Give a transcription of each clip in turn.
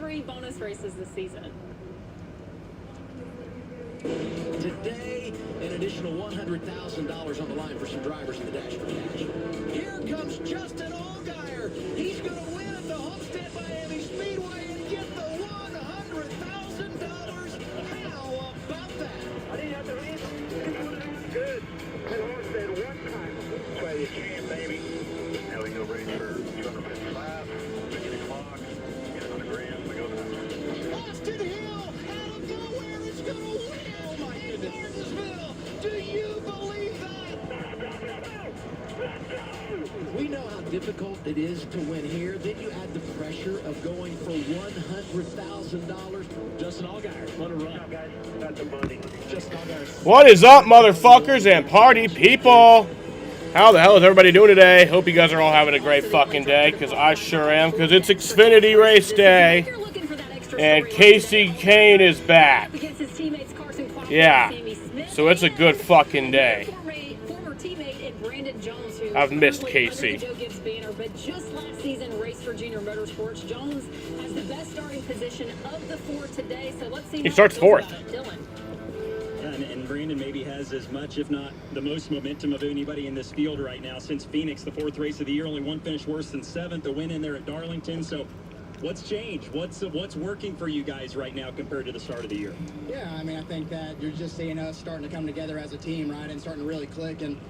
3 bonus races this season. Today, an additional $100,000 on the line for some drivers in the Dash for Cash. Here comes Justin Allgaier. He's going to win at the Homestead Miami Speedway and get the $100,000. How about that? I didn't have to race. Good. At Homestead one time. That's why you can, baby. Now we go race for 250 laps. We get a clock. Get it on the ground. We go down. Austin Hill, out of nowhere, it's going to win. Oh, my goodness. Martinsville, do you believe that? We know how difficult it is to win here. Then you add the pressure of going for $100,000. Justin Allgaier, what a run. Guys, got the money. Justin Allgaier. What is up, motherfuckers and party people? How the hell is everybody doing today? Hope you guys are all having a great fucking day, because I sure am, because it's Xfinity race day, and Casey Kane is back. Yeah, so it's a good fucking day. I've missed Casey. But just last season raced for Junior Motorsports. Jones has the best starting position of the 4 today, so let's see. He starts 4th. Dylan. And Brandon maybe has as much, if not the most momentum of anybody in this field right now since Phoenix, the 4th race of the year. Only one finish worse than 7th, a win in there at Darlington. So what's changed? What's working for you guys right now compared to the start of the year? Yeah, I mean, I think that you're just seeing us starting to come together as a team, right, and starting to really click. And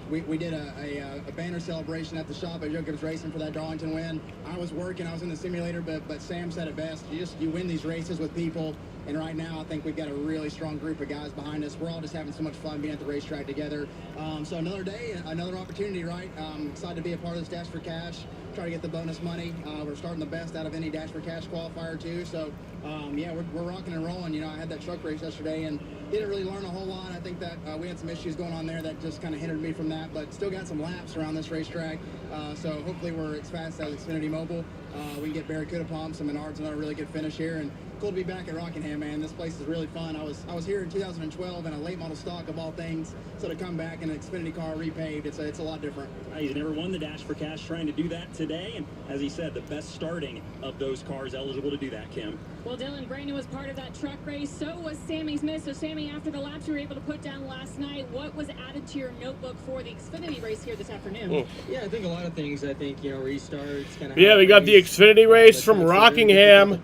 we did a banner celebration at the shop at Joe Gibbs Racing for that Darlington win. I was working, I was in the simulator, but Sam said it best. You win these races with people. And right now, I think we've got a really strong group of guys behind us. We're all just having so much fun being at the racetrack together. So another day, another opportunity, right? Excited to be a part of this Dash for Cash. Try to get the bonus money. We're starting the best out of any Dash for Cash qualifier too. So yeah, we're rocking and rolling. You know, I had that truck race yesterday and didn't really learn a whole lot. I think that we had some issues going on there that just kind of hindered me from that, but still got some laps around this racetrack. So hopefully we're as fast as Xfinity Mobile. We can get Barracuda pumps and Menards, another really good finish here. And cool to be back at Rockingham, man. This place is really fun. I was here in 2012 in a late model stock of all things. So to come back in an Xfinity car repaved, it's a lot different. He's never won the Dash for Cash, trying to do that today. And as he said, the best starting of those cars eligible to do that, Kim. Well, Dylan, Brandon was part of that truck race. So was Sammy Smith. So, Sammy, after the laps you were able to put down last night, what was added to your notebook for the Xfinity race here this afternoon? Yeah, I think a lot of things. I think, restarts. Yeah, we got the Xfinity race from Rockingham.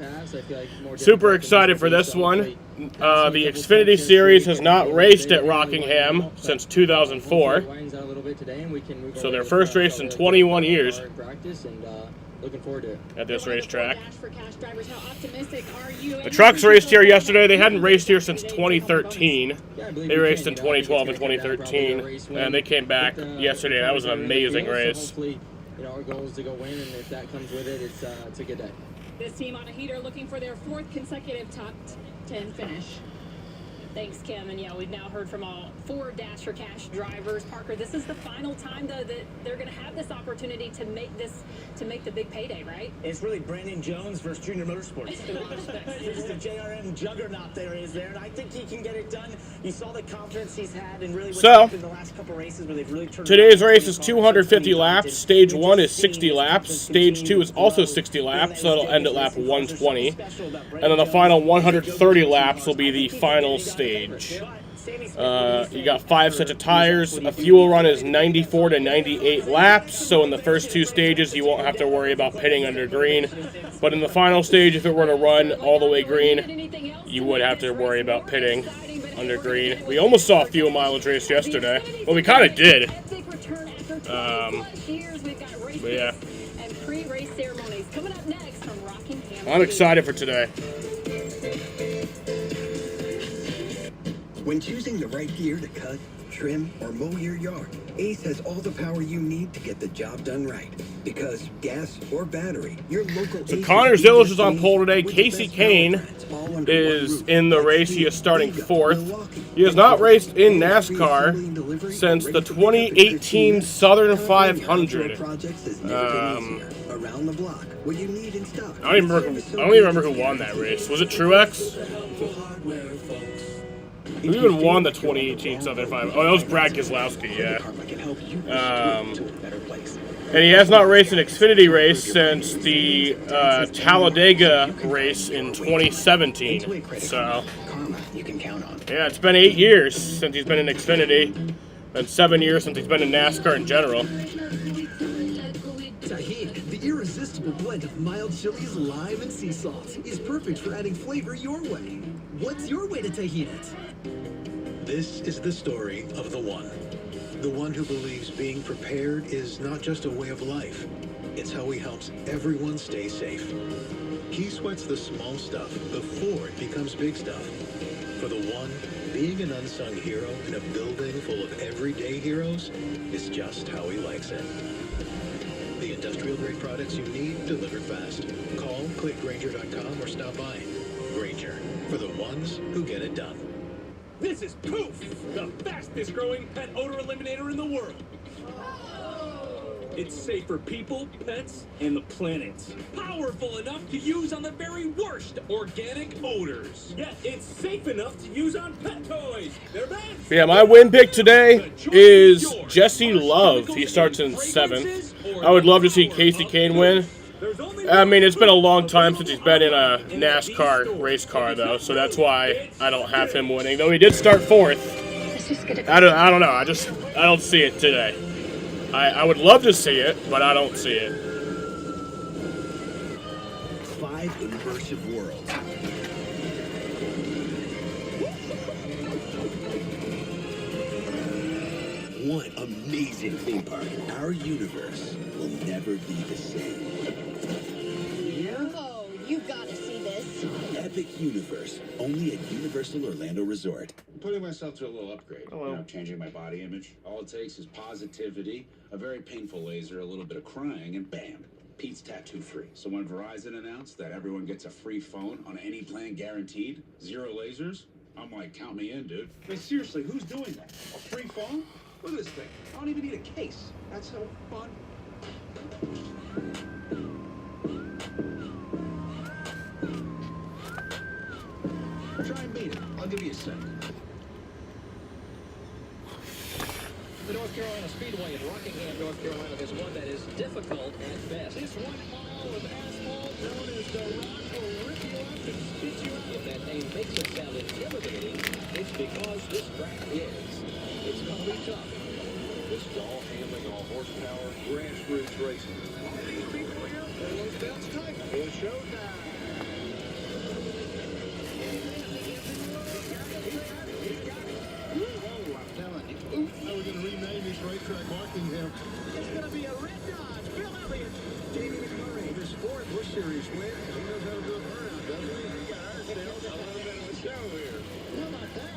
Super excited for this one. The Xfinity Series has not raced at Rockingham since 2004. So their first race in 21 years. Looking forward to it. At this racetrack. The The trucks raced here yesterday. They hadn't raced here since 2013. They raced in 2012 and 2013, and they came back yesterday. That was an amazing race. Hopefully, our goal is to go win, and if that comes with it, it's a good day. This team on a heater looking for their 4th consecutive top 10 finish. Thanks, Kim. And yeah, we've now heard from all 4 Dash for Cash drivers. Parker, this is the final time, though, that they're going to have this opportunity to make the big payday, right? It's really Brandon Jones versus Junior Motorsports. In a lot of respects. There's the JRM juggernaut there is there, and I think he can get it done. You saw the confidence he's had, and really what's happened in the last couple races where they've really turned. Today's race is 250 laps. Stage 1 is 60 laps. Stage 2 is also 60 laps, so it'll end at lap 120. And then the final 130 laps will be the final stage. You got 5 sets of tires. A fuel run is 94 to 98 laps, so in the first 2 stages you won't have to worry about pitting under green. But in the final stage, if it were to run all the way green, you would have to worry about pitting under green. We almost saw a fuel mileage race yesterday. Well, we kind of did. But yeah. I'm excited for today. When choosing the right gear to cut, trim, or mow your yard, Ace has all the power you need to get the job done right. Because gas or battery, your local So Connor Zillish is on pole today. Casey Kane is in the race. He is starting 4th. He has not raced in NASCAR since the 2018 Southern 500. I don't even remember who won that race. Was it Truex? Who even won the 2018 Southern 500? Oh, that was Brad Keselowski, yeah. And he has not raced an Xfinity race since the Talladega race in 2017. So, yeah, it's been 8 years since he's been in Xfinity, and 7 years since he's been in NASCAR in general. Tahini, the irresistible blend of mild chilies, lime, and sea salt, is perfect for adding flavor your way. What's your way to tahini it? This is the story of the one. The one who believes being prepared is not just a way of life. It's how he helps everyone stay safe. He sweats the small stuff before it becomes big stuff. For the one, being an unsung hero in a building full of everyday heroes is just how he likes it. The industrial-grade products you need delivered fast. Call, click Grainger.com, or stop by. Grainger, for the ones who get it done. This is Poof, the fastest growing pet odor eliminator in the world. It's safe for people, pets, and the planet. Powerful enough to use on the very worst organic odors. Yet it's safe enough to use on pet toys. They're best. Yeah, my win pick today is Jesse Love. He starts in 7th. I would love to see Casey Kane win. I mean, it's been a long time since he's been in a NASCAR race car, though, so that's why I don't have him winning. Though he did start 4th. I don't know. I don't see it today. I would love to see it, but I don't see it. 5 immersive worlds. One amazing theme park. Our universe will never be the same. Oh, you gotta see this. Epic Universe, only at Universal Orlando Resort. I'm putting myself through a little upgrade. You know, changing my body image. All it takes is positivity, a very painful laser, a little bit of crying, and bam, Pete's tattoo-free. So when Verizon announced that everyone gets a free phone on any plan guaranteed, 0 lasers, I'm like, count me in, dude. I mean, seriously, who's doing that? A free phone? Look at this thing. I don't even need a case. That's so fun. Try and beat it. I'll give you a second. The North Carolina Speedway in Rockingham, North Carolina, is one that is difficult at best. This 1 mile of asphalt known as the Rock will rip you up and spit you out. If that name makes it sound intimidating, it's because this track is. It's going to be tough. This is all handling, all horsepower, grassroots racing. All these people here, they're those belts tight. It's showtime. Racetrack Rockingham. It's going to be a red Dodge. Bill Elliott. Jamie McMurray, his 4th Busch Series win. He knows how to do a burnout, doesn't he? He got ourselves a little bit of a show here. How about that?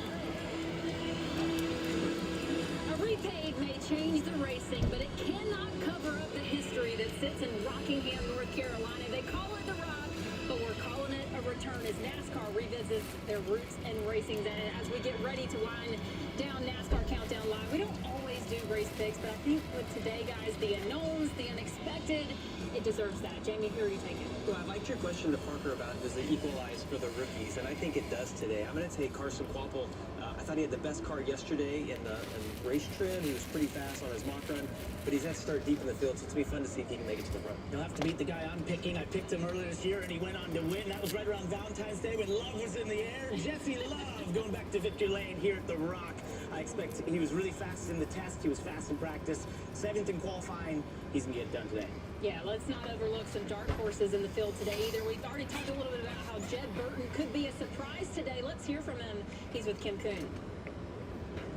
A repaid may change the racing, but it cannot cover up the history that sits in Rockingham, North Carolina. They call it the Rock, but we're calling it a return as NASCAR revisits their roots and racing. And as we get ready to wind down NASCAR Countdown Live, we don't always do race picks, but I think with today, guys, the unknowns, the unexpected, it deserves that. Jamie, who are you taking? Well, I liked your question to Parker about does it equalize for the rookies, and I think it does today. I'm going to take Carson Quapple. I thought he had the best car yesterday in the race trim. He was pretty fast on his mock run, but he's had to start deep in the field, so it's going to be fun to see if he can make it to the front. He'll have to beat the guy I'm picking. I picked him earlier this year, and he went on to win. That was right around Valentine's Day when love was in the air. Jesse Love going back to victory lane here at the Rock. I expect he was really fast in the test. He was fast in practice. 7th in qualifying. He's going to get it done today. Yeah, let's not overlook some dark horses in the field today either. We've already talked a little bit about how Jed Burton could be a surprise today. Let's hear from him. He's with Kim Kuhn.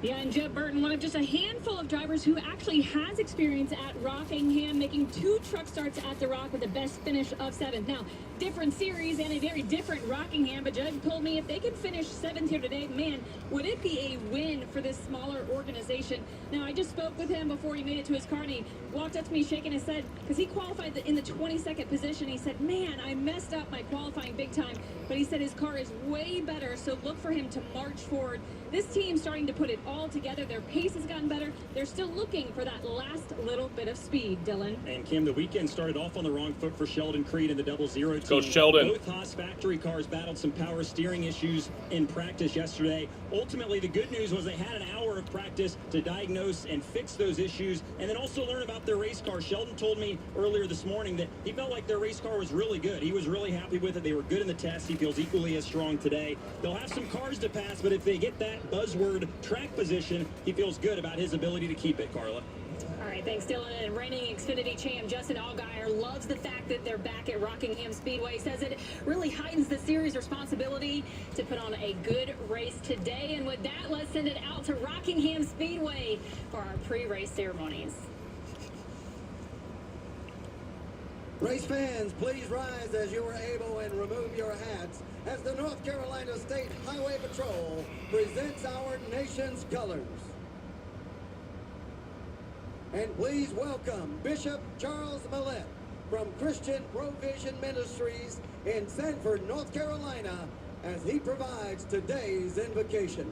Yeah, and Jed Burton, one of just a handful of drivers who actually has experience at Rockingham, making 2 truck starts at the Rock with the best finish of 7th. Now, different series and a very different Rockingham, but Jed told me if they could finish 7th here today, man, would it be a win for this smaller organization? Now, I just spoke with him before he made it to his car, and he walked up to me shaking his head because he qualified in the 22nd position. He said, man, I messed up my qualifying big time, but he said his car is way better, so look for him to march forward. This team's starting to put it all together. Their pace has gotten better. They're still looking for that last little bit of speed, Dylan. And Kim, the weekend started off on the wrong foot for Sheldon Creed and the 00 team. Go Sheldon. Both Haas factory cars battled some power steering issues in practice yesterday. Ultimately, the good news was they had an hour of practice to diagnose and fix those issues, and then also learn about their race car. Sheldon told me earlier this morning that he felt like their race car was really good. He was really happy with it. They were good in the test. He feels equally as strong today. They'll have some cars to pass, but if they get that buzzword track position, he feels good about his ability to keep it, Carla. All right, thanks, Dylan. And reigning Xfinity champ Justin Allgaier loves the fact that they're back at Rockingham Speedway. Says it really heightens the series' responsibility to put on a good race today. And with that, let's send it out to Rockingham Speedway for our pre-race ceremonies. Race fans, please rise as you are able and remove your hats as the North Carolina State Highway Patrol presents our nation's colors. And please welcome Bishop Charles Millett from Christian Provision Ministries in Sanford, North Carolina, as he provides today's invocation.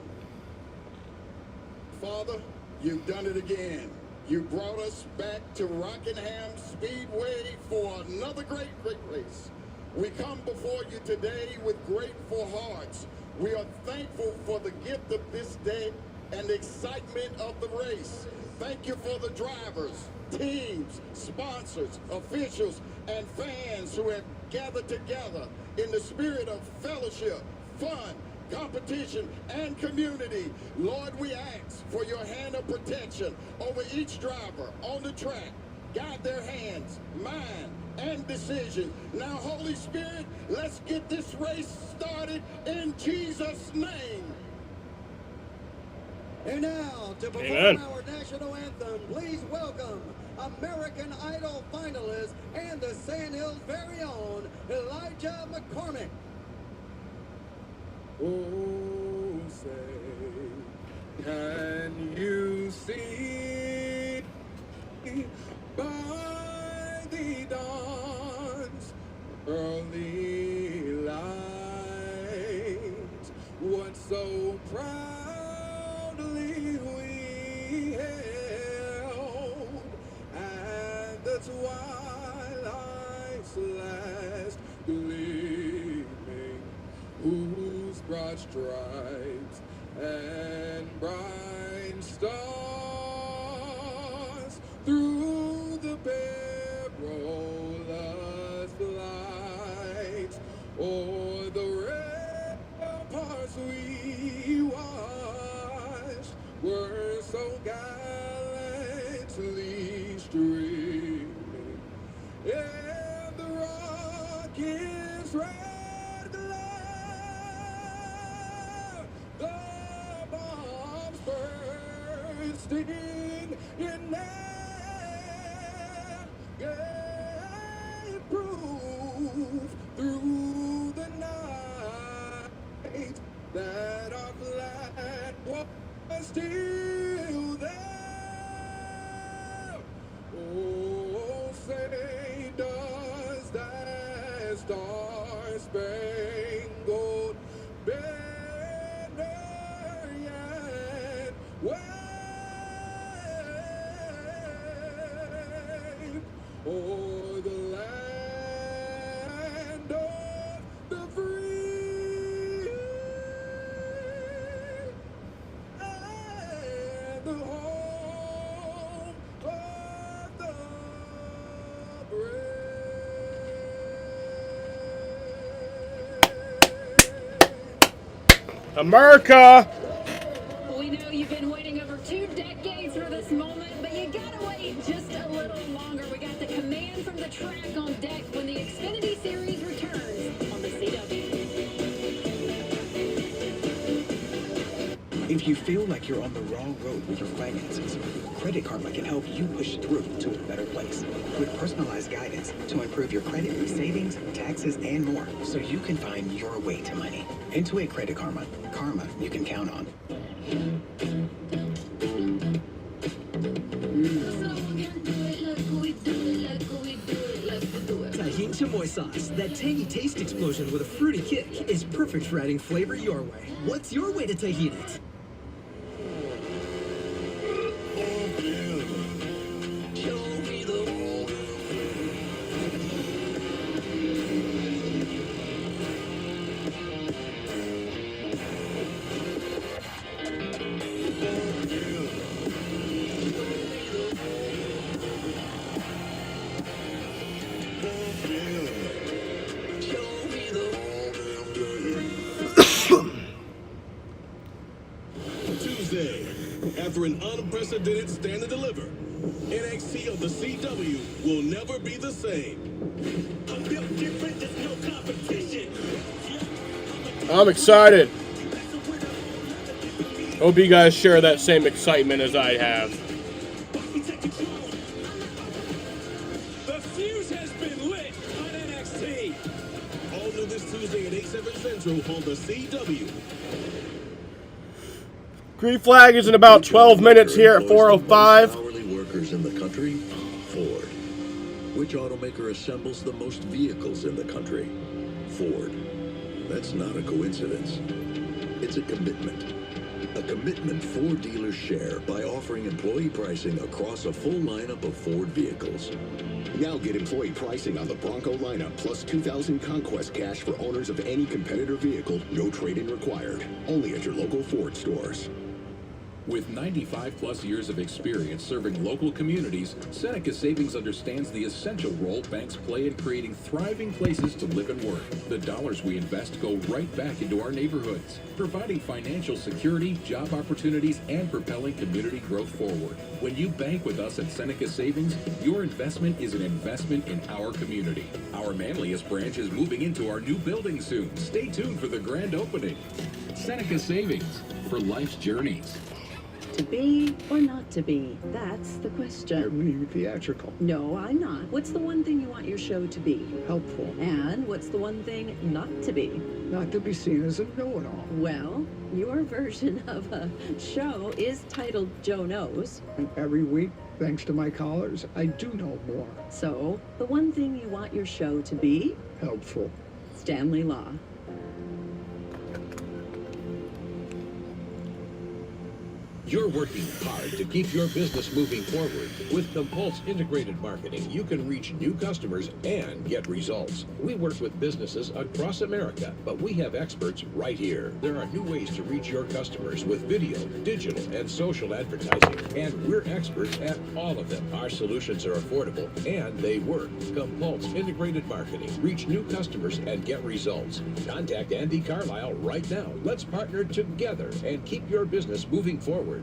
Father, you've done it again. You brought us back to Rockingham Speedway for another great race. We come before you today with grateful hearts. We are thankful for the gift of this day and the excitement of the race. Thank you for the drivers, teams, sponsors, officials, and fans who have gathered together in the spirit of fellowship, fun, competition, and community. Lord, we ask for your hand of protection over each driver on the track. Guide their hands, mind, and decision. Now, Holy Spirit, let's get this race started in Jesus' name. And now, to perform Amen. our national anthem, please welcome American Idol finalist and the Sand Hills' very own Elijah McCormick. Oh, say, can you see by the dawn's early light what so proudly we held at the twilight's last gleaming, whose broad stripes and bright stars through the perilous flight o'er the ramparts we watched were so gallantly streaming, and the rocket's red glare, the bombs bursting in air, gave proof through the night that our flag was still there. Oh, say does that star-spangled banner yet wave o'er the land of the free and the home of the brave. America! We know you've been waiting over 2 decades for this moment, but you gotta wait just a little longer. We got the command from the track on deck when the Xfinity Series returns on the CW. If you feel like you're on the wrong road with your finances, Credit Karma can help you push through to a better place with personalized guidance to improve your credit, savings, taxes, and more, so you can find your way to money. Intuit Credit Karma. Karma you can count on. Tajin chamoy sauce, that tangy taste explosion with a fruity kick, is perfect for adding flavor your way. What's your way to Tahiti? after an unprecedented stand to deliver. NXT of the CW will never be the same. I'm built different, there's no competition. I'm excited. Hope you guys share that same excitement as I have. The fuse has been lit on NXT. All new this Tuesday at 8/7 Central on the CW. Green flag is in about 12 minutes here at 4:05. Hourly workers in the country? Ford. Which automaker assembles the most vehicles in the country? Ford. That's not a coincidence. It's a commitment. A commitment Ford dealers share by offering employee pricing across a full lineup of Ford vehicles. Now get employee pricing on the Bronco lineup plus 2,000 Conquest cash for owners of any competitor vehicle, no trade-in required. Only at your local Ford stores. With 95-plus years of experience serving local communities, Seneca Savings understands the essential role banks play in creating thriving places to live and work. The dollars we invest go right back into our neighborhoods, providing financial security, job opportunities, and propelling community growth forward. When you bank with us at Seneca Savings, your investment is an investment in our community. Our manliest branch is moving into our new building soon. Stay tuned for the grand opening. Seneca Savings, for life's journeys. To be or not to be? That's the question. You're being theatrical. No, I'm not. What's the one thing you want your show to be? Helpful. And what's the one thing not to be? Not to be seen as a know-it-all. Well, your version of a show is titled Joe Knows. And every week, thanks to my callers, I do know more. So, the one thing you want your show to be? Helpful. Stanley Law. You're working hard to keep your business moving forward. With Compulse Integrated Marketing, you can reach new customers and get results. We work with businesses across America, but we have experts right here. There are new ways to reach your customers with video, digital, and social advertising, and we're experts at all of them. Our solutions are affordable, and they work. Compulse Integrated Marketing. Reach new customers and get results. Contact Andy Carlisle right now. Let's partner together and keep your business moving forward.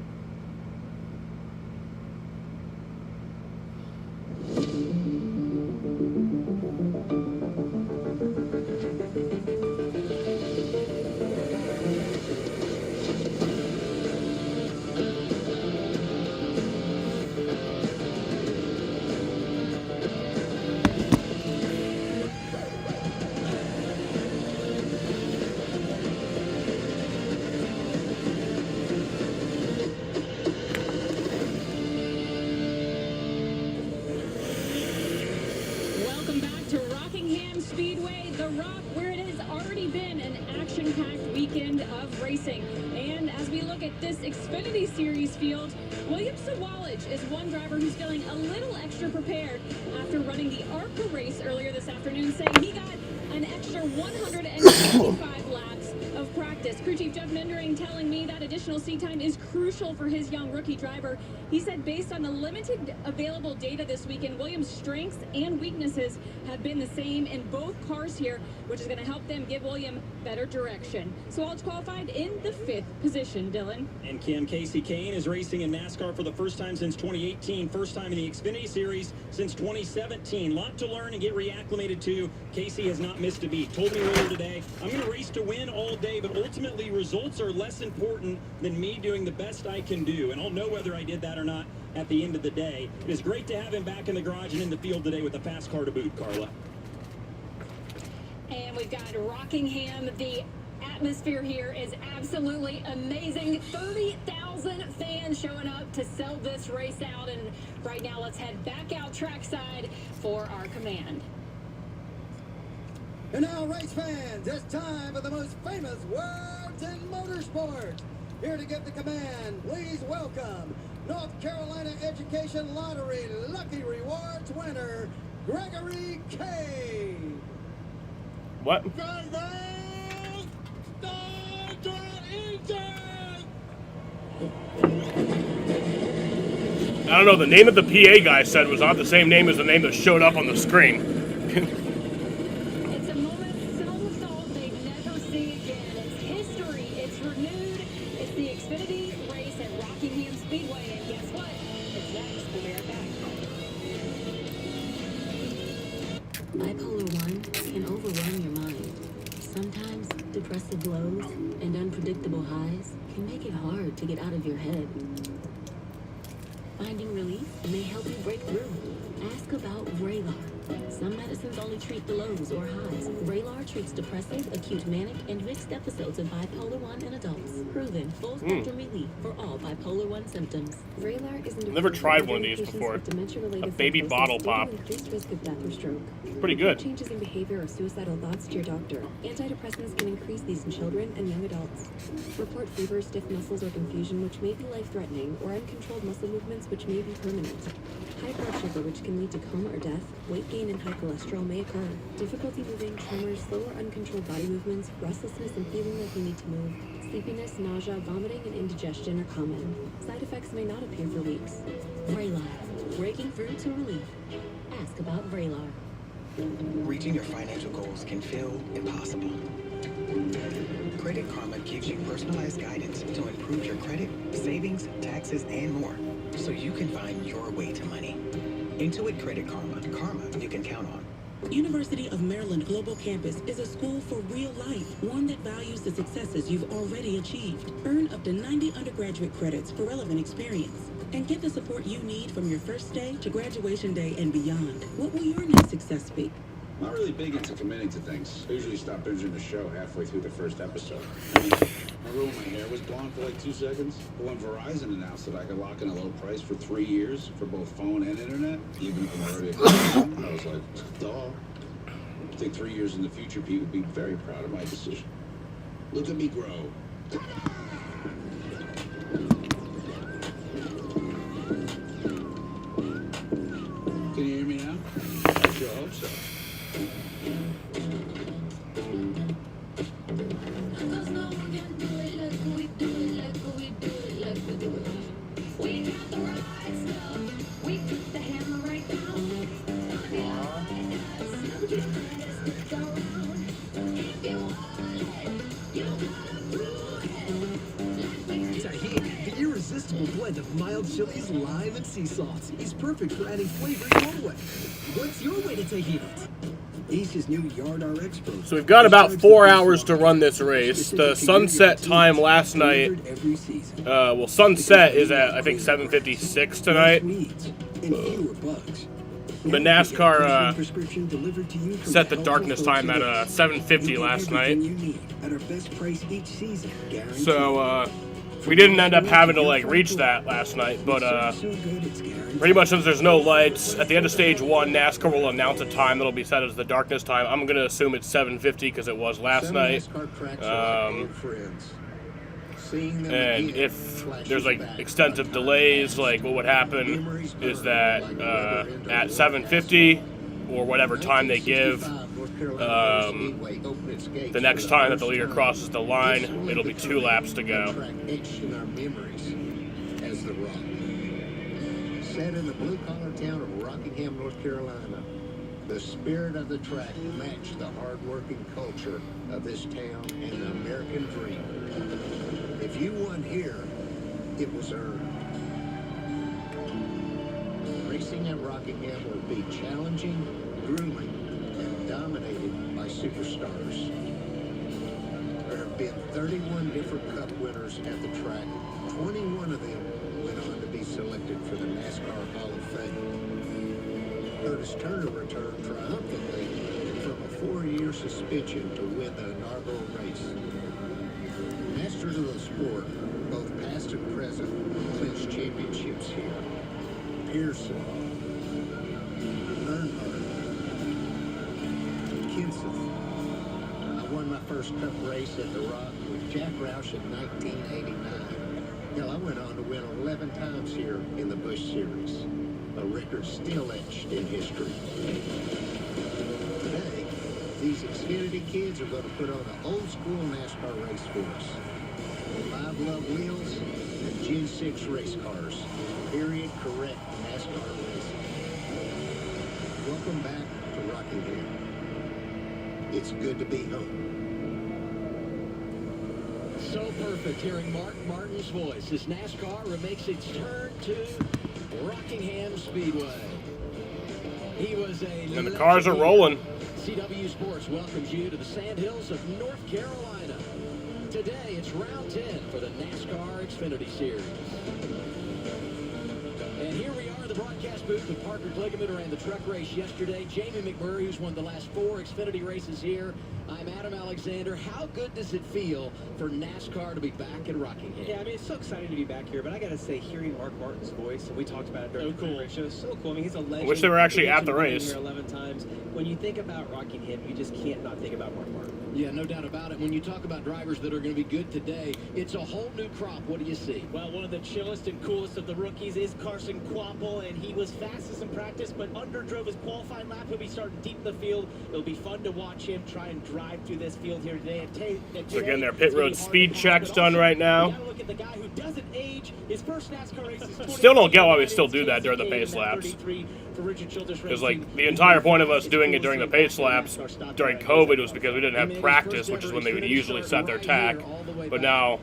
Welcome back to Rockingham Speedway, The Rock, where it has already been an action-packed weekend of racing. And as we look at this Xfinity Series field, William Sawalage is one driver who's feeling a little extra prepared after running the ARCA race earlier this afternoon, saying he got an extra 165 laps of practice. Crew Chief Jeff Mendering telling me that additional seat time is crucial for his young rookie driver. He said based on the limited available data this weekend, Williams' strengths and weaknesses have been the same in both cars here, which is going to help them give William better direction. Sawalage qualified in the 5th position, Dylan. And Kim, Casey Kane is racing in NASCAR for the first time since 2018, first time in the Xfinity Series since 2017. Lot to learn and get reacclimated to. Casey has not missed a beat. Told me earlier today, I'm going to race to win all day, but ultimately results are less important than me doing the best I can do. And I'll know whether I did that or not at the end of the day. It is great to have him back in the garage and in the field today with a fast car to boot, Carla. And we've got Rockingham. The atmosphere here is absolutely amazing. 30,000 fans showing up to sell this race out. And right now, let's head back out trackside for our command. And now, race fans, it's time for the most famous words in motorsport. Here to give the command, please welcome North Carolina Education Lottery Lucky Rewards winner, Gregory K. What? I don't know, the name of the PA guy said was not the same name as the name that showed up on the screen. It's a moment some thought they'd never see again. It's history. It's renewed. It's the Xfinity race at Rockingham Speedway. Bipolar 1 can overwhelm your mind. Sometimes depressive lows and unpredictable highs can make it hard to get out of your head. Finding relief may help you break through. Ask about Vraylar. Some medicines only treat the lows or highs. Vraylar treats depressive, acute manic, and mixed episodes of bipolar 1 in adults. Proven full-spectrum relief for all bipolar 1 symptoms. Vraylar is I've never tried one of these before. A baby bottle pop. Increased risk of death or stroke. Pretty good. Changes in behavior or suicidal thoughts to your doctor. Antidepressants can increase these in children and young adults. Report fever, stiff muscles, or confusion, which may be life-threatening, or uncontrolled muscle movements, which may be permanent. High blood sugar, which can lead to coma or death. Weight gain and high cholesterol may occur. Difficulty moving, tremors, slow or uncontrolled body movements, restlessness and feeling like you need to move. Sleepiness, nausea, vomiting, and indigestion are common. Side effects may not appear for weeks. Vraylar. Breaking through to relief. Ask about Vraylar. Reaching your financial goals can feel impossible. Credit Karma gives you personalized guidance to improve your credit, savings, taxes, and more, so you can find your way to money. Intuit Credit Karma. Karma you can count on. University of Maryland Global Campus is a school for real life, one that values the successes you've already achieved. Earn up to 90 undergraduate credits for relevant experience, and get the support you need from your first day to graduation day and beyond. What will your next success be? I'm not really big into committing to things. I usually stop binging the show halfway through the first episode. Remember when my hair was blonde for like 2 seconds? But when Verizon announced that I could lock in a low price for 3 years for both phone and internet, even if I'm already a customer, I was like, duh. I think 3 years in the future, Pete would be very proud of my decision. Look at me grow. Can you hear me now? I sure hope so. Tahini, the irresistible blend of mild chilies, lime, and sea salts, is perfect for adding flavor your way. What's your way to Tahini? East's new Yard RX Pro. So we've got about 4 hours to run this race. The sunset time last night, well, sunset is at, I think, 7:56 tonight. But NASCAR set the darkness time at 7:50 last night. So we didn't end up having to like reach that last night, but pretty much since there's no lights, at the end of stage 1, NASCAR will announce a time that'll be set as the darkness time. I'm going to assume it's 7:50 because it was last night. And if there's like extensive delays, like what would happen is that at 7:50 or whatever time they give, the next time that the leader crosses the line, it'll be 2 laps to go. Set in the blue-collar town of Rockingham, North Carolina, the spirit of the track matched the hard-working culture of this town and the American dream. If you won here, it was earned. Racing at Rockingham will be challenging, grueling, and dominated by superstars. There have been 31 different Cup winners at the track. 21 of them went on to be selected for the NASCAR Hall of Fame. Curtis Turner returned triumphantly from a 4-year suspension to win the inaugural race. Masters of the sport, both past and present, clinched championships here. Pearson, Earnhardt, Kenseth. I won my first Cup race at the Rock with Jack Roush in 1989. Hell, I went on to win 11 times here in the Busch Series, a record still etched in history. Today, these Xfinity kids are going to put on an old-school NASCAR race for us. 5 love wheels and Gen 6 race cars. Period correct NASCAR racing. Welcome back to Rockingham. It's good to be home. So perfect hearing Mark Martin's voice as NASCAR makes its turn to Rockingham Speedway. He was a And the cars are rolling. CW Sports welcomes you to the Sandhills of North Carolina. Today, it's round 10 for the NASCAR Xfinity Series. And here we are in the broadcast booth with Parker Kligerman, who ran the truck race yesterday. Jamie McMurray, who's won the last 4 Xfinity races here. I'm Adam Alexander. How good does it feel for NASCAR to be back in Rockingham? Yeah, I mean, it's so exciting to be back here, but I got to say, hearing Mark Martin's voice, and we talked about it during the race show, so cool. I mean, he's a legend. I wish they were actually at the He's been race. here 11 times. When you think about Rockingham, you just can't not think about Mark Martin. Yeah, no doubt about it. When you talk about drivers that are going to be good today, it's a whole new crop. What do you see? Well, one of the chillest and coolest of the rookies is Carson Quapple, and he was fastest in practice, but underdrove his qualifying lap. He'll be starting deep in the field. It'll be fun to watch him try and drive through this field here today. So again, their pit road speed check's done right now. Look at the guy who doesn't age. His first NASCAR race is Still don't get why we still do that during the pace laps. Because, like, the entire point of us doing it during the pace laps during COVID was because we didn't have practice, which is when they would usually set their tack. But now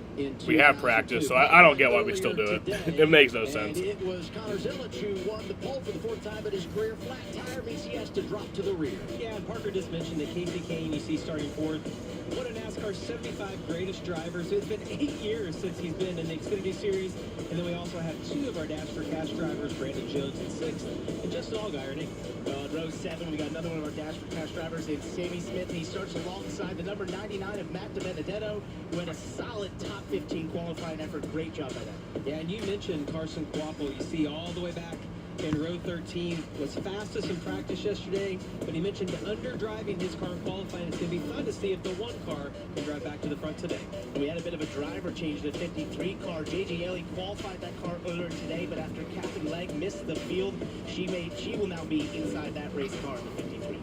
we have practice, so I don't get why we still do it. It makes no sense. And it was Connor Zilic who won the pole for the 4th time in his career. Flat tire means he has to drop to the rear. Yeah, and Parker just mentioned that Casey Kane, you see starting 4th. One of NASCAR's 75 greatest drivers. It's been 8 years since he's been in the Xfinity Series. And then we also have 2 of our Dash for Cash drivers, Brandon Jones in 6th, and Justin Allgaier in 8th. Well, in row 7, we got another one of our Dash for Cash drivers in Sammy Smith. He starts alongside the number 99 of Matt DiBenedetto, who had a solid top 15 qualifying effort. Great job by that. Yeah, and you mentioned Carson Quapple. You see all the way back in row 13, was fastest in practice yesterday, but he mentioned underdriving his car in qualifying. It's going to be fun to see if the 1 car can drive back to the front today. We had a bit of a driver change. The 53 car, J.J. Ellie qualified that car earlier today, but after Catherine Legg missed the field, she will now be inside that race car in the 53.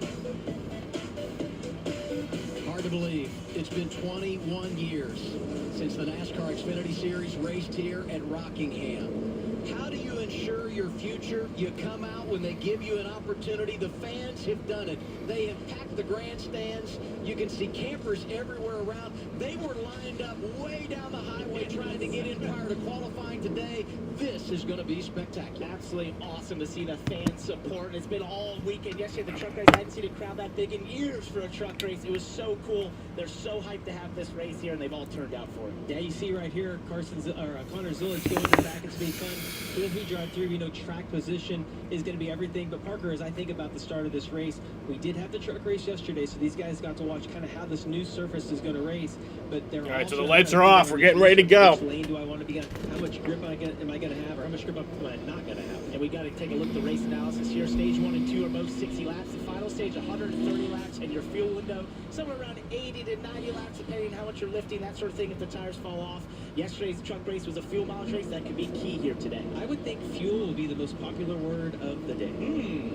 Hard to believe. It's been 21 years since the NASCAR Xfinity Series raced here at Rockingham. How do you ensure your future? You come out when they give you an opportunity. The fans have done it. They have packed the grandstands. You can see campers everywhere around. They were lined up way down the highway trying to get in prior to qualifying today. This is going to be spectacular. Absolutely awesome to see the fan support. It's been all weekend. Yesterday, the truck race, I hadn't seen a crowd that big in years for a truck race. It was so cool. They're so hyped to have this race here, and they've all turned out for it. Yeah, you see right here, Connor Zilic going in the back. It's being fun. When we drive through, you know, track position is going to be everything. But Parker, as I think about the start of this race, we did have the truck race yesterday, so these guys got to watch kind of how this new surface is going to race. But they're all right, so the lights are off. We're getting ready to go. Which lane do I want to be on? How much grip am I going to have, or how much grip am I not going to have? And we got to take a look at the race analysis here. Stage 1 and 2 are both 60 laps. The final stage, 130 laps, and your fuel window somewhere around 80 to 90 laps, depending on how much you're lifting, that sort of thing, if the tires fall off. Yesterday's truck race was a fuel mileage race. That could be key here today. I would think fuel will be the most popular word of the day.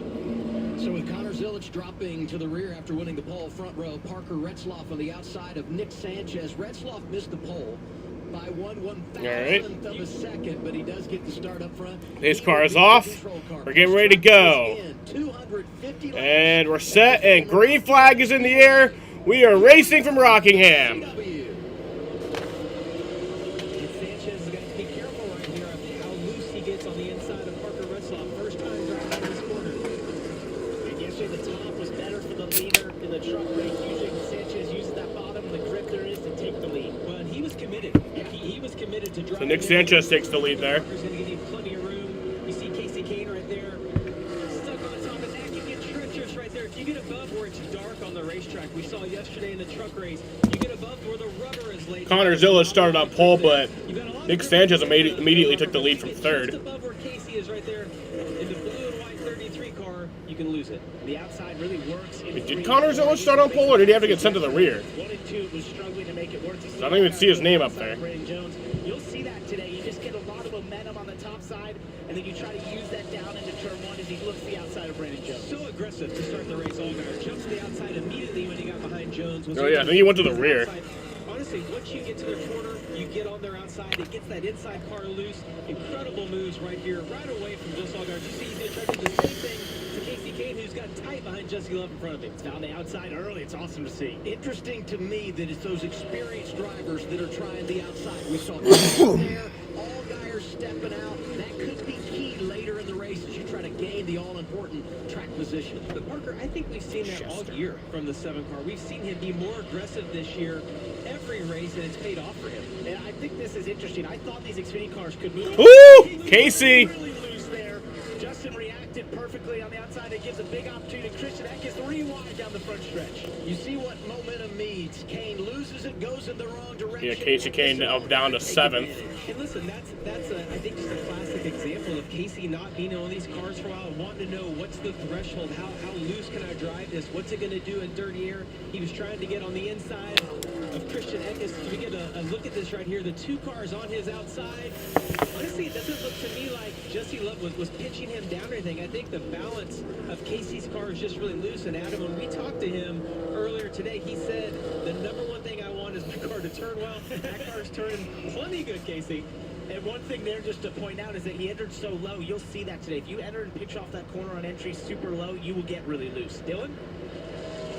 So with Connor Zilic dropping to the rear after winning the pole, front row, Parker Retzloff on the outside of Nick Sanchez. Retzloff missed the pole by 1/1000th of a second, but he does get the start up front. His car is off. We're getting ready to go. And we're set, and green flag is in the air. We are racing from Rockingham. So Nick Sanchez takes the lead there. Parker's going to give you plenty of room. You see Casey Kane right there, stuck on top of that. You get treacherous right there. If you get above where it's dark on the racetrack, we saw yesterday in the truck race, you get above where the rubber is laid. Connor Zilic started on pole, but Nick Sanchez immediately took the lead from third. Just above where Casey is right there, in the blue and white 33 car, you can lose it. The outside really works. Did Connor Zilic start on pole, or did he have to get sent to the rear? 1 and 2 was struggling to make it work. I don't even see his name up there. You'll see that today. You just get a lot of momentum on the top side, and then you try to use that down into turn 1 as he looks the outside of Brandon Jones. So aggressive to start the race. Allgaier jumps to the outside immediately when he got behind Jones. Oh yeah, then he went to the rear. Honestly, once you get to their corner, you get on their outside. It gets that inside car loose. Incredible moves right here, right away from Justin Allgaier. You see, he's trying to do the same thing to Casey Kane, who's got tight behind Jesse Love in front of him. It's down the outside early. It's awesome to see. Interesting to me that it's those experienced drivers that are trying the outside. We saw there, Allgaier stepping out. That could be key later in the race as you try to gain the all-important track position. But Parker, I think we've seen that all year from the 7 car. We've seen him be more aggressive this year every race, and it's paid off for him. And I think this is interesting. I thought these Xfinity cars could move. Woo! Casey! Really loose there. Justin reacted perfectly on the outside. It gives a big opportunity to Christian Eckes 3 wide down the front stretch. You see what momentum means. Kane loses it, goes in the wrong direction. Yeah, Casey Kane down to 7th. And listen, that's I think just a classic example of Casey not being on these cars for a while, wanting to know what's the threshold, how loose can I drive this, what's it going to do in dirty air. He was trying to get on the inside of Christian Eckes. We get a look at this right here. The 2 cars on his outside. Honestly, it doesn't look to me like Jesse Love was pitching him down or anything. I think the balance of Casey's car is just really loose. And Adam, when we talked to him earlier today, he said the number one thing I want is my car to turn well. That car's turning plenty good, Casey. And one thing there just to point out is that he entered so low. You'll see that today. If you enter and pitch off that corner on entry super low, you will get really loose. Dylan?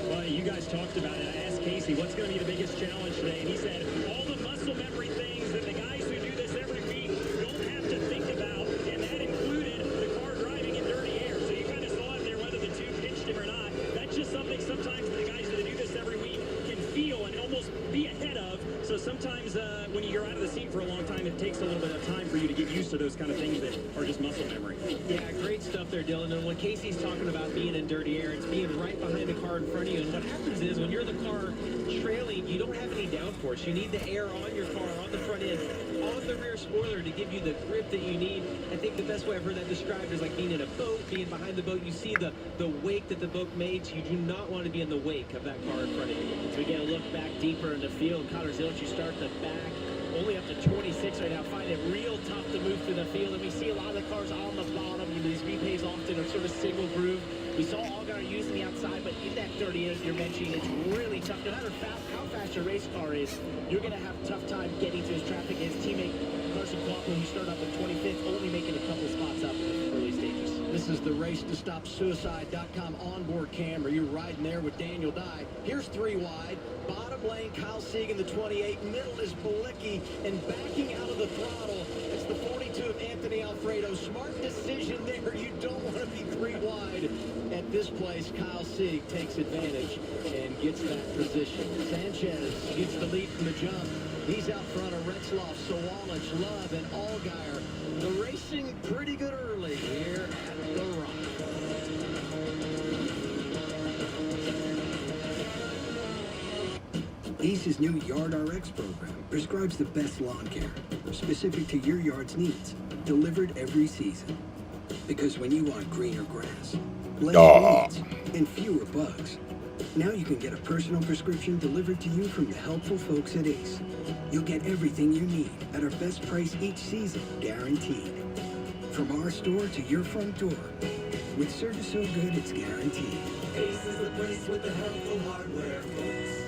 Well, you guys talked about it. I asked Casey, what's going to be the biggest challenge today? And he said, all the muscle memory things that the guys who do this every week don't have to think about. And that included the car driving in dirty air. So you kind of saw it there, whether the 2 pitched him or not. That's just something sometimes the guys that do this every week can feel and almost be ahead of. So sometimes when you're out of the seat for a long time, it takes a little bit of time for you to get used to those kind of things that are just muscle memory. Yeah, great stuff there, Dylan. And when Casey's talking about being in dirty air, it's being right behind the car in front of you. And what happens is when you're the car trailing, you don't have any downforce. You need the air on your car, on the front end, on the rear spoiler to give you the grip that you need. I think the best way I've heard that described is like being in a boat, being behind the boat. You see the wake that the boat made, so you do not want to be in the wake of that car in front of you. As we get a look back deeper in the field, Connor Zilic, you start the back. Only up to 26 right now. Find it real tough to move through the field. And we see a lot of the cars on the bottom. These repays often are sort of single groove. We saw Allgaier using the outside, but in that 30 as you're mentioning, it's really tough. No matter how fast your race car is, you're going to have a tough time getting to his traffic. His teammate Carson Kaufman, who started up at 25th, only making a couple spots up in the early stages. This is the RaceToStopSuicide.com onboard camera. You're riding there with Daniel Dye. Here's 3 wide. Bottom lane, Kyle Sieg the 28. Middle is Balicki. And backing out of the throttle, it's the 42 of Anthony Alfredo. Smart decision there. You don't want to be 3 wide. At this place, Kyle Sieg takes advantage and gets that position. Sanchez gets the lead from the jump. He's out front of Retzloff, Sawalich, Love, and Allgaier. The racing pretty good early here at the Rock. Ace's new Yard RX program prescribes the best lawn care, specific to your yard's needs, delivered every season. Because when you want greener grass, less weeds, and fewer bugs, now you can get a personal prescription delivered to you from the helpful folks at Ace. You'll get everything you need at our best price each season, guaranteed. From our store to your front door, with service so good it's guaranteed. Ace is the place with the helpful hardware, folks.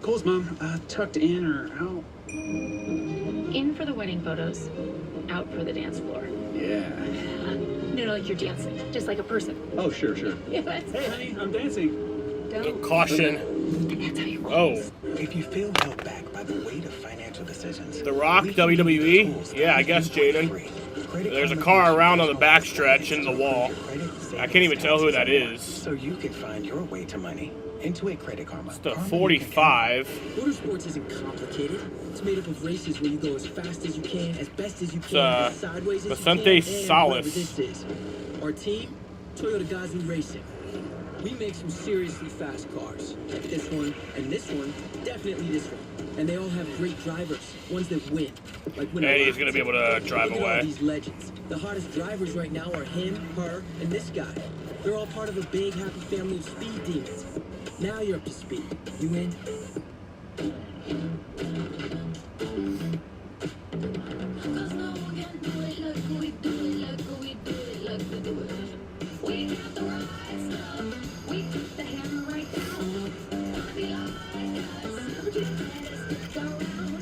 Cole's mom, tucked in or out? In for the wedding photos, out for the dance floor. Yeah. No, like you're dancing, just like a person. Oh, sure. Yeah, that's Hey, honey, I'm dancing. Caution. Oh. If you feel held back by the weight of financial decisions, The Rock, WWE? Yeah, I guess, Jaden. There's a car around on the backstretch in the wall. I can't even tell who that is. So you can find your way to money into a Credit Karma. It's the 45. Motorsports isn't complicated. It's made up of races where you go as fast as you can, as best as you can, as sideways as Vicente you can, and Salas. whatever this is. Our team, Toyota Gazoo Racing. We make some seriously fast cars, like this one and this one, definitely this one. And they all have great drivers, ones that win. Like when And he's going to be able to drive Look at all away. these legends. The hottest drivers right now are him, her, and this guy. They're all part of a big, happy family of speed demons. Now you're up to speed. You in? We got the right stuff. We put the hammer right down. Body like us. Just let us stick around.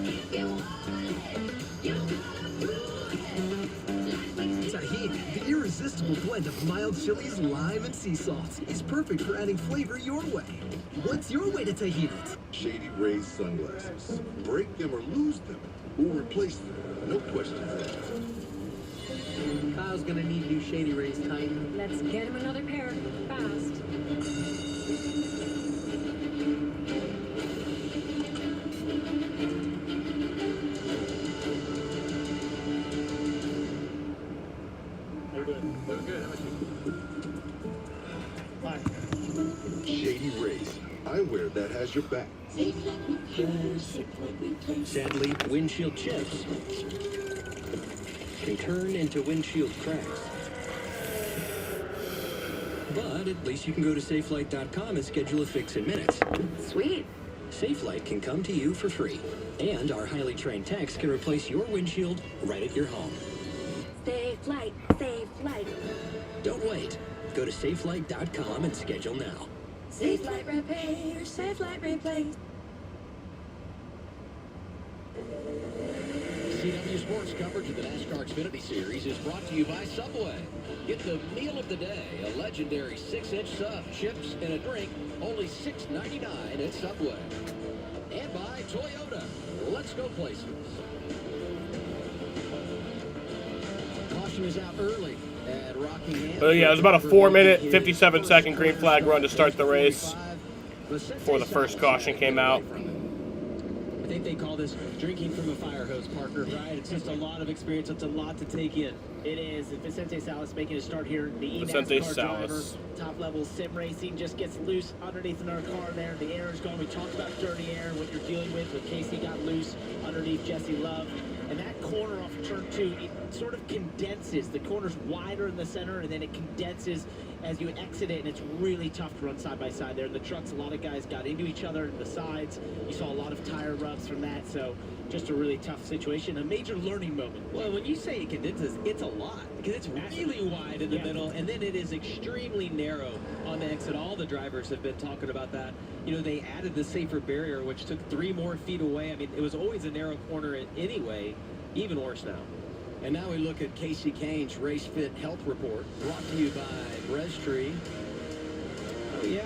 If you want it, you gotta prove it. Tahini, the irresistible blend of mild chilies, lime, and sea salt, is perfect for adding flavor your way. What's your way to Tahini? Shady Rays sunglasses. Break them or lose them, or replace them. No questions asked. Kyle's gonna need new Shady Rays Titan. Let's get him another pair fast. Shady Rays. Eyewear that has your back. Sadly, windshield chips can turn into windshield cracks. But at least you can go to SafeLight.com and schedule a fix in minutes. Sweet. SafeLight can come to you for free. And our highly trained techs can replace your windshield right at your home. Safe light, safe light. Don't wait. Go to SafeLight.com and schedule now. Safe light repair, safe light replace. CW Sports coverage of the NASCAR Xfinity Series is brought to you by Subway. Get the meal of the day, a legendary 6-inch sub, chips, and a drink, only $6.99 at Subway. And by Toyota. Let's go places. Caution is out early at Rockingham. Oh yeah, it was about a 4-minute, 57-second green flag run to start the race before the first caution came out. I think they call this drinking from a fire hose, Parker. Right? It's just a lot of experience. It's a lot to take in. It is. Vicente Salas making a start here. The Vicente NASCAR Salas. driver, top-level sim racing, just gets loose underneath another car there. The air is gone. We talked about dirty air, what you're dealing with. When Casey got loose underneath Jesse Love. And that corner off of turn 2, it sort of condenses. The corner's wider in the center, and then it condenses as you exit it, and it's really tough to run side by side there. In the trucks, a lot of guys got into each other in the sides. You saw a lot of tire rubs from that, so just a really tough situation. A major learning moment. Well, when you say it condenses, it's a lot. Because it's really wide in the middle, and then it is extremely narrow on the exit. All the drivers have been talking about that. You know, they added the safer barrier, which took 3 more feet away. I mean, it was always a narrow corner anyway, even worse now. And now we look at Casey Kane's Race Fit Health Report, brought to you by Brestree. Oh, yeah.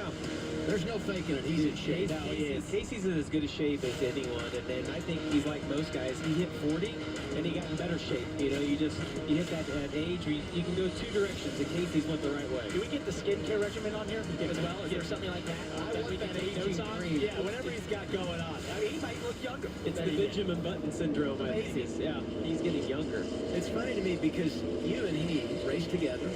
There's no faking it. He's in shape. No, he is. Casey's in as good a shape as anyone, and then I think he's like most guys. He hit 40, and he got in better shape. You know, you hit that age where you can go 2 directions, and Casey's went the right way. Can we get the skincare regimen on here as well? Is there something like that? I want that aging cream. Yeah, whatever he's got going on. I mean, he might look younger. It's the Benjamin Button syndrome. Yeah, he's getting younger. It's funny to me because you and he raced together,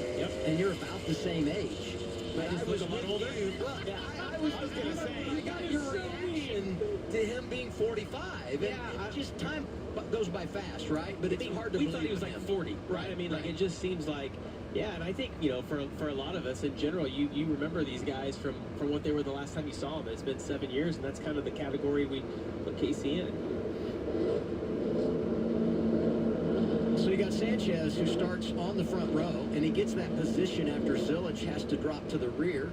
and you're about the same age. I just look a lot older. Well, yeah, I was going to say, I got your reaction to him being 45. Yeah, just time goes by fast, right? But it's hard to believe. We thought he was like 40, right? I mean, like, it just seems like, yeah, and I think, you know, for a lot of us in general, you remember these guys from what they were the last time you saw them. It's been 7 years, and that's kind of the category we put Casey in. So you got Sanchez, who starts on the front row, and he gets that position after Zilich has to drop to the rear.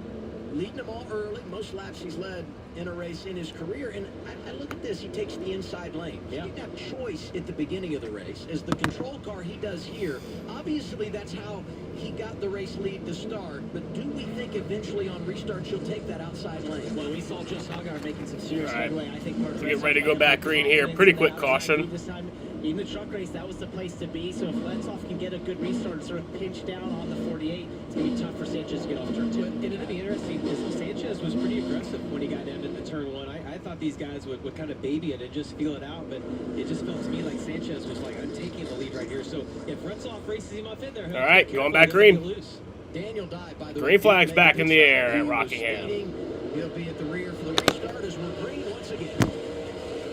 Leading them all early. Most laps he's led in a race in his career. And I look at this. He takes the inside lane. He didn't have choice at the beginning of the race. As the control car he does here, obviously that's how he got the race lead to start. But do we think eventually on restart she'll take that outside lane? Well, we saw Josh Hogarth making some serious headway. I think So get ready to go back green here. Pretty quick caution. This time, in the truck race, that was the place to be. So if Lenzoff can get a good restart and sort of pinch down on the 48, it's going to be tough for Sanchez to get off turn 2. And it'll be interesting because Sanchez was pretty aggressive when he got down into turn 1. I thought these guys would kind of baby it and just feel it out, but it just felt to me like Sanchez was like, I'm taking the lead right here. So if Renzoff races him off in there, all right, going back green. Daniel Dye, by the green flag's back in the air at Rockingham. He'll be at the rear for the restart as we're green once again.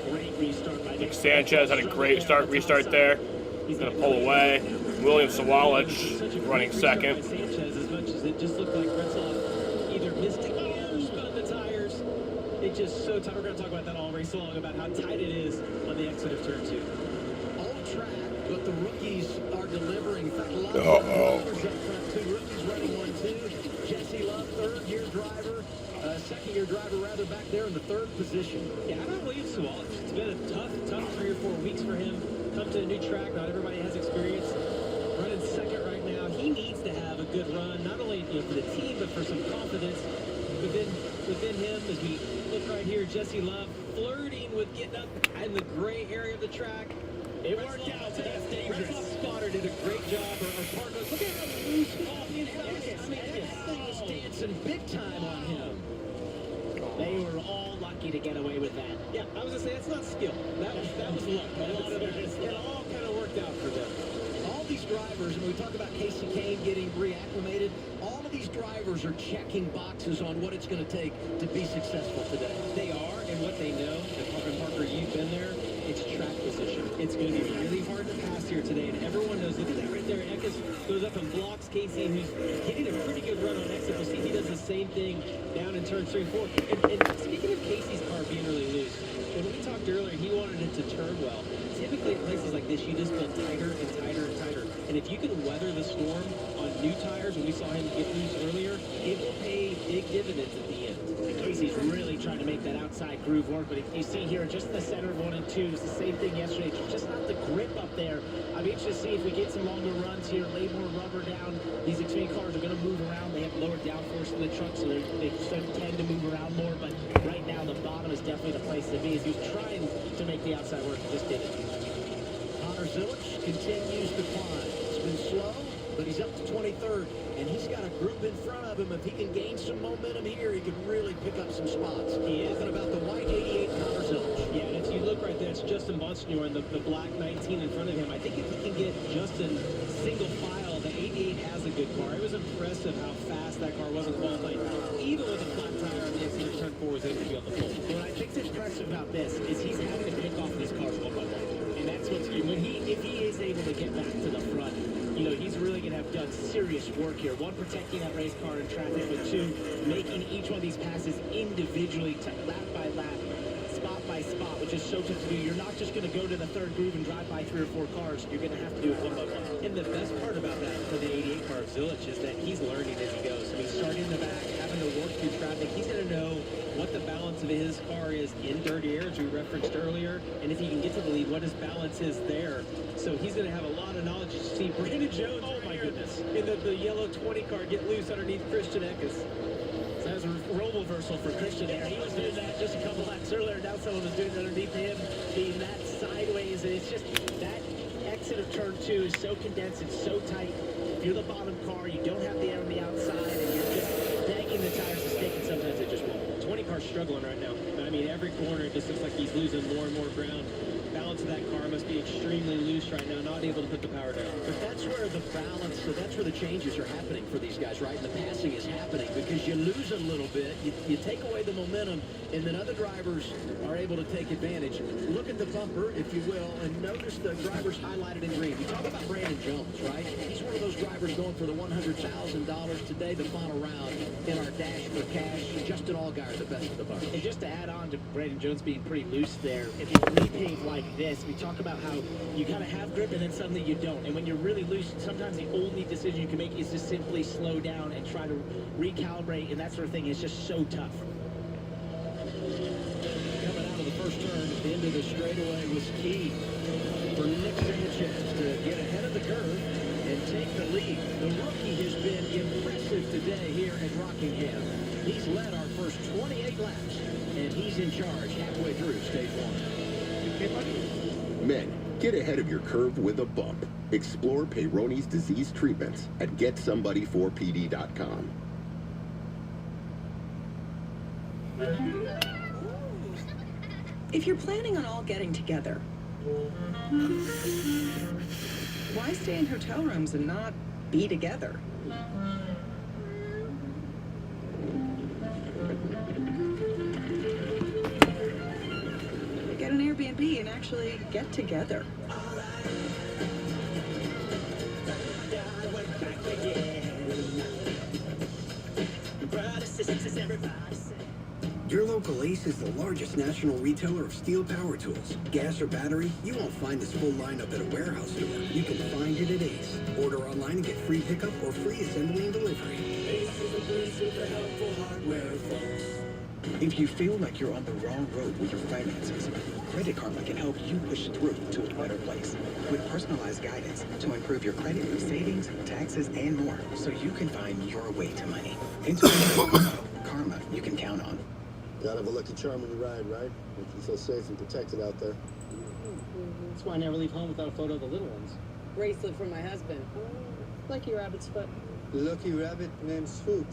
Great restart by Nick Sanchez had a great restart there. He's going to pull away. William Sawalich running second. Sanchez, as much as it just looked like Renzoff either missed a gear or spun the tires. It's just so tight. We're going to talk about that all race long, about how tight it is on the exit of turn 2. Old track, but the rookies are delivering. In fact, a lot of drivers up front. 2 rookies running 1-2. Jesse Love, third-year driver. Second-year driver, rather, back there in the 3rd position. Yeah, I don't believe Sawalich. It's been a tough 3 or 4 weeks for him. Come to a new track. Not everybody has experience. Running second right now. He needs to have a good run, not only for the team, but for some confidence within him. As we look right here, Jesse Love flirting with getting up in the gray area of the track. It worked out. That's dangerous. Club spotter did a great job. Our partners, look at how loose off in Ellis. I mean, this thing was dancing big time on him. They were all lucky to get away with that. Yeah, I was going to say, that's not skill. That was luck. A lot of it all kind of worked out for them. All these drivers, when we talk about Casey Kane getting reacclimated, all of these drivers are checking boxes on what it's going to take to be successful today. They are, and what they know, and Parker, you've been there, it's track position. It's going to be really hard to pass here today, and everyone knows, look at that right there. Eckes goes up and blocks Casey, who's getting a pretty good run on exit. We'll see he does the same thing down in turns 3 and 4. And speaking of Casey's car being really loose, when we talked earlier, he wanted it to turn well. Typically at places like this, you just build tighter and tighter and tighter. And if you can weather the storm on new tires, when we saw him get loose earlier, it will pay big dividends at the end. And Casey's really trying to make that outside groove work, but you see here, just in the center of 1 and 2, it's the same thing yesterday. It's just not the grip up there. I'm interested to see if we get some longer runs here, lay more rubber down. These Xfinity cars are going to move around. They have lower downforce in the truck, so they tend to move around more. But right now, the bottom is definitely the place to be. As he was trying to make the outside work, just did it. Connor Zilic continues to climb. It's been slow, but he's up to 23rd, and he's got a group in front of him. If he can gain some momentum here, he could really pick up some spots. He is. Talking about the white 88 Connor Zilic. Yeah, and if you look right there, it's Justin Bonsignor and the black 19 in front of him. I think if he can get Justin single file, the 88 has a good car. It was impressive how fast that car was in qualifying. Even with a flat tire on the exit of turn 4, was able to be on the pole. What I think's impressive about this is he's having to pick off these cars one by one. And that's what's good. If he is able to get back to the front, you know, he's really going to have done serious work here. One, protecting that race car in traffic, but two, making each one of these passes individually, lap by lap, spot by spot, which is so tough to do. You're not just going to go to the third groove and drive by 3 or 4 cars. You're going to have to do it one by one. And the best part about that for the 88 car of Zilic is that he's learning as he goes. I mean, starting in the back, having to work through traffic, he's going to know what the balance of his car is in dirty air, as we referenced earlier, and if he can get to the lead, what his balance is there. So he's going to have a lot of knowledge to see Brandon Jones, oh my goodness, in the yellow 20 car get loose underneath Christian Eckes. So that was a role reversal for Christian there. He was doing that just a couple laps earlier. Now someone was doing it underneath him, being that sideways. And it's just that exit of turn 2 is so condensed, it's so tight. If you're the bottom car, you don't have the air on the outside, and you're just banging the tires to stick, and sometimes it just won't. 20 car's struggling right now. I mean, every corner, it just looks like he's losing more and more ground. Balance of that car must be extremely loose right now, not able to put the power down. But that's where the balance, so that's where the changes are happening for these guys, right? And the passing is happening because you lose a little bit, you take away the momentum, and then other drivers are able to take advantage. Look at the bumper, if you will, and notice the drivers highlighted in green. We talk about Brandon Jones, right? He's one of those drivers going for the $100,000 today, the final round in our Dash for Cash. Justin Allgaier, the best of the bunch. And just to add on to Brandon Jones being pretty loose there, if you repave like this, we talk about how you kind of have grip and then suddenly you don't. And when you're really loose, sometimes the only decision you can make is to simply slow down and try to recalibrate, and that sort of thing is just so tough. Coming out of the first turn, into the straightaway was key for Nick Sanchez to get ahead of the curve and take the lead. The rookie has been impressive today here at Rockingham. He's led our first 28 laps, and he's in charge halfway through stage 1. Men, get ahead of your curve with a bump. Explore Peyronie's disease treatments at GetSomebody4PD.com. If you're planning on all getting together, why stay in hotel rooms and not be together? Get an Airbnb and actually get together. Your local Ace is the largest national retailer of steel power tools. Gas or battery, you won't find this full lineup at a warehouse store. You can find it at Ace. Order online and get free pickup or free assembly and delivery. Ace is the place with the helpful hardware, folks. If you feel like you're on the wrong road with your finances, Credit Karma can help you push through to a better place. With personalized guidance to improve your credit, savings, taxes, and more, so you can find your way to money. Karma you can count on. Gotta have a lucky charm when you ride, right? Make you feel safe and protected out there. That's why I never leave home without a photo of the little ones. Bracelet from my husband. Lucky rabbit's foot. Lucky rabbit named Sfoot.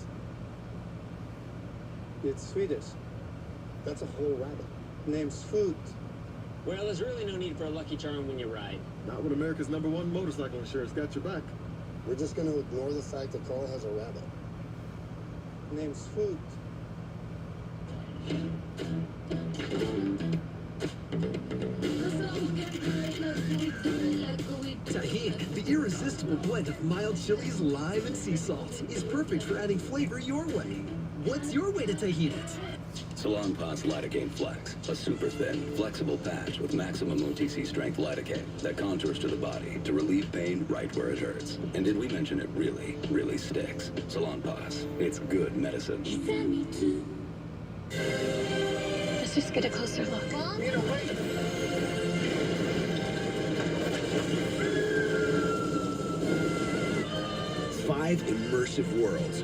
It's Swedish. That's a whole rabbit. Named Sfoot. Well, there's really no need for a Lucky Charm when you ride. Not when America's #1 motorcycle insurance got your back. We're just going to ignore the fact that Carl has a rabbit. Named Sfoot. Tahini, the irresistible blend of mild chilies, lime, and sea salt, is perfect for adding flavor your way. What's your way to tahini it? Salonpas Lidocaine Flex, a super thin, flexible patch with maximum OTC strength lidocaine that contours to the body to relieve pain right where it hurts. And did we mention it really, really sticks? Salonpas, it's good medicine. Let's just get a closer look. Mom? Five immersive worlds.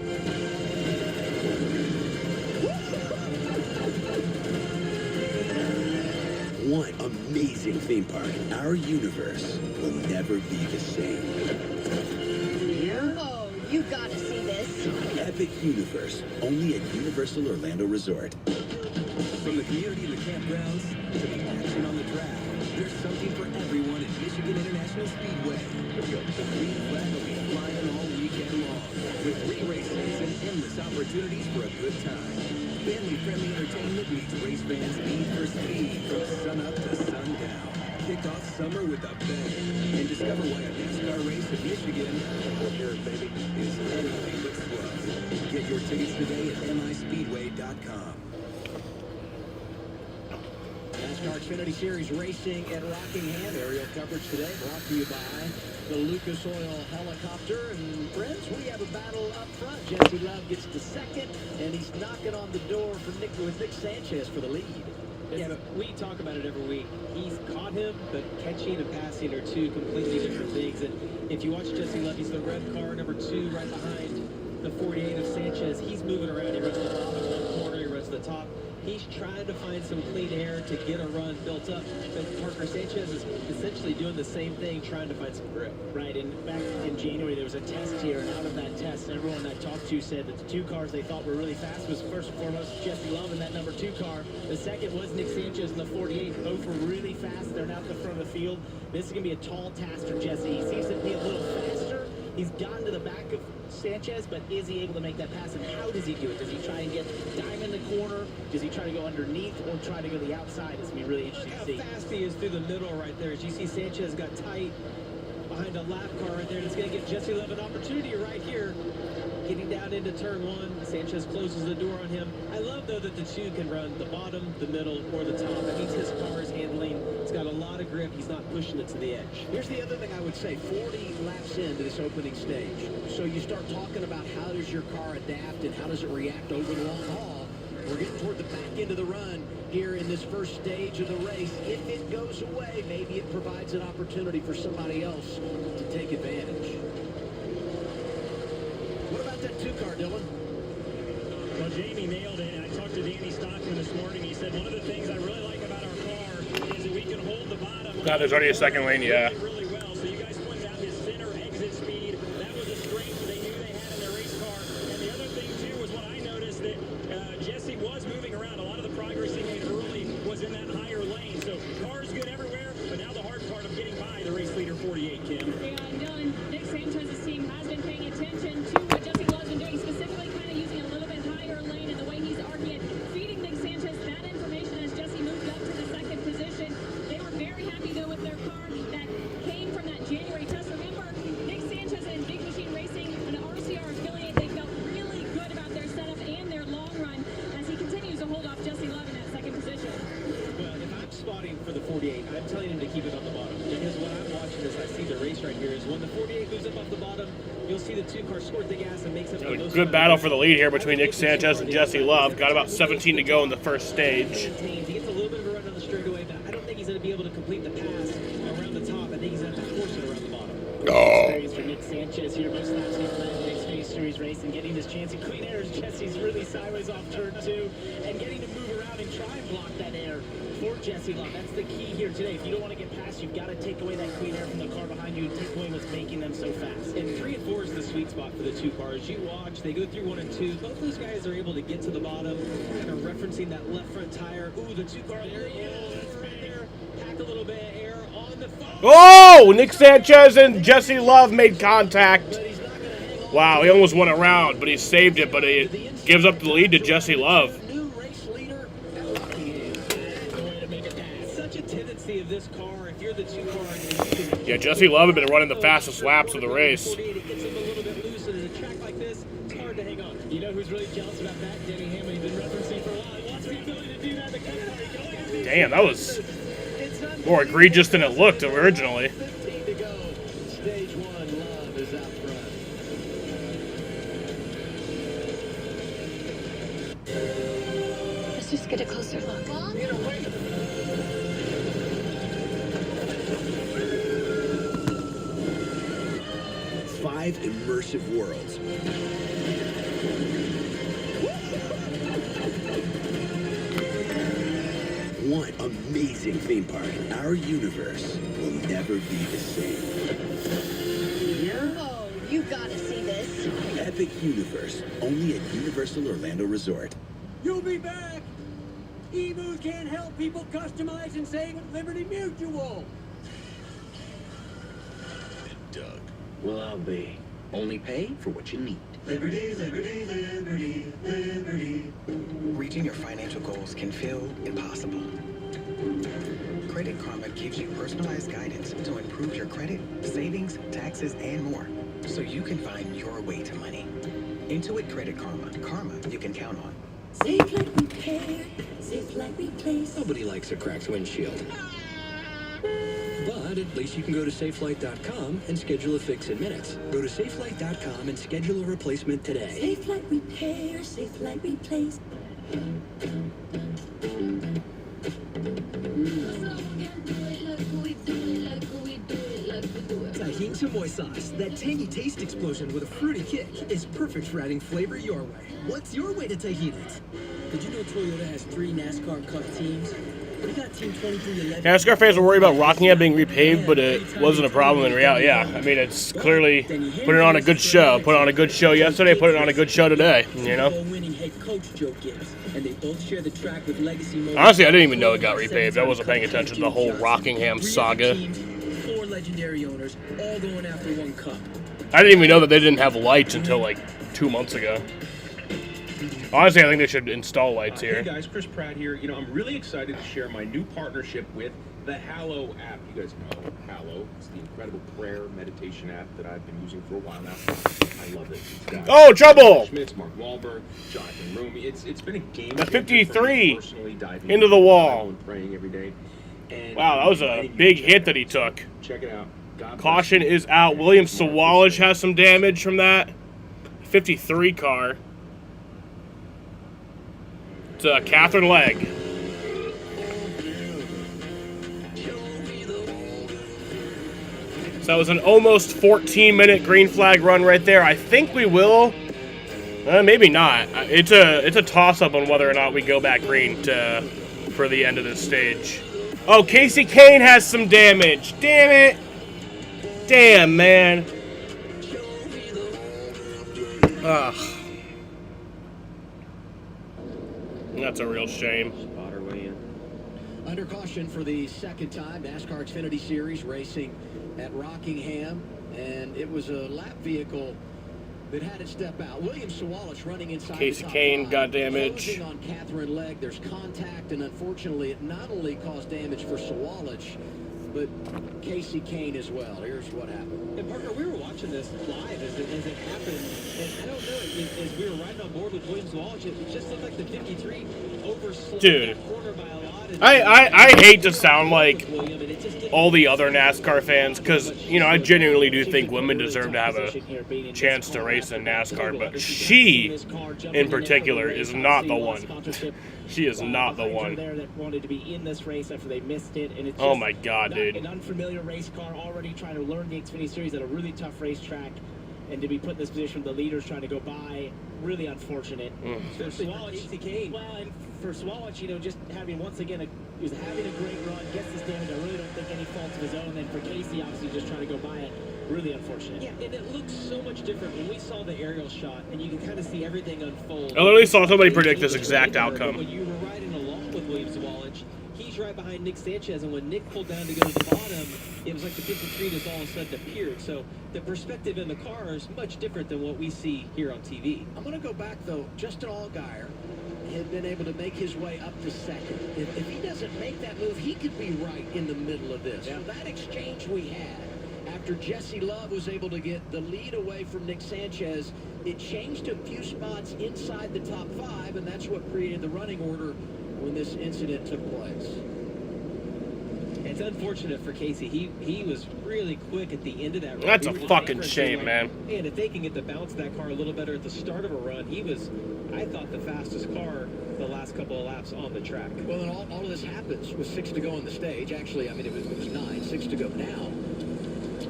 One amazing theme park. Our universe will never be the same. Oh, you gotta see this. Epic Universe, only at Universal Orlando Resort. From the community in the campgrounds to the action on the track, there's something for everyone at Michigan International Speedway. The green flag will be flying all weekend long, with free races and endless opportunities for a good time. Family-friendly entertainment meets race fans speed for speed from sunup to sundown. Kick off summer with a bang and discover why a NASCAR race in Michigan, here, baby, is anything but slow. Get your tickets today at mispeedway.com. NASCAR Xfinity Series racing at Rockingham. Aerial coverage today brought to you by the Lucas Oil Helicopter. And friends, we have a battle up front. Jesse Love gets to second, and he's knocking on the door for Nick Sanchez for the lead. Yeah, but we talk about it every week. He's caught him, but catching and passing are two completely different things. And if you watch Jesse Love, he's the red car, number 2, right behind the 48 of Sanchez. He's moving around. He runs to the bottom one corner, he runs to the top. He's trying to find some clean air to get a run built up. But Parker Sanchez is essentially doing the same thing, trying to find some grip. Right, and back in January, there was a test here, and out of that test, everyone I talked to said that the 2 cars they thought were really fast was first and foremost Jesse Love in that number 2 car. The second was Nick Sanchez in the 48. Both were really fast. They're now at the front of the field. This is going to be a tall task for Jesse. He seems to be a little faster. He's gotten to the back of Sanchez, but is he able to make that pass, and how does he do it? Does he try and get Dime in the corner? Does he try to go underneath or try to go the outside? It's going to be really interesting to see. How fast he is through the middle right there. As you see, Sanchez got tight behind a lap car right there, and it's going to get Jesse Love an opportunity right here. Getting down into turn 1, Sanchez closes the door on him. I love, though, that the 2 can run the bottom, the middle, or the top. That means his car is handling. It's got a lot of grip. He's not pushing it to the edge. Here's the other thing I would say, 40 laps into this opening stage. So you start talking about how does your car adapt and how does it react over the long haul. We're getting toward the back end of the run here in this first stage of the race. If it goes away, maybe it provides an opportunity for somebody else to take advantage. What about that 2 car, Dylan? Well, Jamie nailed it, and I talked to Danny Stockman this morning. He said one of the things I really like about our car is that we can hold the bottom. God, there's already a second lane, yeah. Really well. So you guys pointed out his center exit speed. That was a strength they knew they had in their race car. And the other thing, too, was what I noticed that Jesse was moving around. A lot of the progress he made early was in that higher lane. So car's good everywhere, but now the hard part of getting by the race leader 48, Kim. Yeah, Dylan, Nick Sanchez's team has been paying attention to what Jesse Love's been doing, specifically kind of using a little bit higher lane and the way he's arcing it, feeding Nick Sanchez that information as Jesse moved up to the second position. They were very happy, though, with their car that came from that January test. Remember, Nick Sanchez and Big Machine Racing, an RCR affiliate, they felt really good about their setup and their long run as he continues to hold off Jesse Love in that second position. Well, if I'm spotting for the 48, I'm telling him to keep it on the bottom. Because what I'm watching as I see the race right here is when the 48 moves up off the bottom, you'll see the 2 cars squirt the gas and makes up the Good battle for the lead here between Nick Sanchez and Jesse Love. Got about 17 to go in the first stage. He gets a little bit of a run on the straightaway, but I don't think he's going to be able to complete the pass around the top. I think he's going to have to force it around the bottom. Experience for Nick Sanchez here. Most laps he's led in Xfinity Series race and getting his chance in clean air as Jesse's really sideways off turn 2 and getting to move around and try and block that air for Jesse Love. That's the key here today. If you don't want to get past, you've got to take away that clean air from the car behind you and take away what's making them so fast. And 3 and 4 is the sweet spot for the two cars. You watch, they go through 1 and 2. Both those guys are able to get to the bottom, kind of referencing that left front tire. Ooh, the two car there. That's right there. Pack a little bit of air on the phone. Oh, Nick Sanchez and Jesse Love made contact. Wow, he almost won a round, but he saved it, but he gives up the lead to Jesse Love. Such a tendency of this car, if you're the two car. Yeah, Jesse Love had been running the fastest laps of the race. It gets him a little bit loose, and in a track like this, it's hard to hang on. You know who's really jealous about that? Denny Hamlin. He's been referencing for a while. He wants the ability to do that. The Canada. Damn, that was more egregious than it looked originally. 15 to go. Stage 1, Love is out front. Let's just get a closer look. Mom? You know, wait. 5 immersive worlds. One amazing theme park. Our universe will never be the same. Oh, you gotta see this. Epic Universe, only at Universal Orlando Resort. You'll be back. Emus can't help people customize and save at Liberty Mutual. Doug. Well, I'll be. Only pay for what you need. Liberty, liberty, liberty, liberty. Reaching your financial goals can feel impossible. Credit Karma gives you personalized guidance to improve your credit, savings, taxes, and more, so you can find your way to money. Intuit Credit Karma. Karma you can count on. Safe like repair, safe like replace. Nobody likes a cracked windshield. But at least you can go to SafeLight.com and schedule a fix in minutes. Go to SafeLight.com and schedule a replacement today. Safe like repair, safe like replace. Tajín chamoy sauce, that tangy taste explosion with a fruity kick, is perfect for adding flavor your way. What's your way to Tajín it? Did you know Toyota has 3 NASCAR Cup teams? We got Team 2311. NASCAR fans were worried about Rockingham being repaved, but it wasn't a problem in reality. Yeah, I mean, it's clearly putting on a good show. Put on a good show yesterday, put it on a good show today, you know? Winning head coach Joe Gibbs, and they both share the track with Legacy Motors. Honestly, I didn't even know it got repaved. I wasn't paying attention to the whole Rockingham saga. 4 legendary owners, all going after 1 cup. I didn't even know that they didn't have lights until like 2 months ago. Honestly, I think they should install lights here. Hey guys, Chris Pratt here. You know, I'm really excited to share my new partnership with the Hallow app. You guys know Hallow. It's the incredible prayer meditation app that I've been using for a while now. I love it. It's got Oh, trouble! Schmitz, Mark Wahlberg, Jonathan Roumie. It's been a game. The changer 53 for me personally, diving into the wall. and praying every day. And Wow, that was a big hit that he took. Check it out. God Caution is out. William Sawalich has some damage from that 53 car. It's Catherine Legg. So that was an almost 14-minute green flag run right there. I think we will. Maybe not. It's a toss-up on whether or not we go back green for the end of this stage. Oh, Casey Kane has some damage. Damn it. Damn, man. Ugh. That's a real shame. Under caution for the second time, NASCAR Xfinity Series racing at Rockingham, and it was a lap vehicle that had it step out. William Sawalich running inside. Casey Kane got damage. Closing on Catherine Legg. There's contact, and unfortunately, it not only caused damage for Sawalich, but Casey Kane as well. Here's what happened. And Parker, we were watching this live as it happened, and I don't know, as we were riding on board with Williams Walsh, it just looked like the 53 overslowed that corner by a lot. I hate to sound like all the other NASCAR fans, because, you know, I genuinely do think women deserve to have a chance to race in NASCAR, but she, in particular, is not the one. She is not the one. There that wanted to be in this race after they missed it, and it's oh my God, dude! An unfamiliar race car already trying to learn the Xfinity Series at a really tough racetrack. And to be put in this position with the leaders trying to go by, really unfortunate. Especially for Casey Kane. Well, and for Swalwich, you know, just having, once again, he was having a great run, gets this damage. I really don't think any fault of his own. And for Casey, obviously, just trying to go by it, really unfortunate. Yeah, and it looks so much different when we saw the aerial shot, and you can kind of see everything unfold. I literally saw somebody predict this exact outcome. When you were riding along with Williams Swalwich, he's right behind Nick Sanchez, and when Nick pulled down to go to the bottom, it was like the big tree just all of a sudden appeared. So the perspective in the car is much different than what we see here on TV. I'm going to go back, though. Justin Allgaier had been able to make his way up to second. If he doesn't make that move, he could be right in the middle of this. Yeah. So that exchange we had after Jesse Love was able to get the lead away from Nick Sanchez, it changed a few spots inside the top 5, and that's what created the running order when this incident took place. It's unfortunate for Casey. He was really quick at the end of that run. That's a fucking shame, man. And if they can get the bounce of that car a little better at the start of a run, he was, I thought, the fastest car the last couple of laps on the track. Well, and all of this happens with 6 to go on the stage. Actually, I mean, it was 9, 6 to go now.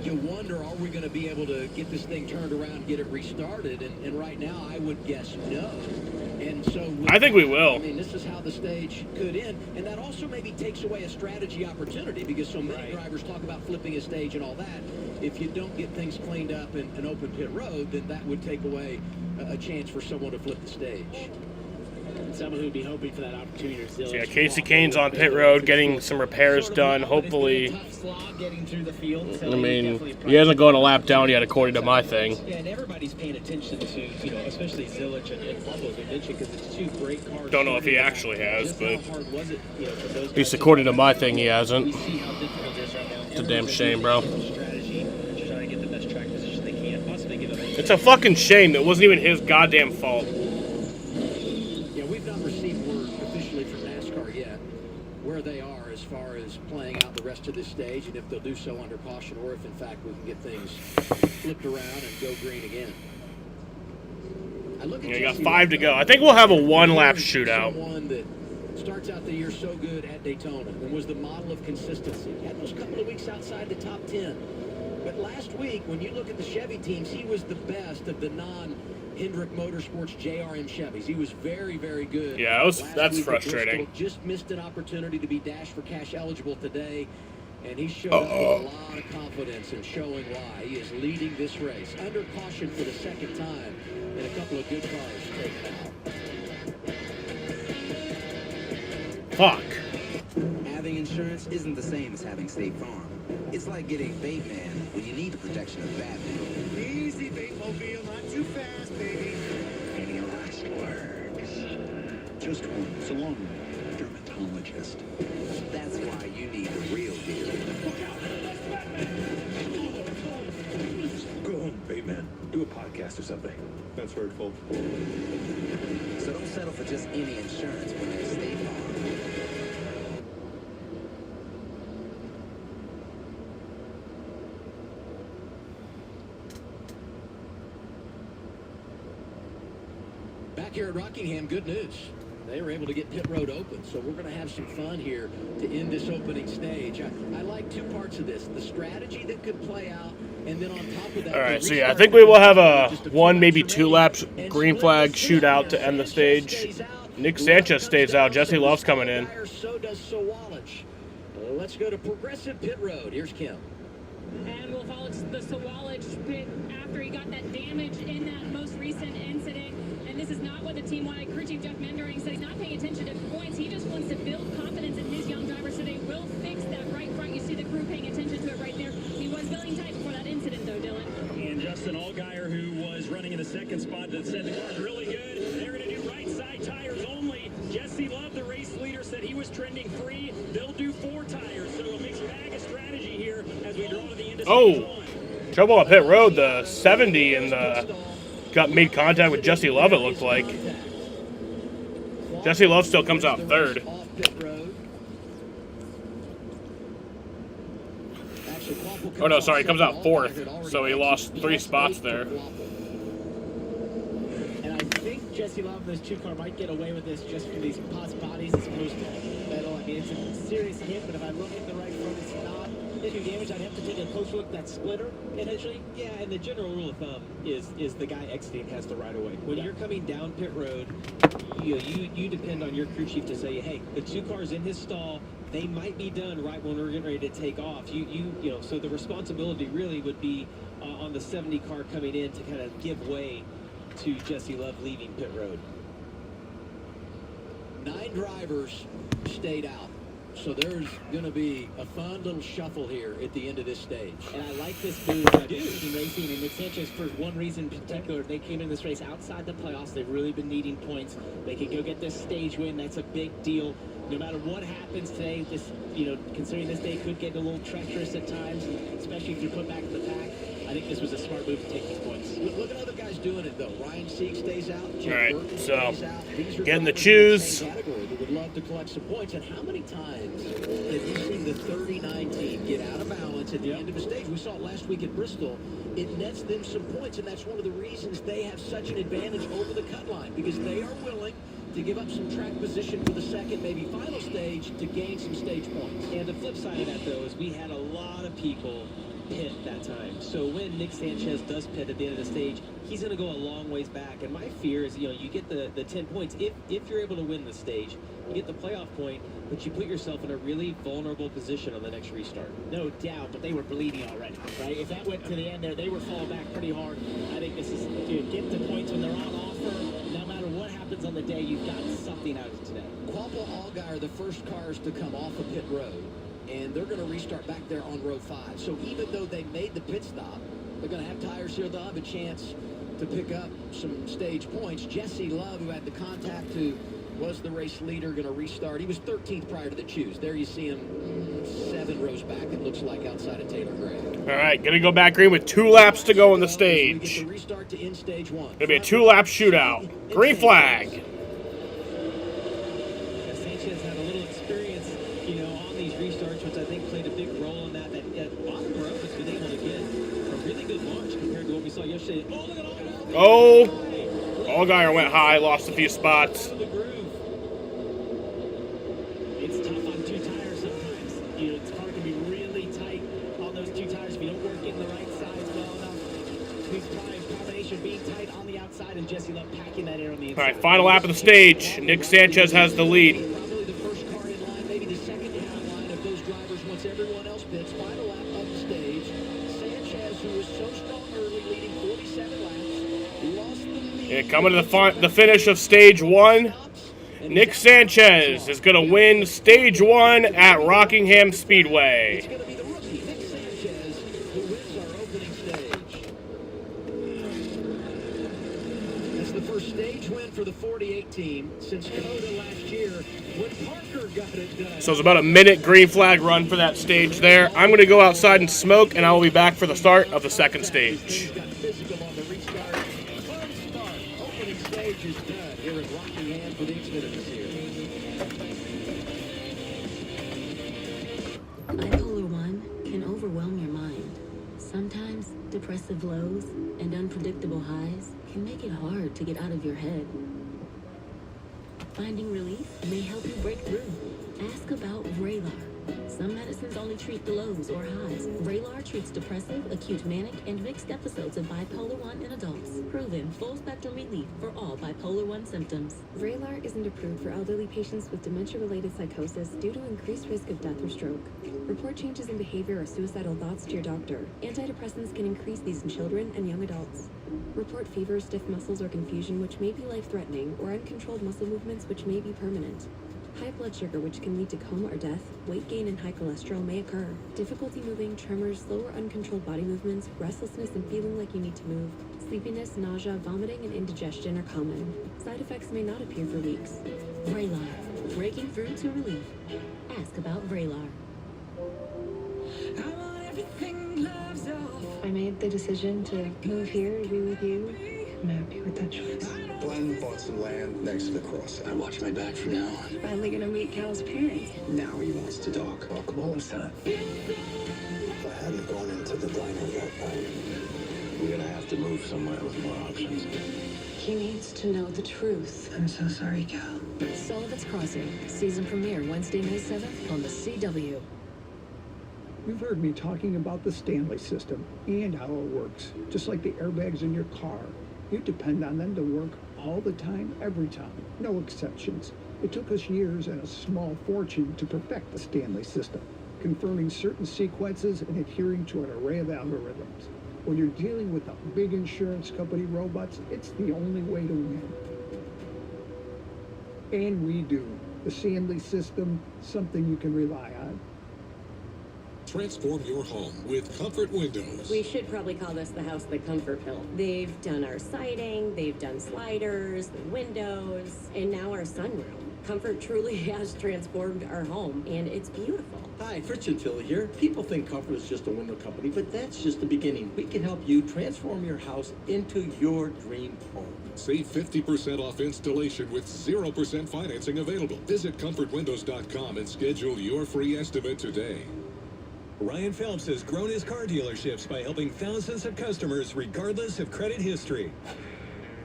You wonder, are we going to be able to get this thing turned around, get it restarted? And right now, I would guess no. And so I think we will. I mean, this is how the stage could end. And that also maybe takes away a strategy opportunity because so many drivers talk about flipping a stage and all that. If you don't get things cleaned up and open pit road, then that would take away a chance for someone to flip the stage. Someone who'd be hoping for that opportunity. So yeah, Casey Kane's on pit road getting some repairs done. Hopefully, I mean, he hasn't gone a lap down yet, according to my thing. Yeah, and everybody's paying attention to, you know, especially Zilich and Bubba, as we mentioned, because it's 2 great cars. Don't know if he actually has, but how hard was it, you know, for those at least according to my thing, he hasn't. We see how difficult it is right now. It's a damn shame, bro. Strategy, just trying to get the best track position they can, possibly give it. It's a fucking shame that it wasn't even his goddamn fault. Where they are as far as playing out the rest of this stage and if they'll do so under caution or if in fact we can get things flipped around and go green again. You got 5 to go. I think we'll have a 1-lap shootout. Someone that starts out the year so good at Daytona and was the model of consistency. He had those couple of weeks outside the top 10. But last week, when you look at the Chevy teams, he was the best of the non-Hendrick Motorsports JRM Chevys. He was very, very good. Yeah, that's frustrating. Just missed an opportunity to be Dash for Cash eligible today, and he showed a lot of confidence in showing why he is leading this race under caution for the second time, and a couple of good cars taken out. Fuck. Having insurance isn't the same as having State Farm. It's like getting Bateman when you need the protection of Batman. Easy, Batemobile, not too fast, baby. Any last words? Just one. So long, dermatologist. That's why you need the real deal. Go home, Bateman. Do a podcast or something. That's hurtful. So don't settle for just any insurance when there's State Farm. Back here at Rockingham, good news. They were able to get pit road open, so we're going to have some fun here to end this opening stage. I like 2 parts of this. The strategy that could play out, and then on top of that... All right, so yeah, I think we will have a 1, maybe 2 laps green flag shootout to end the stage. Nick Sanchez stays out. Jesse Love's coming in. So does Swalwich. Let's go to Progressive Pit Road. Here's Kim. And we'll follow the Swalwich pit after he got that damage in that most recent incident. And this is not what the team wanted. Crew Chief Jeff Mendering said he's not paying attention to points. He just wants to build confidence in his young drivers so they will fix that right front. You see the crew paying attention to it right there. He was building tight before that incident, though, Dylan. And Justin Allgaier, who was running in the second spot, that said the car's really good. They're going to do right side tires only. Jesse Love, the race leader, said he was trending 3. They'll do 4 tires. So a mixed bag of strategy here as we draw to the end of stage 1. Trouble on pit road. The 70 and the got made contact with Jesse Love, it looked like. Jesse Love still comes out 3rd. Oh no, sorry, he comes out 4th. So he lost 3 spots there. And I think Jesse Love and this 2 car might get away with this just for these pos bodies as opposed to metal. I mean, it's a serious hit, but if I look at the right front, it's not. do damage, I'd have to take a close look at that splitter initially. Yeah, and the general rule of thumb is the guy exiting has the right of way. When you're coming down pit road, you depend on your crew chief to say, hey, the 2 cars in his stall, they might be done right when we're getting ready to take off. So the responsibility really would be on the 70 car coming in to kind of give way to Jesse Love leaving pit road. 9 drivers stayed out. So there's going to be a fun little shuffle here at the end of this stage. And I like this move by Xfinity Racing and Nick Sanchez for one reason in particular. They came in this race outside the playoffs. They've really been needing points. They can go get this stage win. That's a big deal. No matter what happens today, this, considering this day could get a little treacherous at times, especially if you're put back in the pack. I think this was a smart move to take these points. Look at other guys doing it, though. Ryan Sieg stays out. All right, so getting the choose. That would love to collect some points. And how many times have you seen the 39 team get out of balance at the end of a stage? We saw it last week at Bristol. It nets them some points, and that's one of the reasons they have such an advantage over the cut line, because they are willing to give up some track position for the second, maybe final stage to gain some stage points. And the flip side of that, though, is we had a lot of people pit that time. So when Nick Sanchez does pit at the end of the stage, he's going to go a long ways back. And my fear is, you get the 10 points. If you're able to win the stage, you get the playoff point, but you put yourself in a really vulnerable position on the next restart. No doubt, but they were bleeding already, right? If that went to the end there, they were falling back pretty hard. I think this is, get the points when they're on offer. No matter what happens on the day, you've got something out of it today. Quampa Allgaier are the first cars to come off of pit road, and they're going to restart back there on row 5. So even though they made the pit stop, they're going to have tires here. They'll have a chance to pick up some stage points. Jesse Love, who had the contact, who was the race leader, going to restart. He was 13th prior to the choose. There you see him 7 rows back, it looks like, outside of Taylor Gray. All right, going to go back green with 2 laps to go in the stage. Restart to end stage 1. Going to be a 2-lap shootout. Green flag. Sanchez had a little experience, on these restarts, which I think played a big role in that. At bottom row has been able to get a really good launch compared to what we saw yesterday. Oh, look at Allgaier. Oh, Allgaier went high, lost a few spots. It's tough on 2 tires sometimes. It's car can be really tight on those 2 tires if you don't work in the right sides well enough. These combination being tight on the outside and Jesse Love packing that air on the inside. All right, final lap of the stage. Nick Sanchez has the lead. Probably the first car in line, maybe the second in line of those drivers once everyone else pits. Final lap of the stage. Sanchez, who was so strong early, leading 47 laps, lost the lead. Yeah, coming to the finish of stage 1. Nick Sanchez is going to win stage 1 at Rockingham Speedway. It's going to be the rookie, Nick Sanchez, who wins our opening stage. That's the first stage win for the 48 team since Coda last year when Parker got it done. So it's about a minute green flag run for that stage there. I'm going to go outside and smoke, and I will be back for the start of the second stage. Got physical on the restart. Fun start. Opening stage is done here at Rockingham for the Xfinity Series. Bipolar 1 can overwhelm your mind. Sometimes depressive lows and unpredictable highs can make it hard to get out of your head. Finding relief may help you break through. Ask about Vraylar. Some medicines only treat the lows or highs. Vraylar treats depressive, acute manic, and mixed episodes of bipolar 1 in adults. Proven full-spectrum relief for all bipolar 1 symptoms. Vraylar isn't approved for elderly patients with dementia-related psychosis due to increased risk of death or stroke. Report changes in behavior or suicidal thoughts to your doctor. Antidepressants can increase these in children and young adults. Report fever, stiff muscles, or confusion, which may be life-threatening, or uncontrolled muscle movements, which may be permanent. High blood sugar, which can lead to coma or death, weight gain, and high cholesterol may occur. Difficulty moving, tremors, slow or uncontrolled body movements, restlessness and feeling like you need to move. Sleepiness, nausea, vomiting, and indigestion are common. Side effects may not appear for weeks. Vraylar. Breaking through to relief. Ask about Vraylar. I made the decision to move here to be with you. I'm happy with that choice. Glenn bought some land next to the cross. I watch my back from now on. Finally gonna meet Cal's parents. Now he wants to talk. Oh, come on, son. If I hadn't gone into the diner that night, We're gonna have to move somewhere with more options. He needs to know the truth. I'm so sorry, Cal. Sullivan's Crossing. Season premiere Wednesday, May 7th on the CW. You've heard me talking about the Stanley system and how it works, just like the airbags in your car. You depend on them to work all the time, every time, no exceptions. It took us years and a small fortune to perfect the Stanley system, confirming certain sequences and adhering to an array of algorithms. When you're dealing with the big insurance company robots, it's the only way to win. And we do. The Stanley system, something you can rely on. Transform your home with Comfort Windows. We should probably call this the house that comfort built. They've done our siding, they've done sliders, the windows, and now our sunroom. Comfort truly has transformed our home, and it's beautiful. Hi, Fritz and Philly here. People think Comfort is just a window company, but that's just the beginning. We can help you transform your house into your dream home. Save 50% off installation with 0% financing available. Visit comfortwindows.com and schedule your free estimate today. Ryan Phelps has grown his car dealerships by helping thousands of customers regardless of credit history.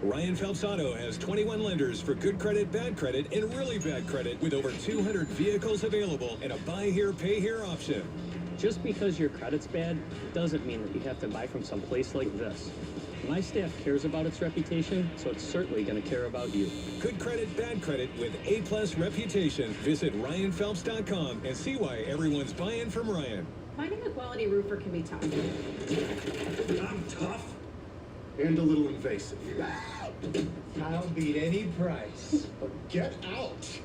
Ryan Phelps Auto has 21 lenders for good credit, bad credit, and really bad credit with over 200 vehicles available and a buy here, pay here option. Just because your credit's bad doesn't mean that you have to buy from some place like this. My staff cares about its reputation, so it's certainly going to care about you. Good credit, bad credit with A+ reputation. Visit RyanPhelps.com and see why everyone's buying from Ryan. Finding a quality roofer can be tough. I'm tough and a little invasive. I'll beat any price. Get out.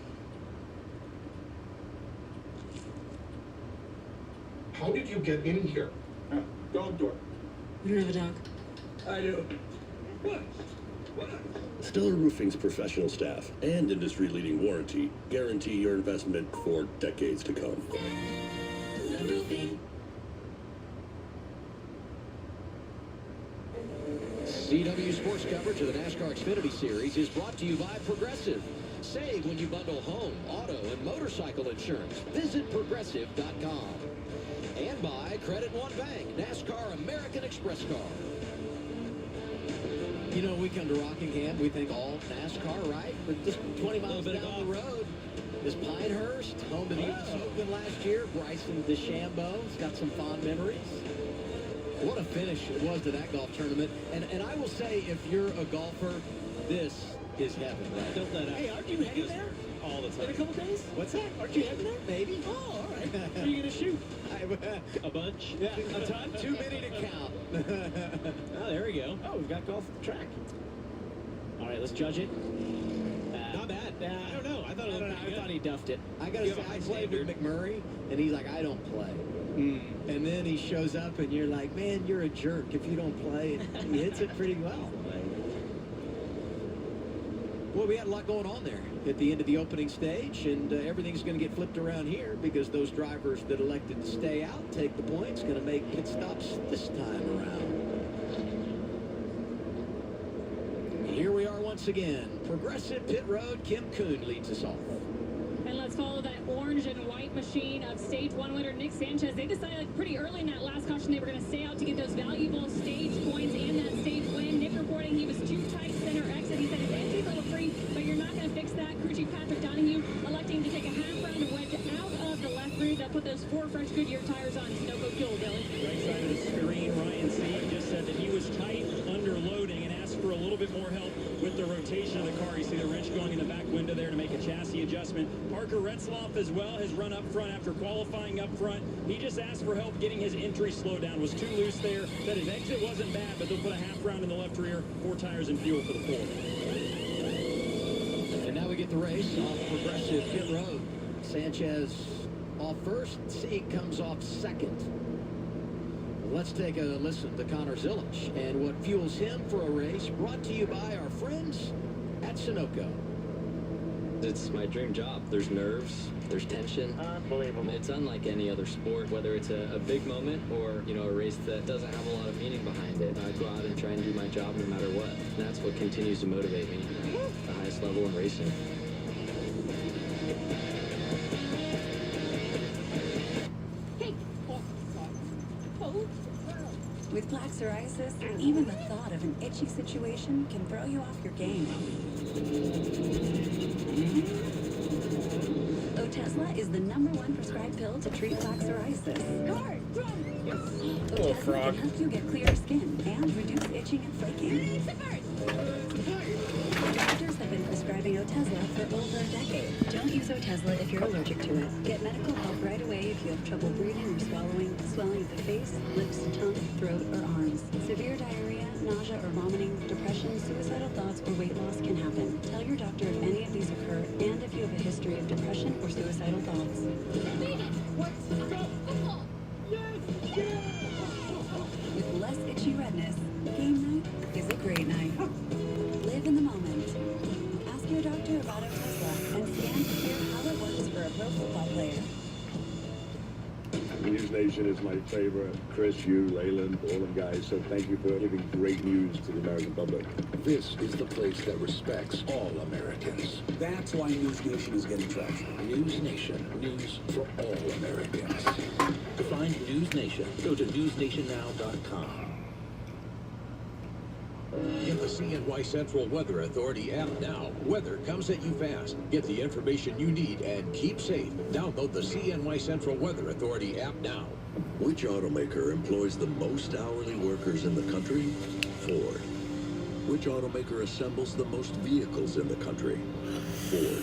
How did you get in here? Dog door. You don't have a dog? I do. Stellar Roofing's professional staff and industry-leading warranty guarantee your investment for decades to come. CW Sports coverage of the NASCAR Xfinity Series is brought to you by Progressive. Save when you bundle home, auto, and motorcycle insurance. Visit Progressive.com. And by Credit One Bank, NASCAR American Express Card. You know, we come to Rockingham, we think all NASCAR, right? But just 20 miles down the road is Pinehurst, home to the US Open last year. Bryson DeChambeau's got some fond memories. What a finish it was to that golf tournament. And I will say, if you're a golfer, this is heaven, right? Don't let up. Hey, aren't you heading there? All the time. In a couple days? What's that? Aren't you heading there? Maybe. Oh, all right. Who are you going to shoot? A bunch? Yeah, a ton. Too many to count. Oh, there we go. Oh, we've got golf at the track. All right, let's judge it. Not bad. I don't know. I thought he duffed it. I got to say, I played with McMurray, and he's like, I don't play. And then he shows up, and you're like, man, you're a jerk if you don't play. And he hits it pretty well. Well, we had a lot going on there at the end of the opening stage, and everything's going to get flipped around here because those drivers that elected to stay out, take the points, going to make pit stops this time around. Here we are once again. Progressive Pit Road. Kim Kuhn leads us off. And let's follow that orange and white machine of Stage 1 winner Nick Sanchez. They decided like pretty early in that last caution they were going to stay out to get those valuable stage points and that stage win. Nick reporting he was too tight center exit. He said his entry's a little free, but you're not going to fix that. Crew chief Patrick Donahue electing to take a half round and wedge out of the left rear. They'll put those 4 fresh Goodyear tires on. Sunoco fuel, Billy. Right side of the screen, Ryan Sieg just said that he was tight, under loading, and asked for a little bit more help with the rotation of the car. You see the wrench going in the back window there to make a chassis adjustment. Parker Retzloff as well has run up front after qualifying up front. He just asked for help getting his entry slowed down. Was too loose there. Said his exit wasn't bad, but they'll put a half round in the left rear, 4 tires and fuel for the 4. And now we get the race off Progressive Pit Road. Sanchez off first. Sieg comes off second. Let's take a listen to Connor Zilisch and what fuels him for a race, brought to you by our friends at Sunoco. It's my dream job. There's nerves, there's tension. Unbelievable. It's unlike any other sport, whether it's a big moment or, a race that doesn't have a lot of meaning behind it. I go out and try and do my job no matter what. And that's what continues to motivate me at the highest level in racing. With plaque psoriasis, even the thought of an itchy situation can throw you off your game. Otezla is the #1 prescribed pill to treat plaque psoriasis. Card! Hello, Tesla frog. can help you get clearer skin and reduce itching and flaking. Doctors have been prescribing Otezla for over a decade. Don't use Otezla if you're allergic to it. Get medical help right away if you have trouble breathing or swallowing, swelling of the face, lips, tongue, throat, or arms. Severe diarrhea, nausea or vomiting, depression, suicidal thoughts, or weight loss can happen. Tell your doctor if any of these occur and if you have a history of depression or suicidal thoughts. With less itchy redness, game night is a great night. Live in the moment. Ask your doctor about Otezla and stand to hear how it works for a pro football player. News Nation is my favorite. Chris, you, Leyland, all them guys. So thank you for giving great news to the American public. This is the place that respects all Americans. That's why News Nation is getting traction. News Nation, news for all Americans. To find News Nation, go to newsnationnow.com. Get the CNY Central Weather Authority app now. Weather comes at you fast. Get the information you need and keep safe. Download the CNY Central Weather Authority app now. Which automaker employs the most hourly workers in the country? Ford. Which automaker assembles the most vehicles in the country? Ford.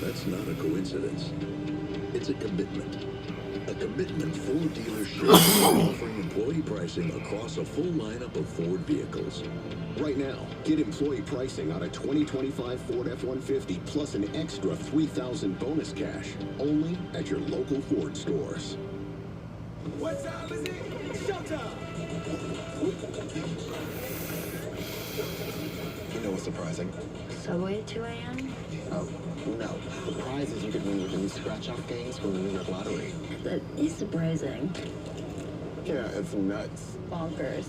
That's not a coincidence. It's a commitment. A commitment Ford dealers share, offering employee pricing across a full lineup of Ford vehicles. Right now, get employee pricing on a 2025 Ford F-150 plus an extra $3,000 bonus cash, only at your local Ford stores. What time is it? Showtime! You know what's surprising? Subway at 2 a.m.? Oh, no. The prizes you could win with these scratch-off games from the New York Lottery. That is surprising. Yeah, it's nuts. Bonkers.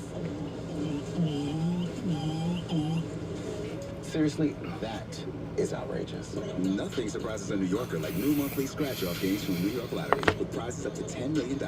Seriously, that is outrageous. Nothing surprises a New Yorker like new monthly scratch-off games from New York Lottery with prizes up to $10 million.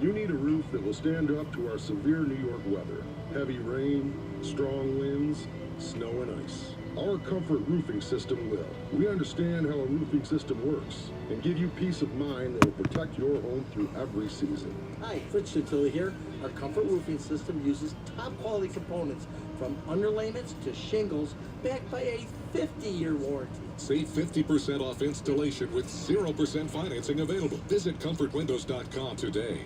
You need a roof that will stand up to our severe New York weather. Heavy rain, strong winds, snow and ice. Our Comfort Roofing System will. We understand how a roofing system works and give you peace of mind that will protect your home through every season. Hi, Fritz Chantilly here. Our Comfort Roofing System uses top quality components from underlayments to shingles backed by a 50-year warranty. Save 50% off installation with 0% financing available. Visit comfortwindows.com today.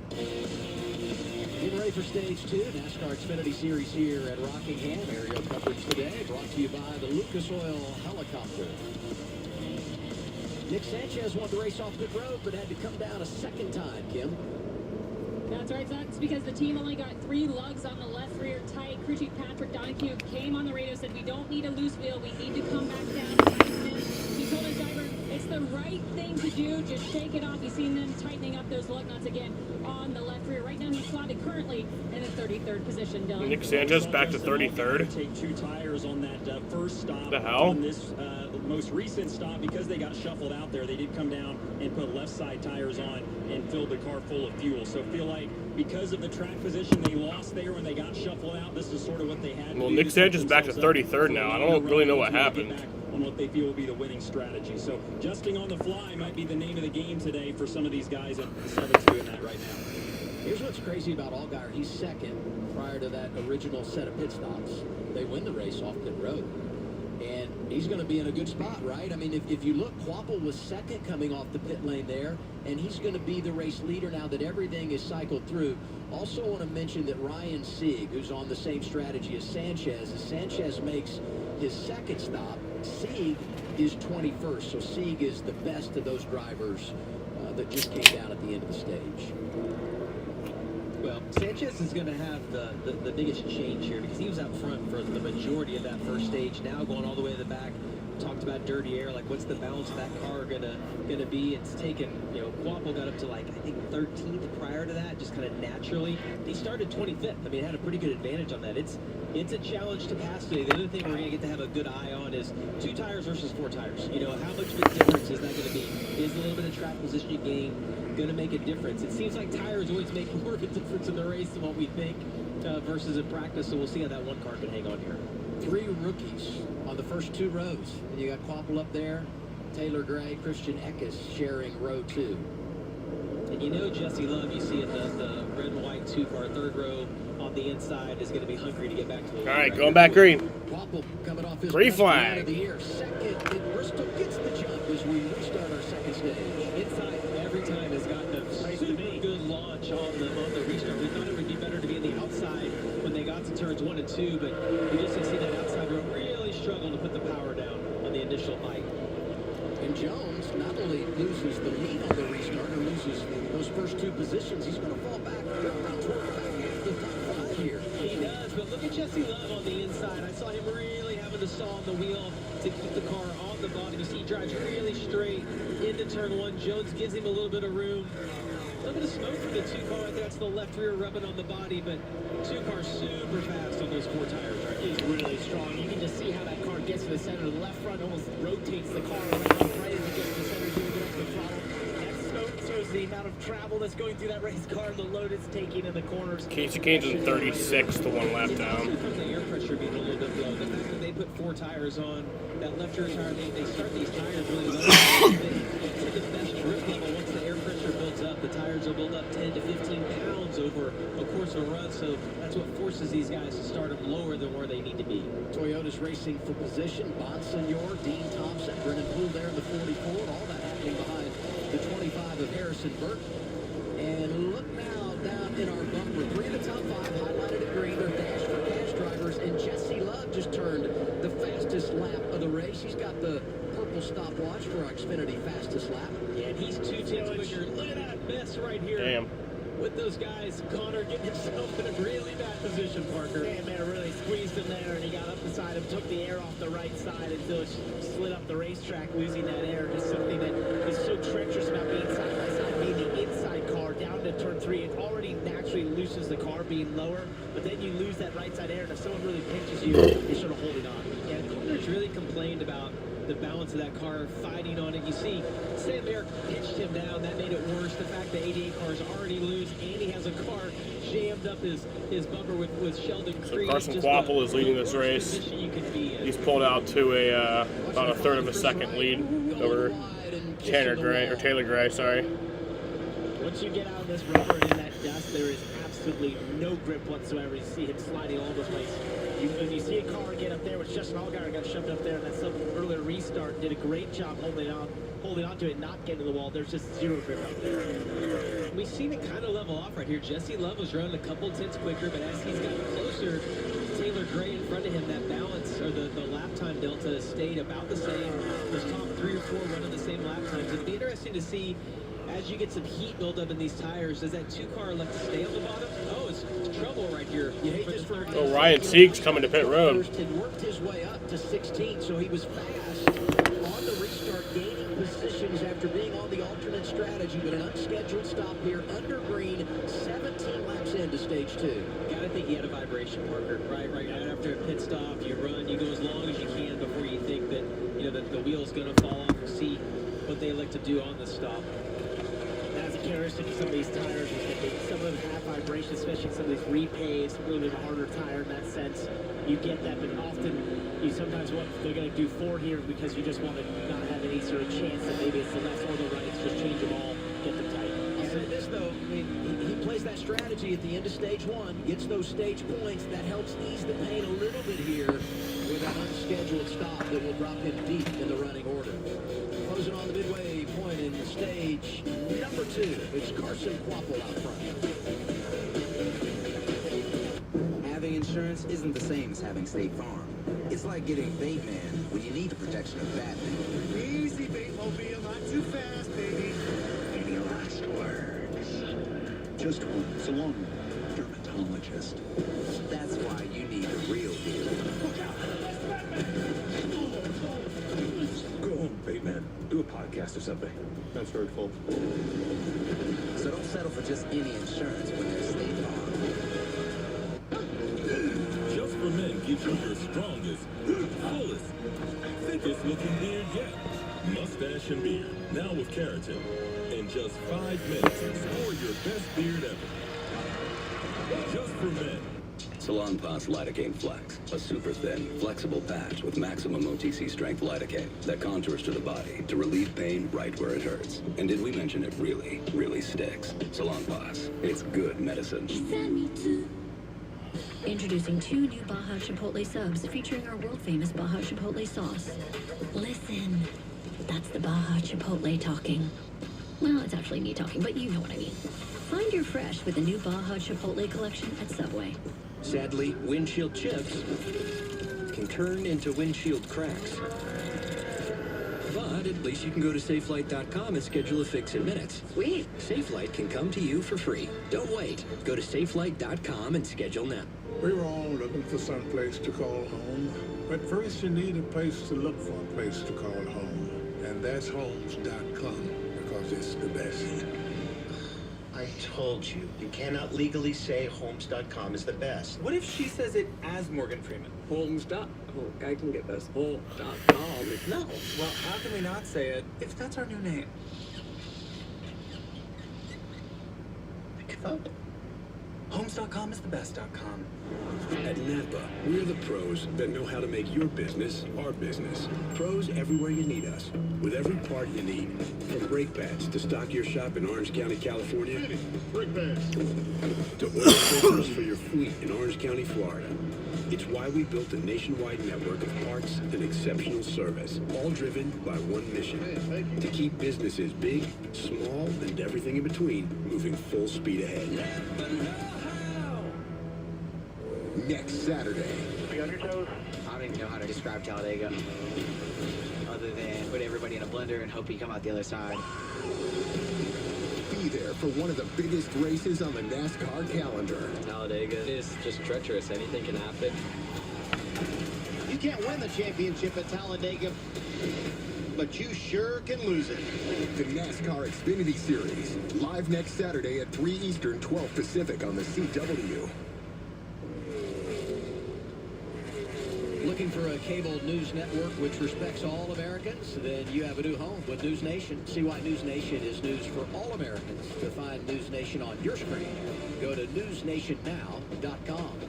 Getting ready for stage 2, NASCAR Xfinity Series here at Rockingham. Aerial coverage today brought to you by the Lucas Oil Helicopter. Nick Sanchez won the race off pit road, but had to come down a second time, Kim. That's right, It's because the team only got 3 lugs on the left rear tight. Crew chief Patrick Donahue came on the radio, said, we don't need a loose wheel. We need to come back down. He told his driver, it's the right thing to do. Just shake it off. You've seen them tightening up those lug nuts again on the left rear. Right now, he's slotted currently in the 33rd position, Dylan. Nick Sanchez back to 33rd. Take 2 tires on that first stop. The hell? On this most recent stop, because they got shuffled out there, they did come down and put left side tires on and filled the car full of fuel. So feel like because of the track position they lost there when they got shuffled out, this is sort of what they had. Well, Nick Sanchez back to 33rd now. I don't really know what happened. On what they feel will be the winning strategy. So adjusting on the fly might be the name of the game today for some of these guys, and Southern's doing that right now. Here's what's crazy about Allgaier. He's second prior to that original set of pit stops. They win the race off pit road. And he's going to be in a good spot, right? I mean, if you look, Quapple was second coming off the pit lane there, and he's going to be the race leader now that everything is cycled through. Also want to mention that Ryan Sieg, who's on the same strategy as Sanchez makes his second stop, Sieg is 21st. So Sieg is the best of those drivers that just came down at the end of the stage. Well, Sanchez is going to have the biggest change here because he was out front for the majority of that first stage. Now going all the way to the back. Talked about dirty air, like what's the balance of that car gonna be? It's taken, Quapple got up to like I think 13th prior to that, just kind of naturally. He started 25th. I mean, had a pretty good advantage on that. It's a challenge to pass today. The other thing we're gonna get to have a good eye on is 2 tires versus 4 tires. How much of a difference is that gonna be? Is a little bit of track position you gain gonna make a difference? It seems like tires always make more of a difference in the race than what we think versus in practice. So we'll see how that one car can hang on here. 3 rookies on the first 2 rows. And you got Quapple up there, Taylor Gray, Christian Eckes sharing row 2. And you know Jesse Love, you see in the red and white two-car third row on the inside is going to be hungry to get back to the All right, going back green. Quapple coming off his Green best run flag. of the year. Second, and Bristol gets the jump as we restart our second stage. Inside every time has gotten a super good launch on the restart. We thought it would be better to be in the outside when they got to turns 1 and 2, but we just didn't see that outside row really struggle to put the power down on the initial bite. And Jones not only loses the lead on the restart or loses those first 2 positions, he's going to fall back around toward the back half of the top 5 here. He does, but look at Jesse Love on the inside. I saw him really having to saw on the wheel to keep the car on the bottom. You see he drives really straight into turn 1. Jones gives him a little bit of room. A little bit of smoke for the 2-car right there. That's the left rear rubbing on the body, but 2-car super fast on those 4 tires right He's really strong. You can just see how that car gets to the center. The left front almost rotates the car around right as it gets to the center. Doing it up the throttle. That smoke shows the amount of travel that's going through that race car and the load it's taking in the corners. Casey Kane's in 36 to 1 lap down. From the air pressure being a little bit low, the fact that they put 4 tires on that left rear tire, they start these tires really low. To the best grip level once the air pressure builds up. The tires will build up 10 to 15 pounds over a course of a run, so that's what forces these guys to start them lower than where they need to be. Toyota's racing for position. Bon Senor, Dean Thompson, Brennan Poole there in the 44, all that happening behind the 25 of Harrison Burton. And look now down in our bumper. 3 of the top 5 highlighted in green. They're Dash for Cash drivers, and Jesse Love just turned the fastest lap of the race. He's got the purple stopwatch for our Xfinity fastest lap. Yeah, and he's 2 tenths quicker. Look at that mess right here. Damn. With those guys, Connor getting himself in a really bad position, Parker. Dan man really squeezed him there, and he got up beside him, took the air off the right side until it slid up the racetrack, losing that air. Just something that is so treacherous about being side by side, being the inside car down to turn 3. It already naturally loosens the car being lower, but then you lose that right side air, and if someone really pinches you, you're sort of holding on. Yeah, Connor's really complained about the balance of that car, fighting on it. You see, Sam Merrick pitched him down. That made it worse. The fact that 88 car is already loose, and he has a car jammed up his bumper with Sheldon Creed. So Carson Quapple is leading this race. He's pulled out to about a third of a second lead over Taylor Gray, sorry. Once you get out of this rubber and in that dust, there is absolutely no grip whatsoever. You see him sliding all over the place. When you see a car get up there, which Justin Allgaier got shoved up there in that earlier restart, did a great job holding on to it, not getting to the wall. There's just 0 grip out there. We've seen it kind of level off right here. Jesse Love was running a couple tenths quicker, but as he's gotten closer, Taylor Gray in front of him, that balance or the lap time delta stayed about the same. Those top 3 or 4 running the same lap times. It'd be interesting to see as you get some heat buildup in these tires. Does that 2-car elect to stay on the bottom? Oh, it's trouble right here. Oh, Ryan Sieg's coming to pit road. First had worked his way up to 16, so he was fast on the restart, gaining positions after being on the alternate strategy, but an unscheduled stop here under green, 17 laps into stage 2. Gotta think he had a vibration, Parker. Right after a pit stop, you run, you go as long as you can before you think that that the wheel's gonna fall off. We'll see what they elect to do on the stop. That's a characteristic of some of these tires, is that some of them have vibration, especially some of these repaves, a little bit of a harder tire in that sense. You get that, but often you sometimes want they're going to do 4 here because you just want to not have any sort of chance that maybe it's the left or the right. Just change them all, get them tight. I'll say this though, I mean, he plays that strategy at the end of stage 1, gets those stage points, that helps ease the pain a little bit here with that unscheduled stop that will drop him deep in the running order. Closing on the midway point in stage number 2, it's Carson Quapple out front. Having insurance isn't the same as having State Farm. It's like getting Bateman when you need the protection of Batman. Easy, Batemobile, not too fast, baby. Any last words? Just one. So long, dermatologist. That's why you need a real deal. Go home, Bateman. Do a podcast or something. That's hurtful. So don't settle for just any insurance when there's State Farm. Just for Men gives you your strongest, fullest, thickest looking beard yet. Mustache and beard, now with keratin. In just 5 minutes, score your best beard ever. Just for Men. Salonpas Lidocaine Flex, a super thin, flexible patch with maximum OTC strength lidocaine that contours to the body to relieve pain right where it hurts. And did we mention it really, really sticks? Salonpas, it's good medicine. Introducing 2 new Baja Chipotle subs featuring our world-famous Baja Chipotle sauce. Listen, that's the Baja Chipotle talking. Well, it's actually me talking, but you know what I mean. Find your fresh with the new Baja Chipotle collection at Subway. Sadly, windshield chips can turn into windshield cracks. But at least you can go to SafeLight.com and schedule a fix in minutes. Sweet. SafeLight can come to you for free. Don't wait. Go to SafeLight.com and schedule now. We were all looking for some place to call home. But first you need a place to look for a place to call home. And that's Homes.com, because it's the best. I told you, you cannot legally say Homes.com is the best. What if she says it as Morgan Freeman? I can get this. Homes.com. No. Well, how can we not say it if that's our new name? Homes.com is the best.com. At Napa, we're the pros that know how to make your business our business. Pros everywhere you need us, with every part you need. From brake pads to stock your shop in Orange County, California, Brake pads. to oil filters for your fleet in Orange County, Florida. It's why we built a nationwide network of parts and exceptional service, all driven by one mission: to keep businesses big, small, and everything in between moving full speed ahead. Next Saturday. Be on your toes. I don't even know how to describe Talladega, other than put everybody in a blender and hope you come out the other side. Be there for one of the biggest races on the NASCAR calendar. Talladega is just treacherous. Anything can happen. You can't win the championship at Talladega, but you sure can lose it. The NASCAR Xfinity Series, live next Saturday at 3 Eastern, 12 Pacific on the CW. Looking for a cable news network which respects all Americans? Then you have a new home with News Nation. See why News Nation is news for all Americans. To find News Nation on your screen, go to newsnationnow.com.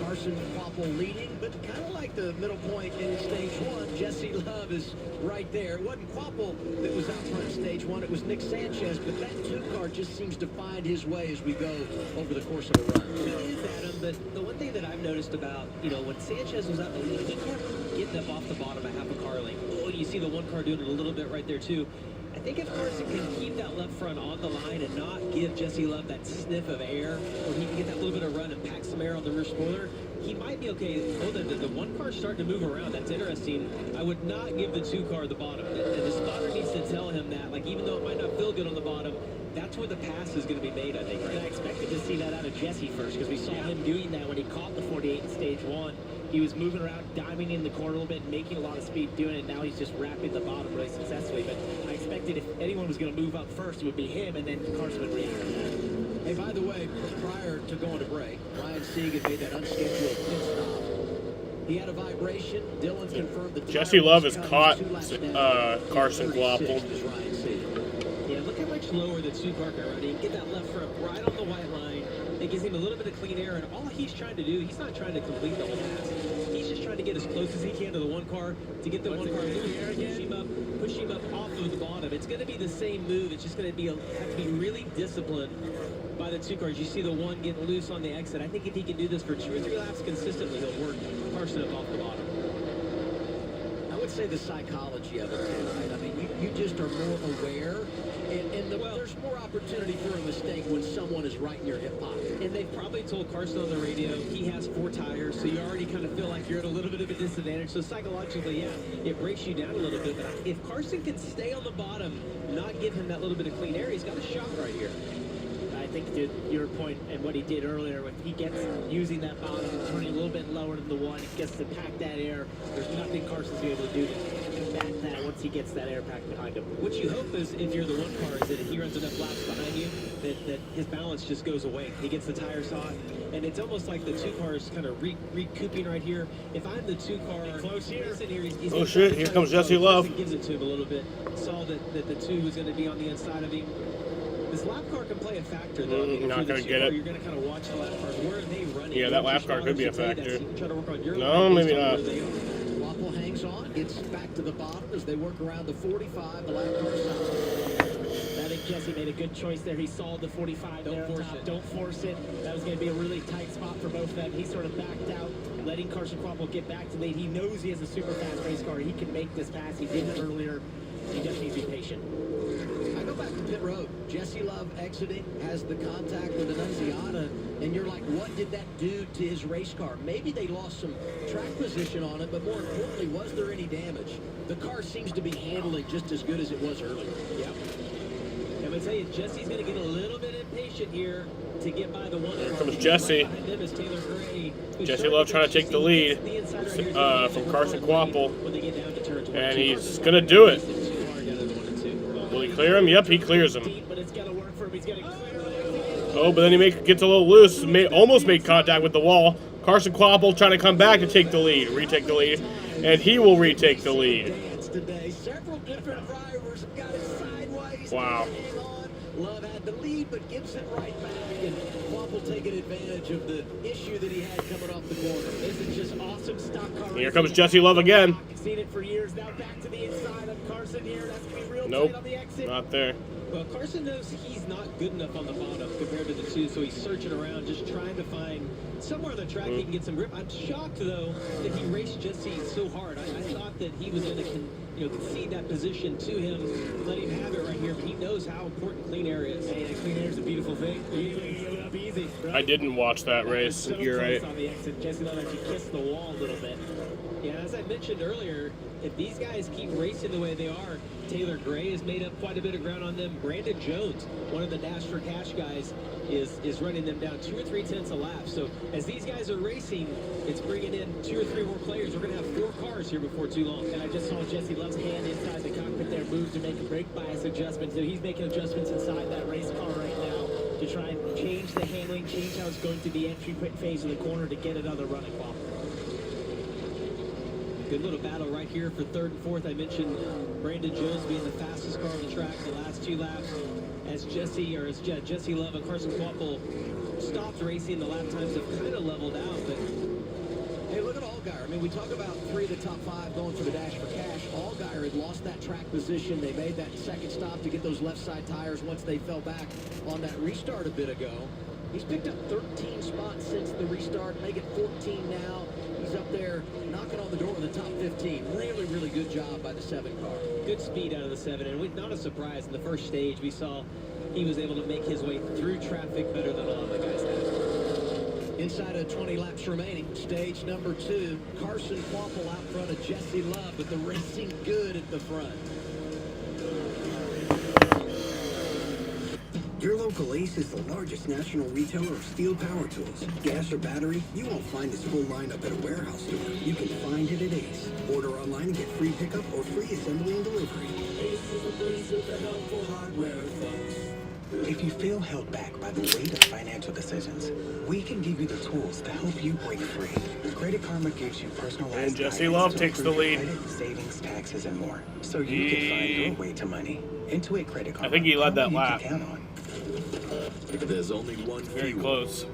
Carson Kvapil leading, but kind of like the middle point in stage one. Jesse Love is right there. It wasn't Kvapil that was out front in stage one. It was Nick Sanchez, but that two-car just seems to find his way as we go over the course of a run. It is, Adam, but the one thing that I've noticed about, when Sanchez was out in the lead, he kept getting up off the bottom a half a car length. Oh, you see the one car doing it a little bit right there, too. I think if Carson can keep that left front on the line and not give Jesse Love that sniff of air, or he can get that little bit of run and pack some air on the rear spoiler, he might be okay. Oh, the one car's starting to move around. That's interesting. I would not give the two car the bottom. The spotter needs to tell him that, even though it might not feel good on the bottom, that's where the pass is going to be made, I think. Right? And I expected to see that out of Jesse first, because we saw him doing that when he caught the 48 in stage one. He was moving around, diving in the corner a little bit, making a lot of speed doing it. Now he's just wrapping the bottom really successfully. But I expected if anyone was going to move up first, it would be him, and then Carson would react to that. Hey, by the way, prior to going to break, Ryan Sieg had made that unscheduled pit stop. He had a vibration. Dylan confirmed that Jesse Love has caught Carson Kvapil. Yeah, look how much lower the two-car car run. He can get that left front right on the white line. It gives him a little bit of clean air, and all he's trying to do, he's not trying to complete the whole pass. He's just trying to get as close as he can to the one car, to get the one car moving, push him up off of the bottom. It's going to be the same move. It's just going to have to be really disciplined by the two cars. You see the one getting loose on the exit. I think if he can do this for 2 or 3 laps consistently, he'll work Carson up off the bottom. I would say the psychology of it, right? I mean, you just are more aware, and there's more opportunity for a mistake when someone is right in your hip pocket. And they've probably told Carson on the radio he has 4 tires, so you already kind of feel like you're at a little bit of a disadvantage. So psychologically, yeah, it breaks you down a little bit. But if Carson can stay on the bottom, not give him that little bit of clean air, he's got a shot right here. I think to your point and what he did earlier, when he gets using that bottom, turning a little bit lower than the one, he gets to pack that air. There's nothing Carson's be able to do to combat that once he gets that air pack behind him. What you hope is, if you're the one car, is that he runs enough laps behind you that his balance just goes away. He gets the tires hot, and it's almost like the two cars kind of recouping right here. If I'm the two car, close here. He's Oh shit! Here comes Jesse Love. Gives it to him a little bit. Saw that the two was going to be on the inside of him. This lap car can play a factor, though. You're not going to get it. You're going to kind of watch the lap cars. Where are they running? Yeah, that lap car could be a factor. Try to work on your No, maybe not. Waffle hangs on, gets back to the bottom as they work around the 45. The lap car side. I think Jesse made a good choice there. He saw the 45 there on top. Don't force it. That was going to be a really tight spot for both of them. He sort of backed out, letting Carson Kvapil get back to lead. He knows he has a super fast race car. He can make this pass. He did it earlier. He just needs to be patient. I go back to pit road. Jesse Love exiting, has the contact with Annunziata, and you're like, what did that do to his race car? Maybe they lost some track position on it, but more importantly, was there any damage? The car seems to be handling just as good as it was earlier. Yep. I'm going to tell you, Jesse's going to get a little bit impatient here to get by the one. Here comes Jesse. Jesse Love trying to take the lead from Carson Kvapil. And he's going to do it. Will he clear him? Yep, he clears him. Oh, but then he gets a little loose. Almost made contact with the wall. Carson Kvapil trying to come back to take the lead, retake the lead. And he will retake the lead. Wow. Love had the lead, but gives it right back. And Kvapil taking advantage of the issue that he had coming off the corner. This is just awesome stock car. Here comes Jesse Love again. Seen it for years. Now back to the inside of Carson here. That's going to be real Nope, tight on the exit. not there. Well, Carson knows he's not good enough on the bottom compared to the two, so he's searching around, just trying to find somewhere on the track he can get some grip. I'm shocked, though, that he raced Jesse so hard. I thought that he was going to concede that position to him, let him have it right here, but he knows how important clean air is. Hey, clean air is a beautiful thing. Easy, right? I didn't watch that race. So You're right. on the exit. Jesse Love actually kissed the wall a little bit. Yeah, as I mentioned earlier, if these guys keep racing the way they are, Taylor Gray has made up quite a bit of ground on them. Brandon Jones, one of the Dash for Cash guys, is running them down 2 or 3 tenths a lap. So as these guys are racing, it's bringing in 2 or 3 more players. We're going to have 4 cars here before too long. And I just saw Jesse Love's hand inside the cockpit there move to make a brake bias adjustment. So he's making adjustments inside that race car right now to try and change the handling, change how it's going to be entry phase of the corner to get another running ball. Good little battle right here for 3rd and 4th. I mentioned Brandon Jones being the fastest car on the track the last 2 laps. As Jesse Love and Carson Kvapil stopped racing, the lap times have kind of leveled out. But hey, look at Allgaier. I mean, we talk about 3 of the top 5 going for the Dash for Cash. Allgaier had lost that track position. They made that second stop to get those left side tires once they fell back on that restart a bit ago. He's picked up 13 spots since the restart, making 14 now. He's up there knocking on the door of the top 15. Really, really good job by the 7 car. Good speed out of the 7, and not a surprise. In the first stage, we saw he was able to make his way through traffic better than a lot of the guys have. Inside of 20 laps remaining, stage number 2. Carson Kvapil out front of Jesse Love, but the racing good at the front. Your local Ace is the largest national retailer of steel power tools. Gas or battery, you won't find this full lineup at a warehouse store. You can find it at Ace. Order online and get free pickup or free assembly and delivery. Ace is the place with the helpful hardware, folks. If you feel held back by the weight of financial decisions, we can give you the tools to help you break free. Credit Karma gives you personalized And Jesse Love takes the lead. Credit, savings, taxes, and more. So you can find your way to money. Intuit Credit Karma. I think he led that lap. There's only one Very fuel close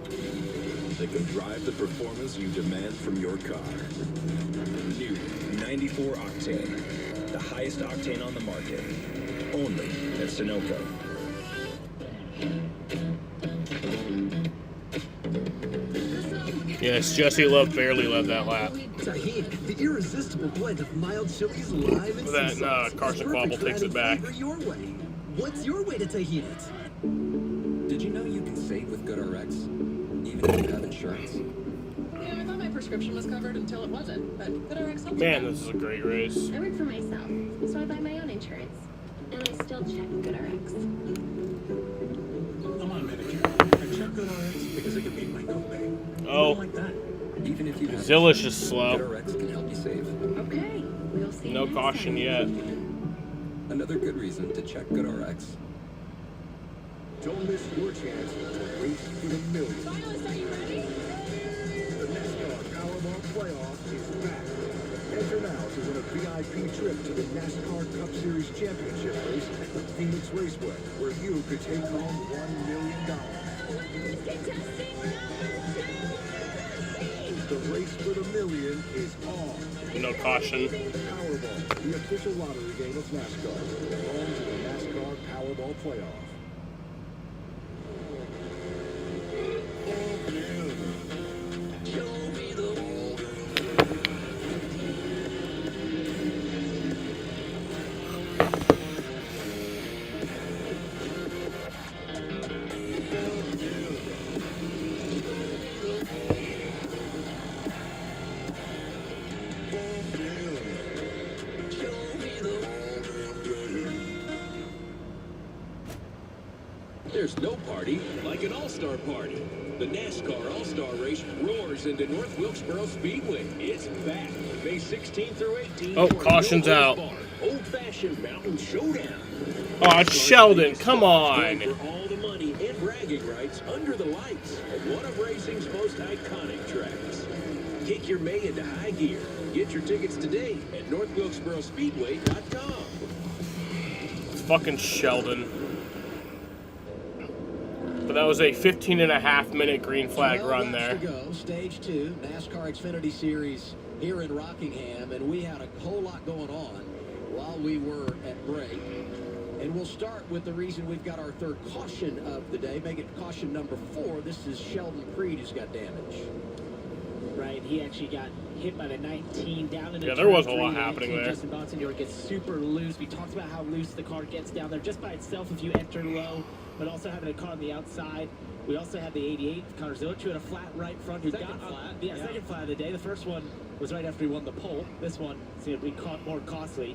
that can drive the performance you demand from your car. New 94 octane, the highest octane on the market. Only at Sunoco. Yes, Jesse Love barely led that lap. Tahini, the irresistible blend of mild chilies, lime, and sea sauce. Carson Kvapil takes it back. Your way. What's your way to Tahini it? Did you know you can save with GoodRx, even if you have insurance? Yeah, I thought my prescription was covered until it wasn't, but GoodRx helps. Man, this is a great race. I work for myself, so I buy my own insurance. And I still check GoodRx. I'm on Medicare. I check GoodRx because it can beat my copay. Oh. Like that. Even if you have Zillish is slow. GoodRx can help you save. Okay, we'll see. No caution yet. Another good reason to check GoodRx. Don't miss your chance to race for the millions. Silas, are you ready? The NASCAR Powerball Playoff is back. Enter now to win a VIP trip to the NASCAR Cup Series Championship race at the Phoenix Raceway, where you could take home $1 million. The race for the million is on. No caution. Powerball, the official lottery game of NASCAR. Home to the NASCAR Powerball Playoff. There's no party like an all-star party. The NASCAR All-Star Race roars into North Wilkesboro Speedway. It's back, May 16th through 18th. Oh, caution's out. Old-fashioned mountain showdown. Oh, it's Sheldon. Come on. For all the money and bragging rights under the lights at one of racing's most iconic tracks. Kick your May into high gear. Get your tickets today at NorthWilkesboroSpeedway.com. It's fucking Sheldon. But that was a 15.5-minute green flag run there. To go, stage 2, NASCAR Xfinity Series here in Rockingham, and we had a whole lot going on while we were at break. And we'll start with the reason we've got our third caution of the day. Make it caution number 4. This is Sheldon Creed who's got damage. Right, he actually got hit by the 19 down in the there was a lot happening there. Justin Bonsignor gets super loose. We talked about how loose the car gets down there just by itself if you enter low, but also having a car on the outside. We also had the 88, Connor Zilic, who had a flat right front. Second flat of the day. The first one was right after he won the pole. This one seemed to be more costly.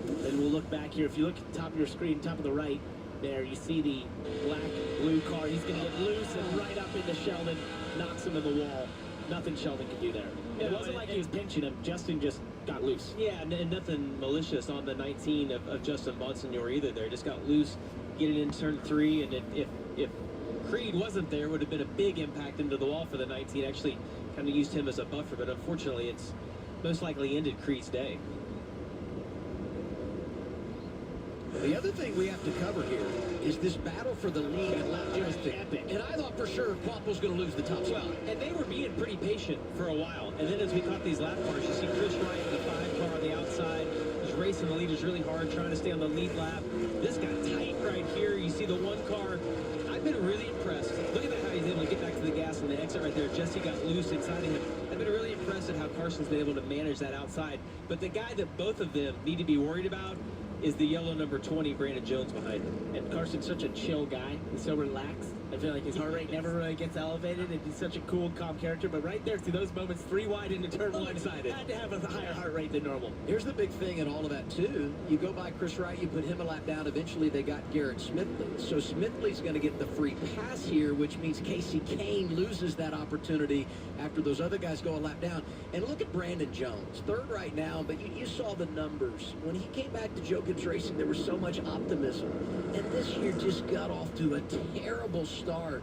Then we'll look back here. If you look at the top of your screen, top of the right, there you see the black-blue car. He's going to get loose and right up into Sheldon, knocks him in the wall. Nothing Sheldon could do there. It wasn't like he was pinching him. Justin just got loose. Yeah, and nothing malicious on the 19 of Justin Bonsignor either there. Just got loose, getting in turn 3, and if Creed wasn't there, it would have been a big impact into the wall for the 19. Actually kind of used him as a buffer, but unfortunately it's most likely ended Creed's day. The other thing we have to cover here is this battle for the lead and lap epic. And I thought for sure Kwap was going to lose the top spot. And they were being pretty patient for a while. And then as we caught these lap cars, you see Chris Wright in the 5 car on the outside. He's racing the leaders really hard, trying to stay on the lead lap. This got tight right here. You see the 1 car. I've been really impressed. Look at how he's able to get back to the gas on the exit right there. Jesse got loose inside of him. I've been really impressed at how Carson's been able to manage that outside. But the guy that both of them need to be worried about is the yellow number 20, Brandon Jones, behind him. And Carson's such a chill guy. He's so relaxed. I feel like his heart rate never really gets elevated, and he's such a cool, calm character. But right there, to those moments, 3 wide into turn 1, excited. Had to have a higher heart rate than normal. Here's the big thing in all of that, too. You go by Chris Wright, you put him a lap down. Eventually, they got Garrett Smithley. So Smithley's going to get the free pass here, which means Casey Kane loses that opportunity after those other guys go a lap down. And look at Brandon Jones, 3rd right now, but you saw the numbers. When he came back to Joe Gibbs Racing, there was so much optimism. And this year just got off to a terrible start.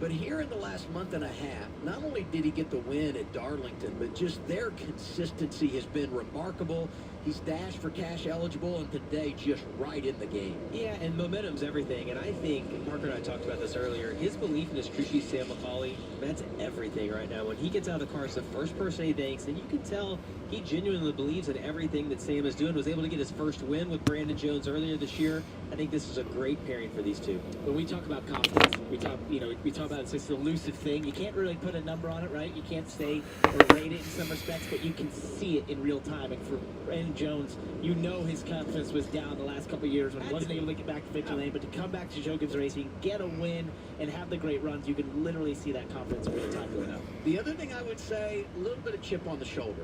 But here in the last month and a half, not only did he get the win at Darlington, but just their consistency has been remarkable. He's Dash for Cash eligible, and today just right in the game. Yeah, and momentum's everything. And I think, Parker and I talked about this earlier, his belief in his crew chief, Sam McCauley, that's everything right now. When he gets out of the car, it's the first person he thanks, and you can tell he genuinely believes in everything that Sam is doing. Was able to get his first win with Brandon Jones earlier this year. I think this is a great pairing for these two. When we talk about confidence, we talk about it's this elusive thing. You can't really put a number on it, right? You can't say or rate it in some respects, but you can see it in real time. And for Brandon Jones, you know his confidence was down the last couple of years when he wasn't able to get back to victory lane, but to come back to Joe Gibbs Racing, get a win, and have the great runs, you can literally see that confidence in real time going up. The other thing I would say, a little bit of chip on the shoulder.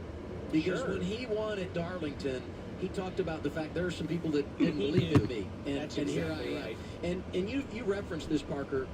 Because when he won at Darlington, he talked about the fact there are some people that didn't believe in me. And here I am. And you referenced this, Parker.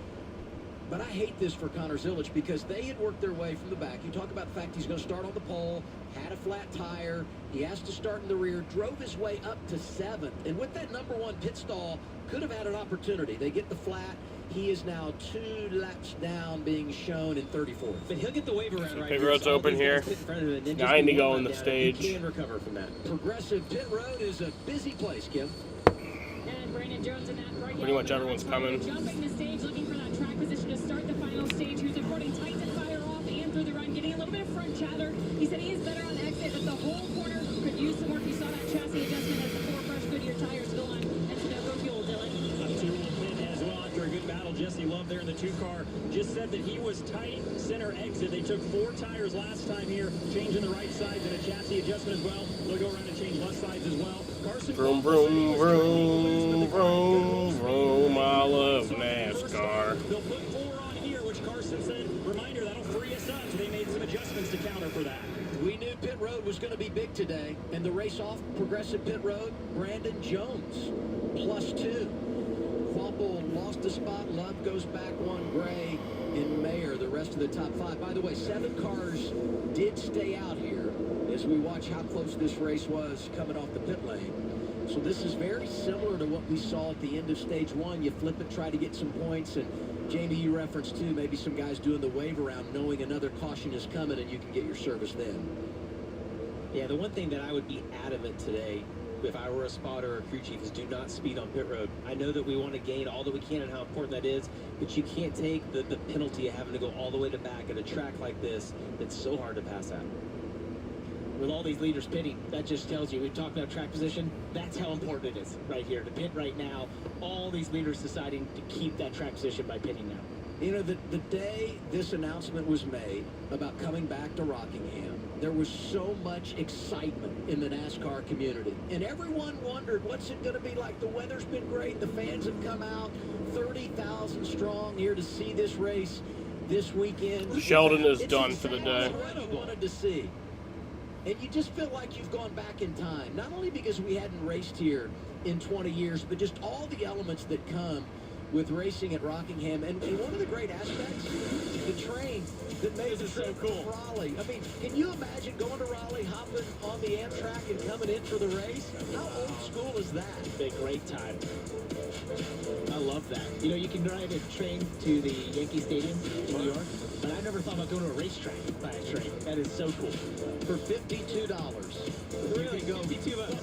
But I hate this for Connor Zilic because they had worked their way from the back. You talk about the fact he's going to start on the pole, had a flat tire, he has to start in the rear, drove his way up to 7th. And with that number 1 pit stall, could have had an opportunity. They get the flat, He is now 2 laps down, being shown in 34th. But he'll get the wave around right pit here. road's So all open these here. guys pit in front of him and then just 90 be one going lap the down. stage. He can recover from that. Progressive Pit Road is a busy place, Kim. And Brandon Jones in that right Pretty much everyone's coming. Jumping the stage, looking for that track position to start the final stage. Who's reporting tight to fire off and through the run, getting a little bit of front chatter. He said he is better on exit, but the whole corner could use some work. You saw that chassis adjustment as the 4 fresh Goodyear tires go on and Sunoco fuel, Dylan. Up 2 will win as well after a good battle. Jesse Love there in the 2 car just said that he was tight center exit. They took 4 tires last time here, changing the right sides and a chassis adjustment as well. They'll go around and change left sides as well. Carson Vroom, vroom, vroom, vroom, vroom. I love NASCAR. They'll put 4 on here, which Carson said, reminder, that'll free us up. So they made some adjustments to counter for that. We knew Pit Road was going to be big today, and the race off Progressive Pit Road, Brandon Jones, +2. Kvapil lost a spot. Love goes back 1. Gray and Mayer, the rest of the top 5. By the way, 7 cars did stay out here as we watch how close this race was coming off the pit lane. So this is very similar to what we saw at the end of stage 1. You flip it, try to get some points, and Jamie, you referenced too, maybe some guys doing the wave around, knowing another caution is coming, and you can get your service then. Yeah, the one thing that I would be adamant today, if I were a spotter or a crew chief, is do not speed on pit road. I know that we want to gain all that we can and how important that is, but you can't take the penalty of having to go all the way to back at a track like this that's so hard to pass out. With all these leaders pitting, that just tells you, we talked about track position, that's how important it is right here. To pit right now, all these leaders deciding to keep that track position by pitting now. You know, the day this announcement was made about coming back to Rockingham, there was so much excitement in the NASCAR community. And everyone wondered, what's it going to be like? The weather's been great. The fans have come out, 30,000 strong here to see this race this weekend. Sheldon is done for the day. What I wanted to see. And you just feel like you've gone back in time, not only because we hadn't raced here in 20 years, but just all the elements that come with racing at Rockingham. And one of the great aspects, the train that made it so cool. Raleigh. I mean, can you imagine going to Raleigh, hopping on the Amtrak and coming in for the race? How old school is that? It's a great time. I love that. You know, you can drive a train to the Yankee Stadium in New York, but I never thought about going to a racetrack by a train. That is so cool. For $52, you can go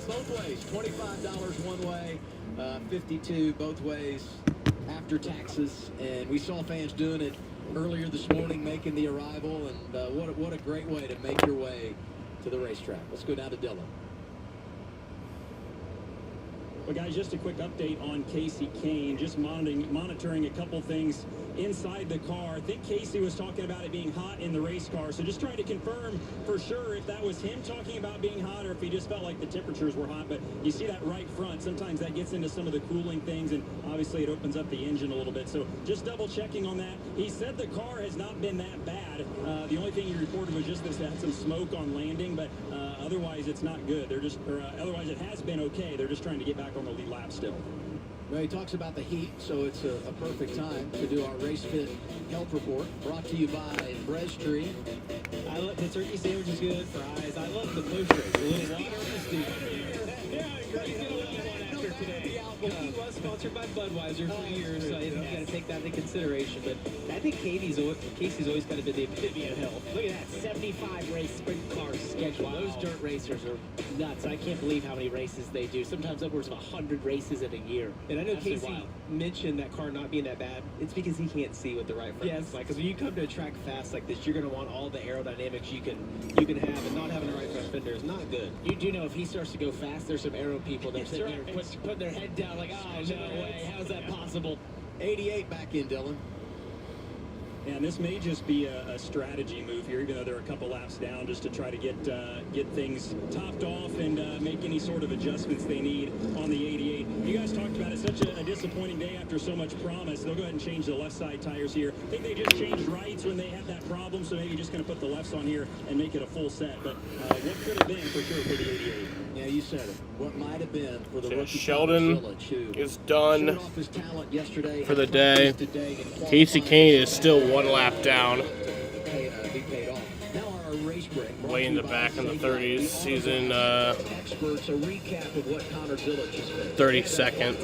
both ways. $25 one way, 52 both ways after taxes. And we saw fans doing it earlier this morning, making the arrival. And what a great way to make your way to the racetrack. Let's go down to Dylan. Well, guys, just a quick update on Casey Kane. Just monitoring a couple things inside the car. I think Casey was talking about it being hot in the race car. So just trying to confirm for sure if that was him talking about being hot or if he just felt like the temperatures were hot. But you see that right front. Sometimes that gets into some of the cooling things, and obviously it opens up the engine a little bit. So just double checking on that. He said the car has not been that bad. The only thing he reported was just this had some smoke on landing, but otherwise it's not good. Otherwise it has been okay. They're just trying to get back on the lead lap still. Well, he talks about the heat, so it's a perfect time to do our Race Fit Health Report, brought to you by Breasttree. I love the turkey sandwich is good, fries. I love the post-race. A little water on the stew. Yeah, great. Get a little one after today. He was sponsored by Budweiser for years, so you got to take that into consideration. But I think Casey's always kind of been the epitome of health. Look at that, 75 race sprint car schedule. Wow. Those dirt racers are nuts. I can't believe how many races they do. Sometimes upwards of 100 races in a year. And I know Absolutely Casey wild. mentioned that car not being that bad. It's because he can't see what the right front is like. Because when you come to a track fast like this, you're going to want all the aerodynamics you can have, and not having the right front fender is not good. You do know if he starts to go fast, there's some aero people that are sitting here putting their head down like, oh, no way, how's that possible? 88 back in, Dylan. And this may just be a strategy move here, even though they're a couple laps down, just to try to get things topped off and make any sort of adjustments they need on the 88. You guys talked about it, such a disappointing day after so much promise. They'll go ahead and change the left side tires here. I think they just changed rights when they had that problem, so maybe just going to put the lefts on here and make it a full set. But what could have been for sure for the 88? Yeah, you said it. What might have been for the rookie Sheldon is done for the day. Casey Kane is still one lap down. Way in the back in the 30s. He's in 32nd.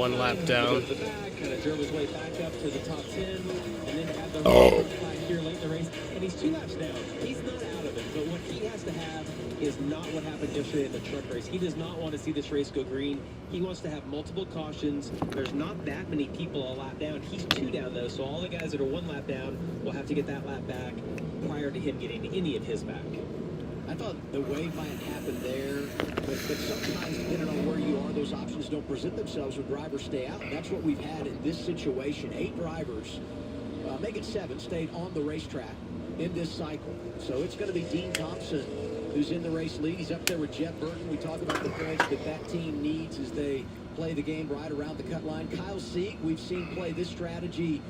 1 lap down. Kind of drove his way back up to the top 10, and then had the flag here late in the race. And he's 2 laps down. He's not out of it, but what he has to have is not what happened yesterday in the truck race. He does not want to see this race go green. He wants to have multiple cautions. There's not that many people a lap down. He's 2 down, though, so all the guys that are 1 lap down will have to get that lap back prior to him getting any of his back. I thought the wave might happen there, but sometimes, depending on where you are, those options don't present themselves when drivers stay out. And that's what we've had in this situation. 8 drivers, make it 7, stayed on the racetrack in this cycle. So it's going to be Dean Thompson who's in the race lead. He's up there with Jeff Burton. We talk about the points that team needs as they play the game right around the cut line. Kyle Sieg, we've seen play this strategy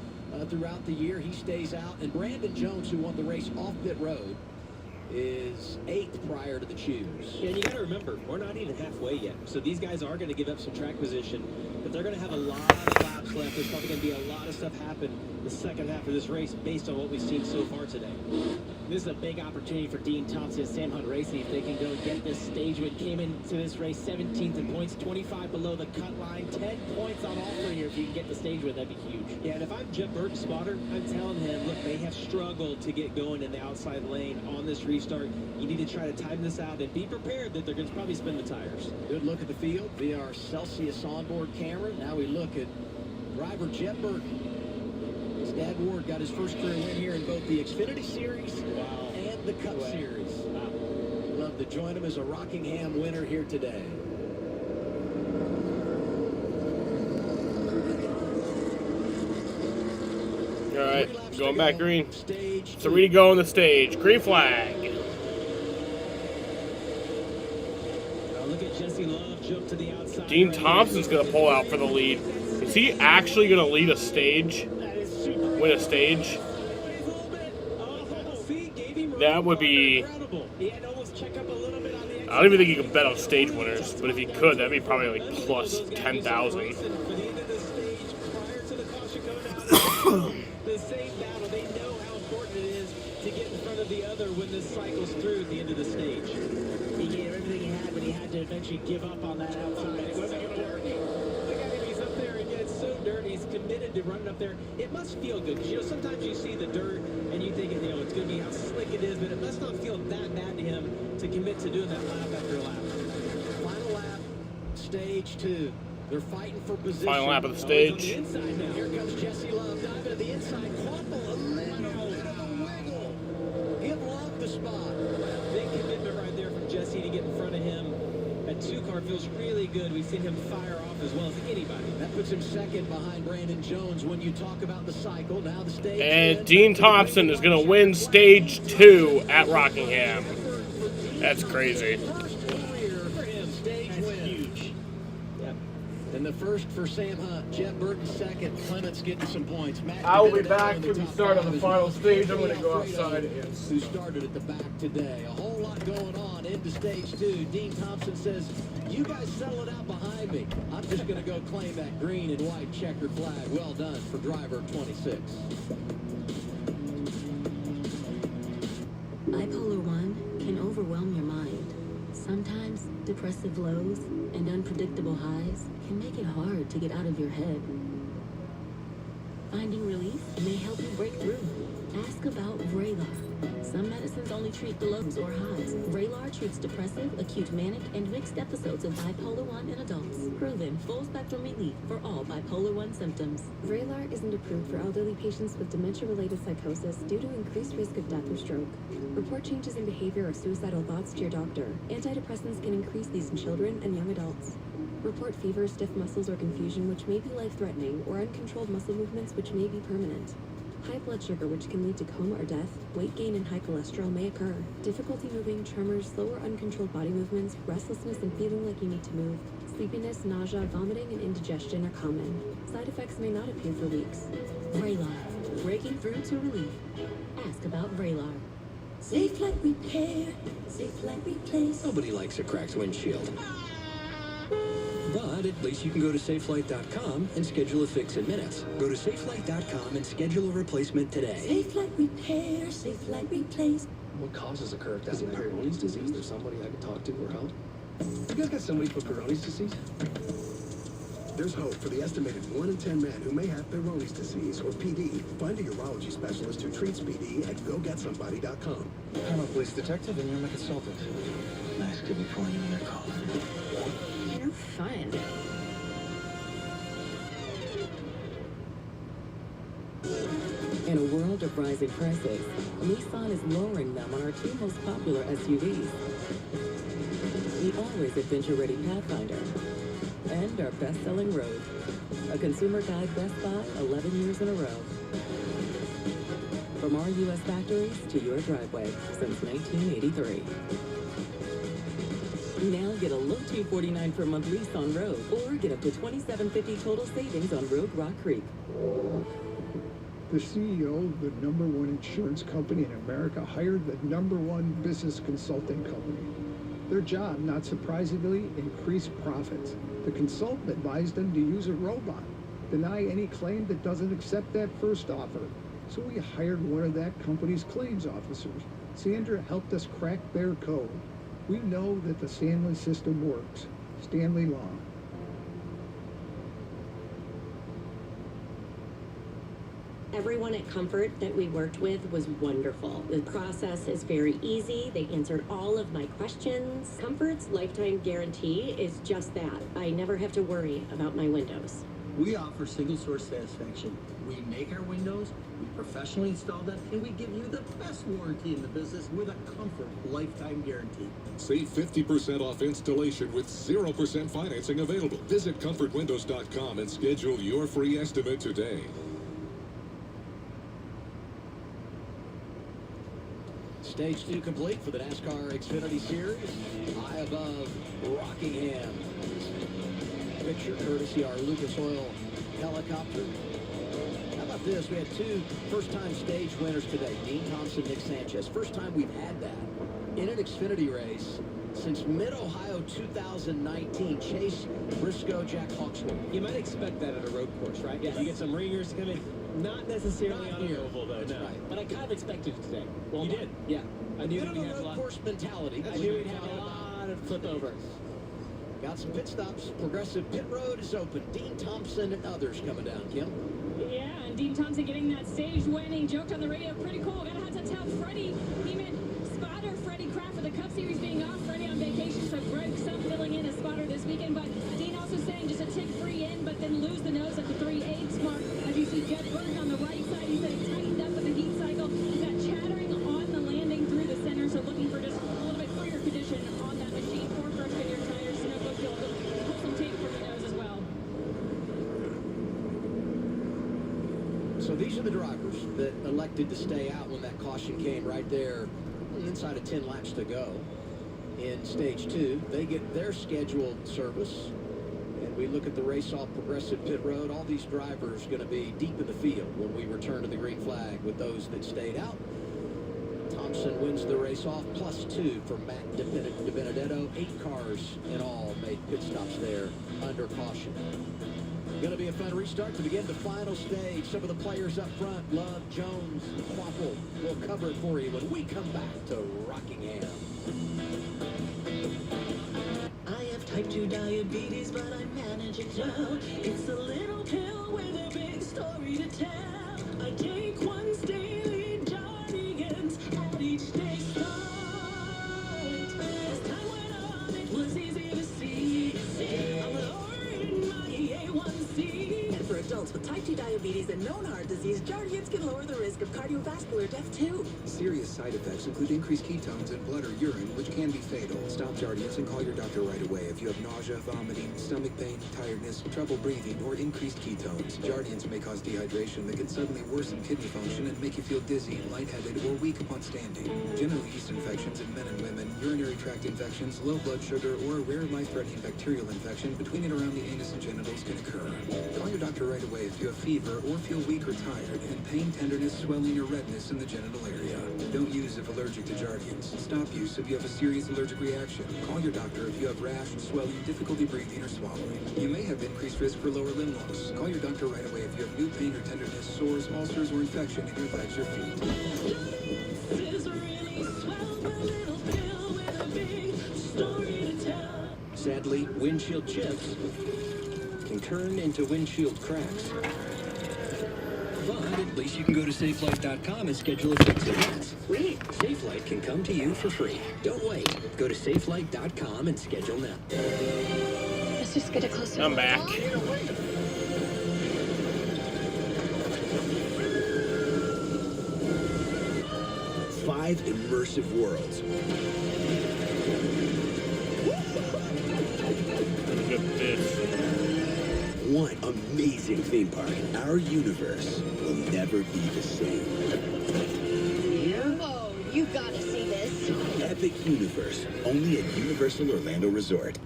throughout the year. He stays out. And Brandon Jones, who won the race off pit road, is 8th prior to the choose. Yeah, and you got to remember, we're not even halfway yet. So these guys are going to give up some track position, but they're going to have a lot of laps left. There's probably going to be a lot of stuff happen the second half of this race based on what we've seen so far today. This is a big opportunity for Dean Thompson and Sam Hunt Racing if they can go get this stage win. Came into this race 17th in points, 25 below the cut line, 10 points on offer here. If you can get the stage win, that'd be huge. Yeah, and if I'm Jeff Burton's spotter, I'm telling him, look, they have struggled to get going in the outside lane on this restart. You need to try to time this out and be prepared that they're going to probably spin the tires. Good look at the field via our Celsius onboard camera. Now we look at driver Jeff Burton. His dad Ward got his first career win here in both the Xfinity Series and the Cup Series. Love to join him as a Rockingham winner here today. All right, going back green. 3 to go on the stage. Green flag. Look at Jesse Love jump to the outside. Dean Thompson's going to pull out for the lead. Is he actually going to lead a stage? Win a stage? That would be... I don't even think you can bet on stage winners, but if he could, that'd be probably like plus 10,000. The same battle, they know how important it is to get in front of the other when this cycles through at the end of the stage. He gave everything he had, but he had to eventually give up on that outside. It wasn't going to work. Look at him, he's up there and gets so dirty. He's committed to running up there. It must feel good, because, you know, sometimes you see the dirt and you think, you know, it's going to be how slick it is, but it must not feel that bad to him to commit to doing that lap after lap. Final lap, stage 2. They're fighting for position. Final lap of the stage. Here comes Jesse Love diving to the inside. Quapple, a little bit of a wiggle. Give Love the spot. Big commitment right there from Jesse to get in front of him. That 2-car feels really good. We've seen him fire off as well as anybody. That puts him second behind Brandon Jones when you talk about the cycle. Now the stage. And Dean Thompson is going to win stage 2 at Rockingham. That's crazy. And the first for Sam Hunt, Jeff Burton second, Clements getting some points. I will be back for the start of the final stage. I'm going to go outside and who started at the back today. A whole lot going on into stage 2. Dean Thompson says, you guys settle it out behind me. I'm just going to go claim that green and white checkered flag. Well done for driver 26. Bipolar 1 can overwhelm your mind. Sometimes depressive lows and unpredictable highs can make it hard to get out of your head. Finding relief may help you break through. Ask about Vraylar. Some medicines only treat the lows or highs. Vraylar treats depressive, acute manic, and mixed episodes of bipolar 1 in adults. Proven full-spectrum relief for all bipolar 1 symptoms. Vraylar isn't approved for elderly patients with dementia-related psychosis due to increased risk of death or stroke. Report changes in behavior or suicidal thoughts to your doctor. Antidepressants can increase these in children and young adults. Report fever, stiff muscles, or confusion, which may be life-threatening, or uncontrolled muscle movements, which may be permanent. High blood sugar, which can lead to coma or death, weight gain and high cholesterol may occur. Difficulty moving, tremors, slow or uncontrolled body movements, restlessness and feeling like you need to move, sleepiness, nausea, vomiting, and indigestion are common. Side effects may not appear for weeks. Vraylar. Breaking through to relief. Ask about Vraylar. Safe like repair, safe like replace. Nobody likes a cracked windshield. But at least you can go to SafeLight.com and schedule a fix in minutes. Go to SafeLight.com and schedule a replacement today. Safe like repair, safe like replace. What causes a curved down? Is it Peyronie's disease? Is there somebody I can talk to or help? You guys got somebody for Peyronie's disease? There's hope for the estimated 1 in 10 men who may have Peyronie's disease, or PD. Find a urology specialist who treats PD at goGetSomebody.com. I'm a police detective and you're my consultant. Nice to be pulling you in your car. You're fun. In a world of rising prices, Nissan is lowering them on our two most popular SUVs. The always adventure-ready Pathfinder and our best-selling Rogue, a consumer guide Best Buy 11 years in a row. From our U.S. factories to your driveway since 1983. Now get a low $249 per month lease on Rogue, or get up to $2,750 total savings on Rogue Rock Creek. The CEO of the #1 insurance company in America hired the #1 business consulting company. Their job, not surprisingly, increased profits. The consultant advised them to use a robot, deny any claim that doesn't accept that first offer. So we hired one of that company's claims officers. Sandra helped us crack their code. We know that the Stanley system works. Stanley Law. Everyone at Comfort that we worked with was wonderful. The process is very easy. They answered all of my questions. Comfort's lifetime guarantee is just that. I never have to worry about my windows. We offer single source satisfaction. We make our windows, we professionally install them, and we give you the best warranty in the business with a Comfort lifetime guarantee. Save 50% off installation with 0% financing available. Visit comfortwindows.com and schedule your free estimate today. Stage 2 complete for the NASCAR Xfinity Series. High above Rockingham. Picture courtesy our Lucas Oil helicopter. How about this? We had two first-time stage winners today. Dean Thompson, Nick Sanchez. First time we've had that in an Xfinity race since Mid-Ohio 2019. Chase Briscoe, Jack Hawksworth. You might expect that at a road course, right? Yeah. You get some ringers to come in. Not necessarily on an oval, though. That's no. right. But I kind of expected it today. Well, you did? Yeah. I knew Bit of we'd a have a road lot. course mentality. I knew we'd have a lot of flip over. Got some pit stops. Progressive Pit Road is open. Dean Thompson and others coming down, Kim. Yeah, and Dean Thompson getting that stage win. He joked on the radio, pretty cool. Gotta have to tell Freddie, he meant spotter Freddie Kraft for the Cup Series being off. Freddie on vacation, so Greg Sump filling in as spotter this weekend. But Dean also saying just a tick free in, but then lose the nose at the 3/8 mark. As you see Jed Burton on the right side, he said he tightened up with the heat cycle. Got chattering on the landing through the center, so looking for just a little bit freer condition on that machine. 4 freshman year tires, so no big deal. Pull some tape from the nose as well. So these are the drivers that elected to stay out when that caution came right there, inside of 10 laps to go. In stage 2, they get their scheduled service. And we look at the race off Progressive Pit Road. All these drivers going to be deep in the field when we return to the green flag with those that stayed out. Thompson wins the race off, +2 for Matt DiBenedetto. 8 cars in all made pit stops there under caution. Going to be a fun restart to begin the final stage. Some of the players up front, Love, Jones, Quapple. We'll cover it for you when we come back to Rockingham. I have type 2 diabetes, but I manage it well. It's a little pill with a big story to tell. I take once daily, Jardians at each day start. As time went on, it was easy to see. I'm lowering my A1C. And for adults with type 2 diabetes and known heart disease, Jardians can lower the risk of cardiovascular death too. Serious side effects include increased ketones in blood or urine, which can be fatal. Stop Jardians and call your doctor right away if you have nausea, vomiting, stomach pain, tiredness, trouble breathing, or increased ketones. Jardians may cause dehydration that can suddenly worsen kidney function and make you feel dizzy, lightheaded, or weak upon standing. General yeast infections in men and women, urinary tract infections, low blood sugar, or a rare life-threatening bacterial infection between and around the anus and genitals can occur. Call your doctor right away if you have fever or feel weak or tired, and pain, tenderness, swelling, or redness in the genital area. Don't use if allergic to Jardians. Stop use if you have a serious allergic reaction. Call your doctor if you have rash, swelling, difficulty breathing, or swallowing. You may have increased risk for lower limb loss. Call your doctor right away if you have new pain or tenderness, sores, ulcers, or infection in your legs or feet. This is really swell, a little pill with a big story to tell. Sadly, windshield chips can turn into windshield cracks. But at least you can go to SafeLight.com and schedule a fix at once. Sweet. SafeLight can come to you for free. Don't wait. Go to SafeLight.com and schedule now. Let's just get a closer I'm look. back. 5 immersive worlds. Look at this. One amazing theme park. Our universe will never be the same. Oh, you gotta see this. Epic Universe, only at Universal Orlando Resort.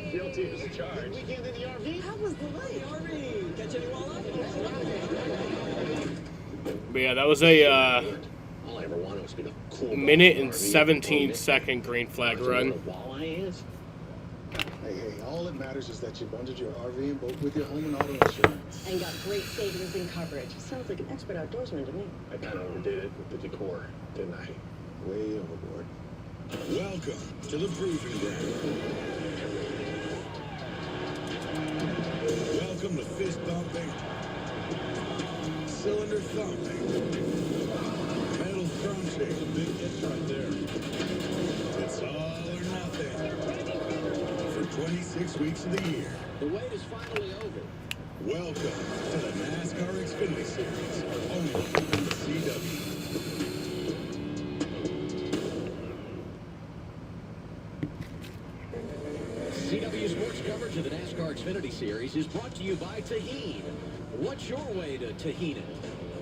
Guilty as charged. Weekend in the RV? How was the lake? RV. Catch any walleye? But yeah, that was a All I ever wanted was to be a cool minute and 17-second green flag run. Walleye is. Hey, all that matters is that you bundled your RV and boat with your home and auto insurance. And got great savings and coverage. Sounds like an expert outdoorsman to me. I kind of overdid it with the decor, didn't I? Way overboard. Welcome to the Proving Ground. Welcome to fist bumping, cylinder thumping, metal crunching. A big hit right there. It's all or nothing for 26 weeks of the year. The wait is finally over. Welcome to the NASCAR Xfinity Series, only on the CW. CW Sports coverage of the NASCAR Xfinity Series is brought to you by Tahine. What's your way to Tahine it?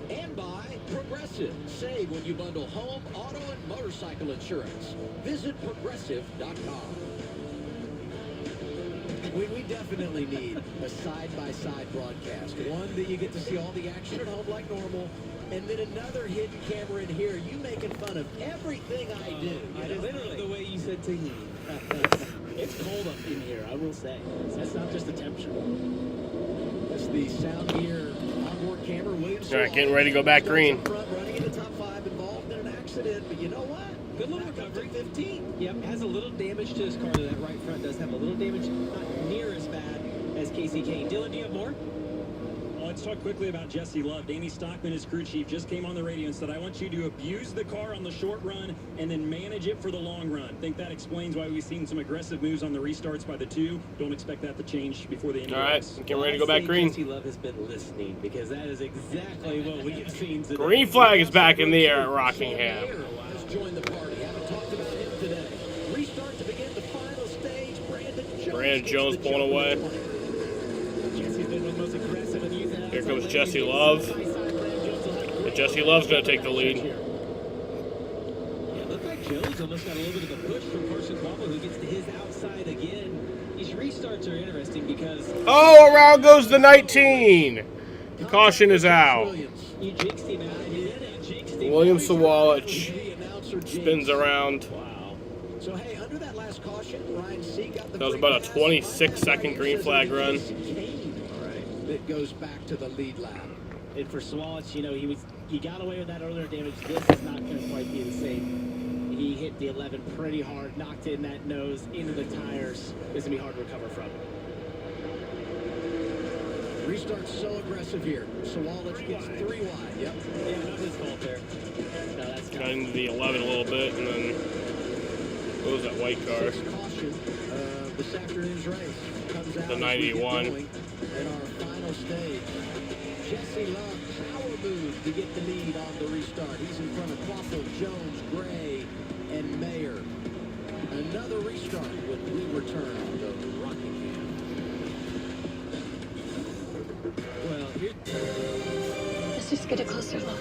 And by Progressive. Save when you bundle home, auto, and motorcycle insurance. Visit Progressive.com. We definitely need a side-by-side broadcast. One that you get to see all the action at home like normal, and then another hidden camera in here, you making fun of everything I do. I literally the way you said Tahine. It's cold up in here, I will say. That's not just the temperature. That's the Sound Gear onboard camera. Williams. All right, getting ready to go back green. Running in the top 5, involved in an accident, but you know what? Good little recovery. 15. Yep, has a little damage to his car. That right front does have a little damage, not near as bad as Casey Kane. Dylan, do you have more? Let's talk quickly about Jesse Love. Danny Stockman, his crew chief, just came on the radio and said, I want you to abuse the car on the short run and then manage it for the long run. I think that explains why we've seen some aggressive moves on the restarts by the two. Don't expect that to change before the end of the race. All right, getting ready to go back green. Jesse Love has been listening because that is exactly what we have seen today. Green flag is back in the air at Rockingham. Has joined the party. Haven't talked about him today. Restart to begin the final stage. Brandon Jones pulling away. Jesse's been the most aggressive and you've had. Here comes Jesse Love. And Jesse Love's going to take the lead. Yeah, it looked like Jones almost got a little bit of a push from Carson Palmer, who gets to his outside again. These restarts are interesting because... Oh, around goes the 19. The caution is out. You jinxed him out. You did it. Jinxed him. William Sawalich spins around. Wow. So, hey, under that last caution, Ryan C got the That was about a 26-second green flag run. All right. That goes back to the lead lap. And for Sawalich, you know, he got away with that earlier damage. This is not going to quite be the same. He hit the 11 pretty hard, knocked in that nose into the tires. It's going to be hard to recover from. Restart's so aggressive here. Sawalich gets 3 wide. Yep. Yeah, not his fault there. No, that's Got into the 11 a little bit, and then what was that white car? Caution. This afternoon's race comes out The as we get 91. going in our final stage. Jesse Love, power move to get the lead on the restart. He's in front of Quaffle, Jones, Gray, and Mayer. Another restart when we return to Rockingham. Well, here... Let's just get a closer look.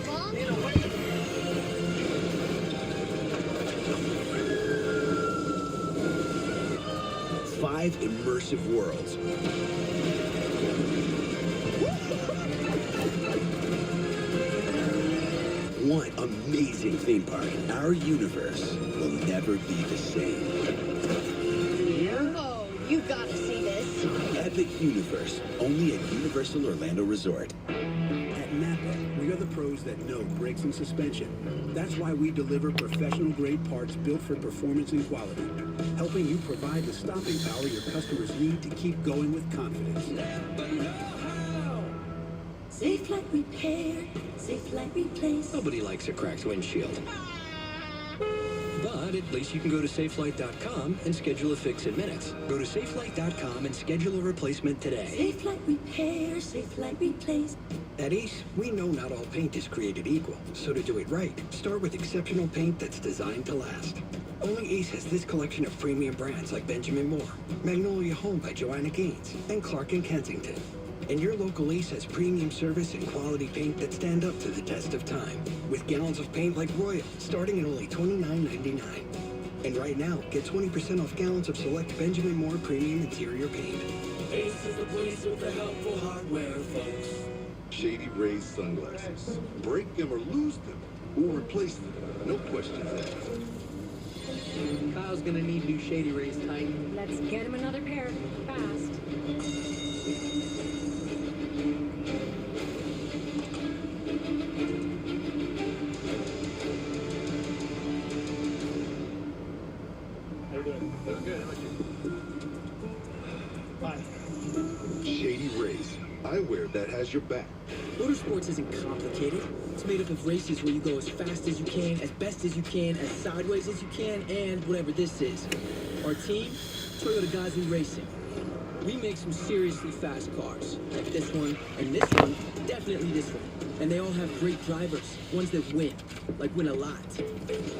5 immersive worlds. One amazing theme park. Our universe will never be the same. Oh, you gotta see this. Epic Universe, only at Universal Orlando Resort. At Napa, we We are the pros that know brakes and suspension. That's why we deliver professional-grade parts built for performance and quality, helping you provide the stopping power your customers need to keep going with confidence. Safe like repair, safe like replace. Nobody likes a cracked windshield. But at least you can go to safelight.com and schedule a fix in minutes. Go to safelight.com and schedule a replacement today. Safe like repair, safe like replace. At Ace, we know not all paint is created equal, so to do it right, start with exceptional paint that's designed to last. Only Ace has this collection of premium brands like Benjamin Moore, Magnolia Home by Joanna Gaines, and Clark & Kensington. And your local Ace has premium service and quality paint that stand up to the test of time, with gallons of paint like Royal, starting at only $29.99. And right now, get 20% off gallons of select Benjamin Moore premium interior paint. Ace is the place with the helpful hardware, folks. Shady Rays sunglasses. Break them or lose them, or replace them. No questions asked. Kyle's gonna need new Shady Rays Titan. Let's get him another pair fast. Shady Rays. Eyewear that has your back. Motorsports isn't complicated. It's made up of races where you go as fast as you can, as best as you can, as sideways as you can, and whatever this is. Our team, Toyota Gazoo Racing. We make some seriously fast cars, like this one, and this one, definitely this one. And they all have great drivers, ones that win, like win a lot.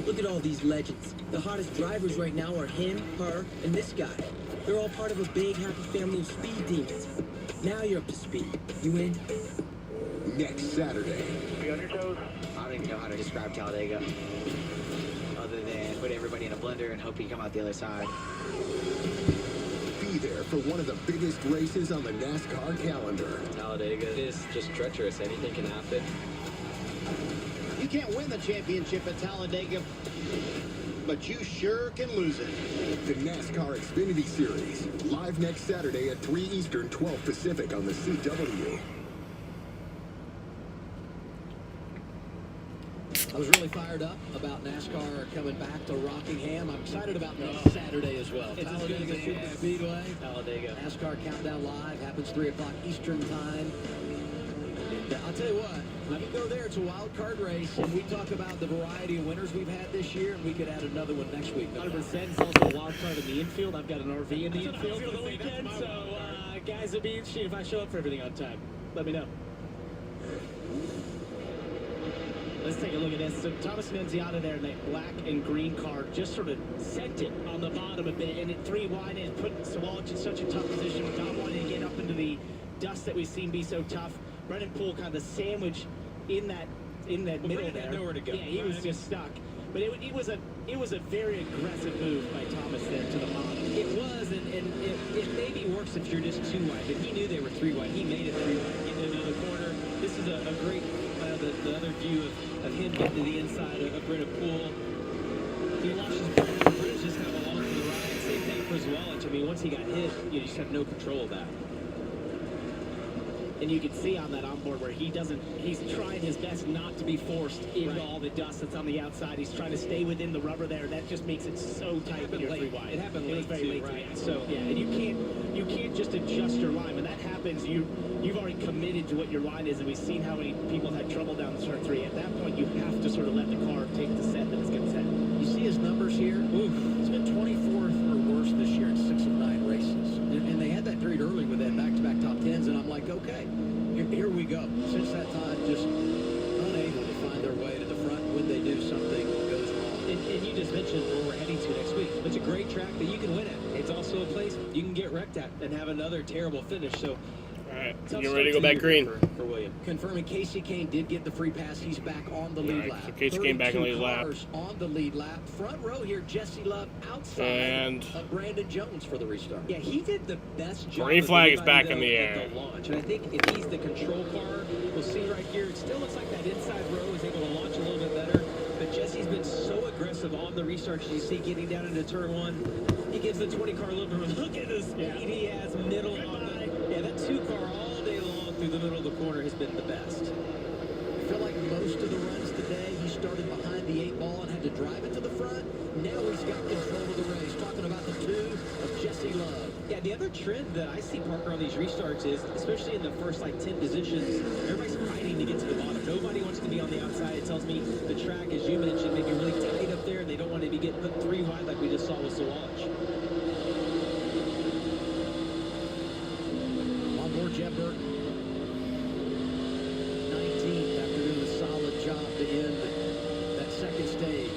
Look at all these legends. The hottest drivers right now are him, her, and this guy. They're all part of a big, happy family of speed demons. Now you're up to speed. You in? Next Saturday. Be on your toes. I don't even know how to describe Talladega, other than put everybody in a blender and hope you come out the other side. Be there for one of the biggest races on the NASCAR calendar. Talladega is just treacherous. Anything can happen. You can't win the championship at Talladega, but you sure can lose it. The NASCAR Xfinity Series, live next Saturday at 3 Eastern, 12 Pacific on the CW. I was really fired up about NASCAR coming back to Rockingham. I'm excited about next Saturday as well. It's Talladega Super Speedway. Talladega. NASCAR Countdown Live happens 3 o'clock Eastern Time. And I'll tell you what, when you go there, it's a wild card race, and we talk about the variety of winners we've had this year, and we could add another one next week. 100%. It's also a wild card in the infield. I've got an RV in the infield for the weekend, so guys, it'd be interesting if I show up for everything on time. Let me know. Let's take a look at this. So Thomas Nunziata there in that black and green car just sort of sent it on the bottom a bit, and at 3 wide and put Sawalch in such a tough position without wanting to get up into the dust that we've seen be so tough. Brennan Poole kind of sandwiched in that middle there. Had nowhere to go. Yeah, he was just stuck. But it was a very aggressive move by Thomas there to the bottom. It was, and it maybe works if you're just 2 wide, but he knew they were 3 wide. He made it 3 wide, getting into the corner. This is a great, the other view of him getting to the inside of Brennan Poole. He launches British just kind of along for the ride. Same thing for Sawalch. I mean, once he got hit, you just have no control of that. And you can see on that onboard where he's trying his best not to be forced into all the dust that's on the outside. He's trying to stay within the rubber there. That just makes it so tight when you're 3 wide. It happened late. It was very late, right? So yeah, and you can't just adjust your line. When that happens, you've already committed to what your line is, and we've seen how many people have had trouble down the start 3. At that point, you have to sort of let the car take the set that it's going to set. You see his numbers here? Oof. He's been 24th or worse this year in 6 of 9 races. And they had that period early with that back-to-back top 10s, and I'm like, okay, here we go. Since that time, just unable to find their way to the front. When they do, something goes wrong. And you just mentioned where we're heading to next week. It's a great track that you can win at. It's also a place you can get wrecked at and have another terrible finish. So, all right, get ready to go back green. For William. Confirming Casey Kane did get the free pass. He's back on the lead lap. So Casey came back in the lead lap. On the lead lap. Front row here, Jesse Love outside of Brandon Jones for the restart. Yeah, he did the best job. Green flag is back in the air. At the launch. And I think if he's the control car, we'll see right here, it still looks like that inside row is able to launch a little bit better. But Jesse's been so aggressive on the restart. You see getting down into turn 1. He gives the 20 car a little bit of a look at the speed he has middle on the. Yeah, that 2 car all day long through the middle of the corner has been the best. feel like most of the runs today, he started behind the 8 ball and had to drive it to the front. Now he's got control of the race. Talking about the 2 of Jesse Love. Yeah, the other trend that I see, Parker, on these restarts is, especially in the first, 10 positions, everybody's fighting to get to the bottom. Nobody wants to be on the outside. It tells me the track, as you mentioned, may be really tight up there, and they don't want to be getting put 3 wide like we just saw with Sawalch. On board Jeff Burton. 19th after doing a solid job to end that second stage.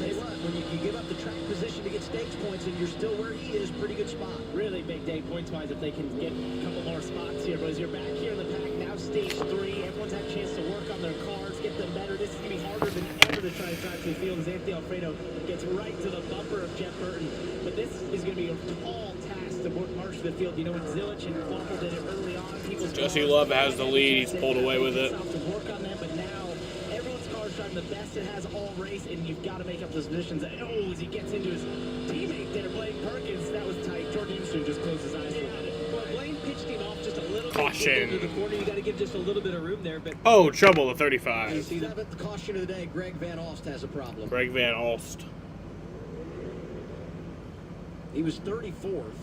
Hey, look, when you give up the track position to get stage points and you're still where he is, pretty good spot. Really big day points-wise if they can get a couple more spots here. But as you're back here in the pack, now stage 3, everyone's had a chance to work on their cars, get them better. This is going to be harder than ever to try to drive to the field as Anthony Alfredo gets right to the bumper of Jeff Burton. But this is going to be a tall task to march to the field. You know, when Zilich and Waffle did it early on, Jesse Love has the lead. He's pulled away with it. to work on that, but now everyone's car is driving the best it has all race, and you've got to make up those positions. Oh, as he gets into his teammate there, Blaine Perkins, that was tight. Jordan Emerson just closed his eyes for that. Well, Blaine pitched him off just a little Caution. bit into the corner. You got to give just a little bit of room there, but Oh, trouble at 35. 7th caution of the day, Greg Van Alst has a problem. Greg Van Alst. He was 34th.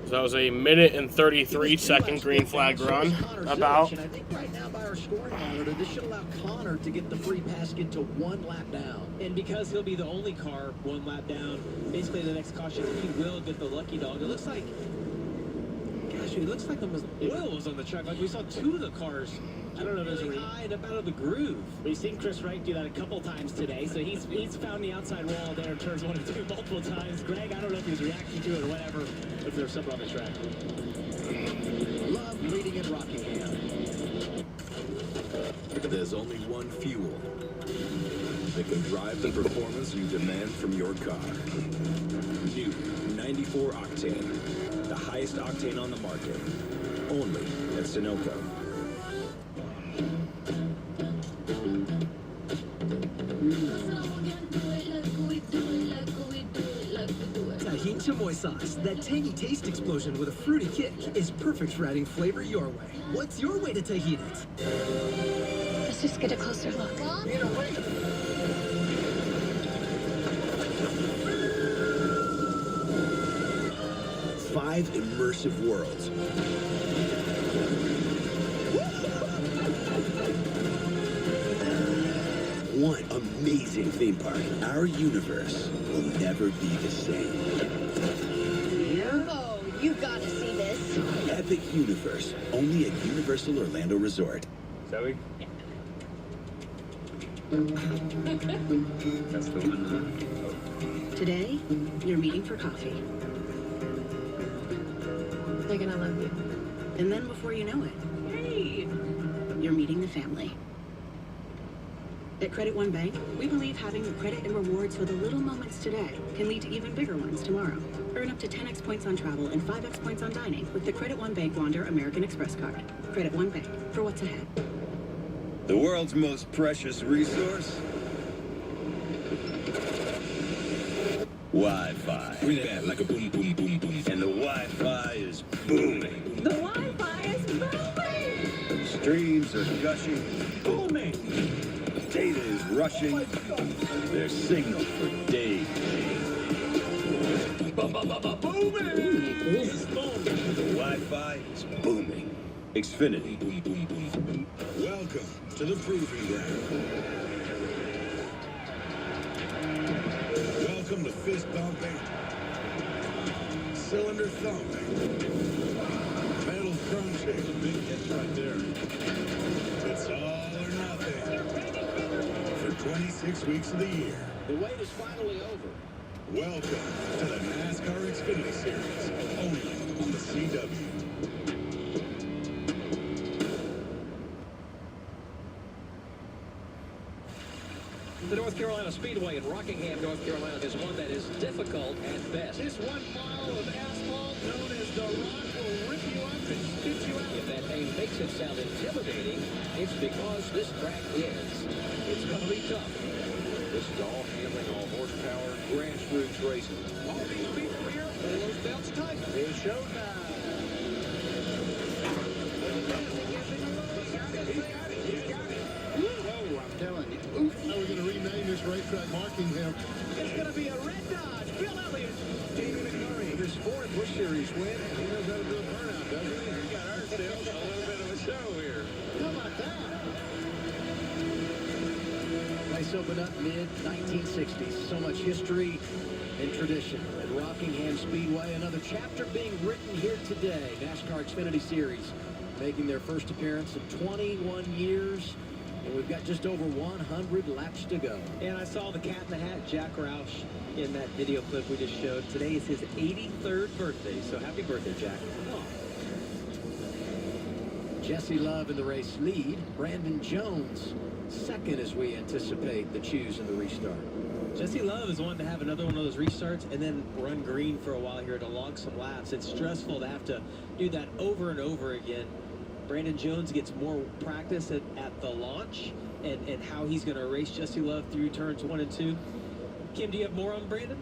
So that was a minute and 33-second green flag run. About. And I think right now by our scoring monitor, this should allow Connor to get the free pass, get to 1 lap down. And because he'll be the only car 1 lap down, basically the next caution, he will get the lucky dog. It looks like, gosh, it looks like almost oil was on the track. Like we saw 2 of the cars. I don't know if there's really high and up out of the groove. We've seen Chris Wright do that a couple times today, so he's found the outside wall there in turns 1 and 2 multiple times. Greg, I don't know if he's reacting to it or whatever, if there's something on the track. Love leading at Rockingham. There's only one fuel that can drive the performance you demand from your car. New 94 Octane. The highest octane on the market. Only at Sunoco. Tajin chamoy sauce, that tangy taste explosion with a fruity kick, is perfect for adding flavor your way. What's your way to Tajin it? Let's just get a closer look. Five immersive worlds. One amazing theme park. Our universe will never be the same. Oh, you gotta see this. Epic Universe, only at Universal Orlando Resort. Zoe? That's the one. Today, you're meeting for coffee. They're gonna love you. And then before you know it, hey, you're meeting the family. At Credit One Bank, we believe having the credit and rewards for the little moments today can lead to even bigger ones tomorrow. Earn up to 10x points on travel and 5x points on dining with the Credit One Bank Wander American Express card. Credit One Bank, for what's ahead. The world's most precious resource? Wi-Fi. Bring that like a boom, boom, boom, boom. And the Wi-Fi is booming. The Wi-Fi is booming! Streams are gushing. Booming! Data is rushing. There's signal for days. Booming! The Wi-Fi is booming. Xfinity. Boom, boom, boom. Welcome to the proving ground. Welcome to fist bumping, cylinder thumping, metal crunching. The big hit right there. It's all or nothing for 26 weeks of the year. The wait is finally over. Welcome to the NASCAR Xfinity Series, only on the CW. The North Carolina Speedway in Rockingham, North Carolina is one that is difficult at best. This 1 mile of asphalt known as the Rock will rip you up and spit you out. If that name makes it sound intimidating, it's because this track is. It's going to be tough. This is all handling, all horsepower, grassroots racing. All these people here, pull those belts tight. It's showtime. opened up mid-1960s. So much history and tradition at Rockingham Speedway. Another chapter being written here today. NASCAR Xfinity Series making their first appearance in 21 years. And we've got just over 100 laps to go. And I saw the cat in the hat, Jack Roush, in that video clip we just showed. Today is his 83rd birthday, so happy birthday, Jack. Jesse Love in the race lead. Brandon Jones second as we anticipate the choose in the restart. Jesse Love is wanting to have another one of those restarts and then run green for a while here to log some laps. It's stressful to have to do that over and over again. Brandon Jones gets more practice at the launch and how he's going to race Jesse Love through turns 1 and 2. Kim, do you have more on Brandon?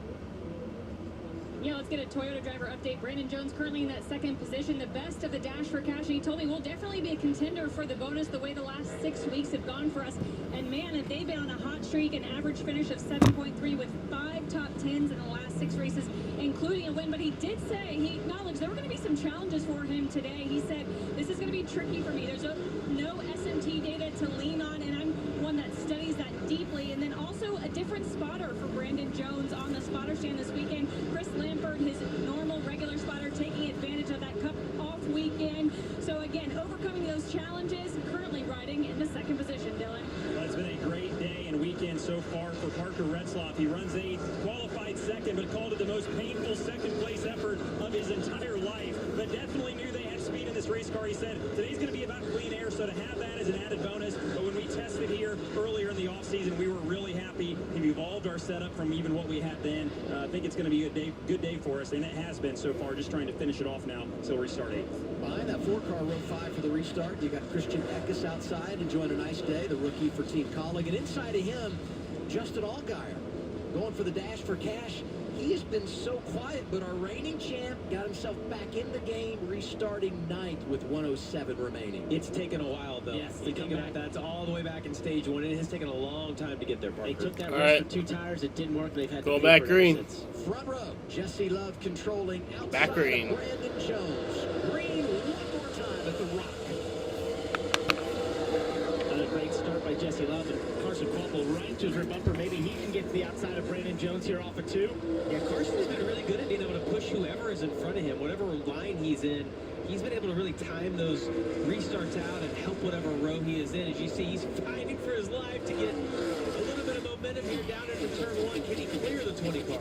Yeah, let's get a Toyota driver update. Brandon Jones currently in that second position, the best of the Dash for Cash. And he told me we'll definitely be a contender for the bonus the way the last 6 weeks have gone for us. And man, if they've been on a hot streak, an average finish of 7.3 with 5 top 10s in the last 6 races, including a win. But he did say, he acknowledged there were going to be some challenges for him today. He said, this is going to be tricky for me. There's no SMT data to lean on, and I'm one that studies that deeply. And then also a different spotter for Brandon Jones on the spotter stand this weekend. Chris Lampard, his normal regular spotter, taking advantage of that cup off weekend. So again, overcoming those challenges, currently riding in the second position, Dylan. Well, it's been a great day and weekend so far for Parker Retzlaff. He runs 8th, qualified second, but called it the most painful second place effort of his entire life. But definitely knew they had speed in this race car. He said today's going to be about clean air, so to have that as an added bonus. But when we tested here earlier in the offseason, we were really happy. He evolved our setup from even what we had then. I think it's going to be a good day for us, and it has been so far. Just trying to finish it off now, so we restart 8th. Behind that 4-car row 5 for the restart, you got Christian Eckes outside enjoying a nice day, the rookie for Team Colleague. And inside of him, Justin Allgaier going for the Dash for Cash. He has been so quiet, but our reigning champ got himself back in the game, restarting 9th with 107 remaining. It's taken a while, though. Yes, That's all the way back in stage 1. It has taken a long time to get there, Parker. They took that All race right. for 2 tires. It didn't work. They've had Go to back pay for it green. ever since. Front row, Jesse Love controlling outside Back green. of Brandon Jones. Green one more time at the Rock. Another great start by Jesse Love, and Carson Kvapil right to his rear bumper. Maybe he can get to the outside of Brandon Jones here off of 2. Yeah, Carson's been really good at being able to push whoever is in front of him, whatever line he's in. He's been able to really time those restarts out and help whatever row he is in. As you see, he's fighting for his life to get a little bit of momentum here down into turn 1. Can he clear the 20 car?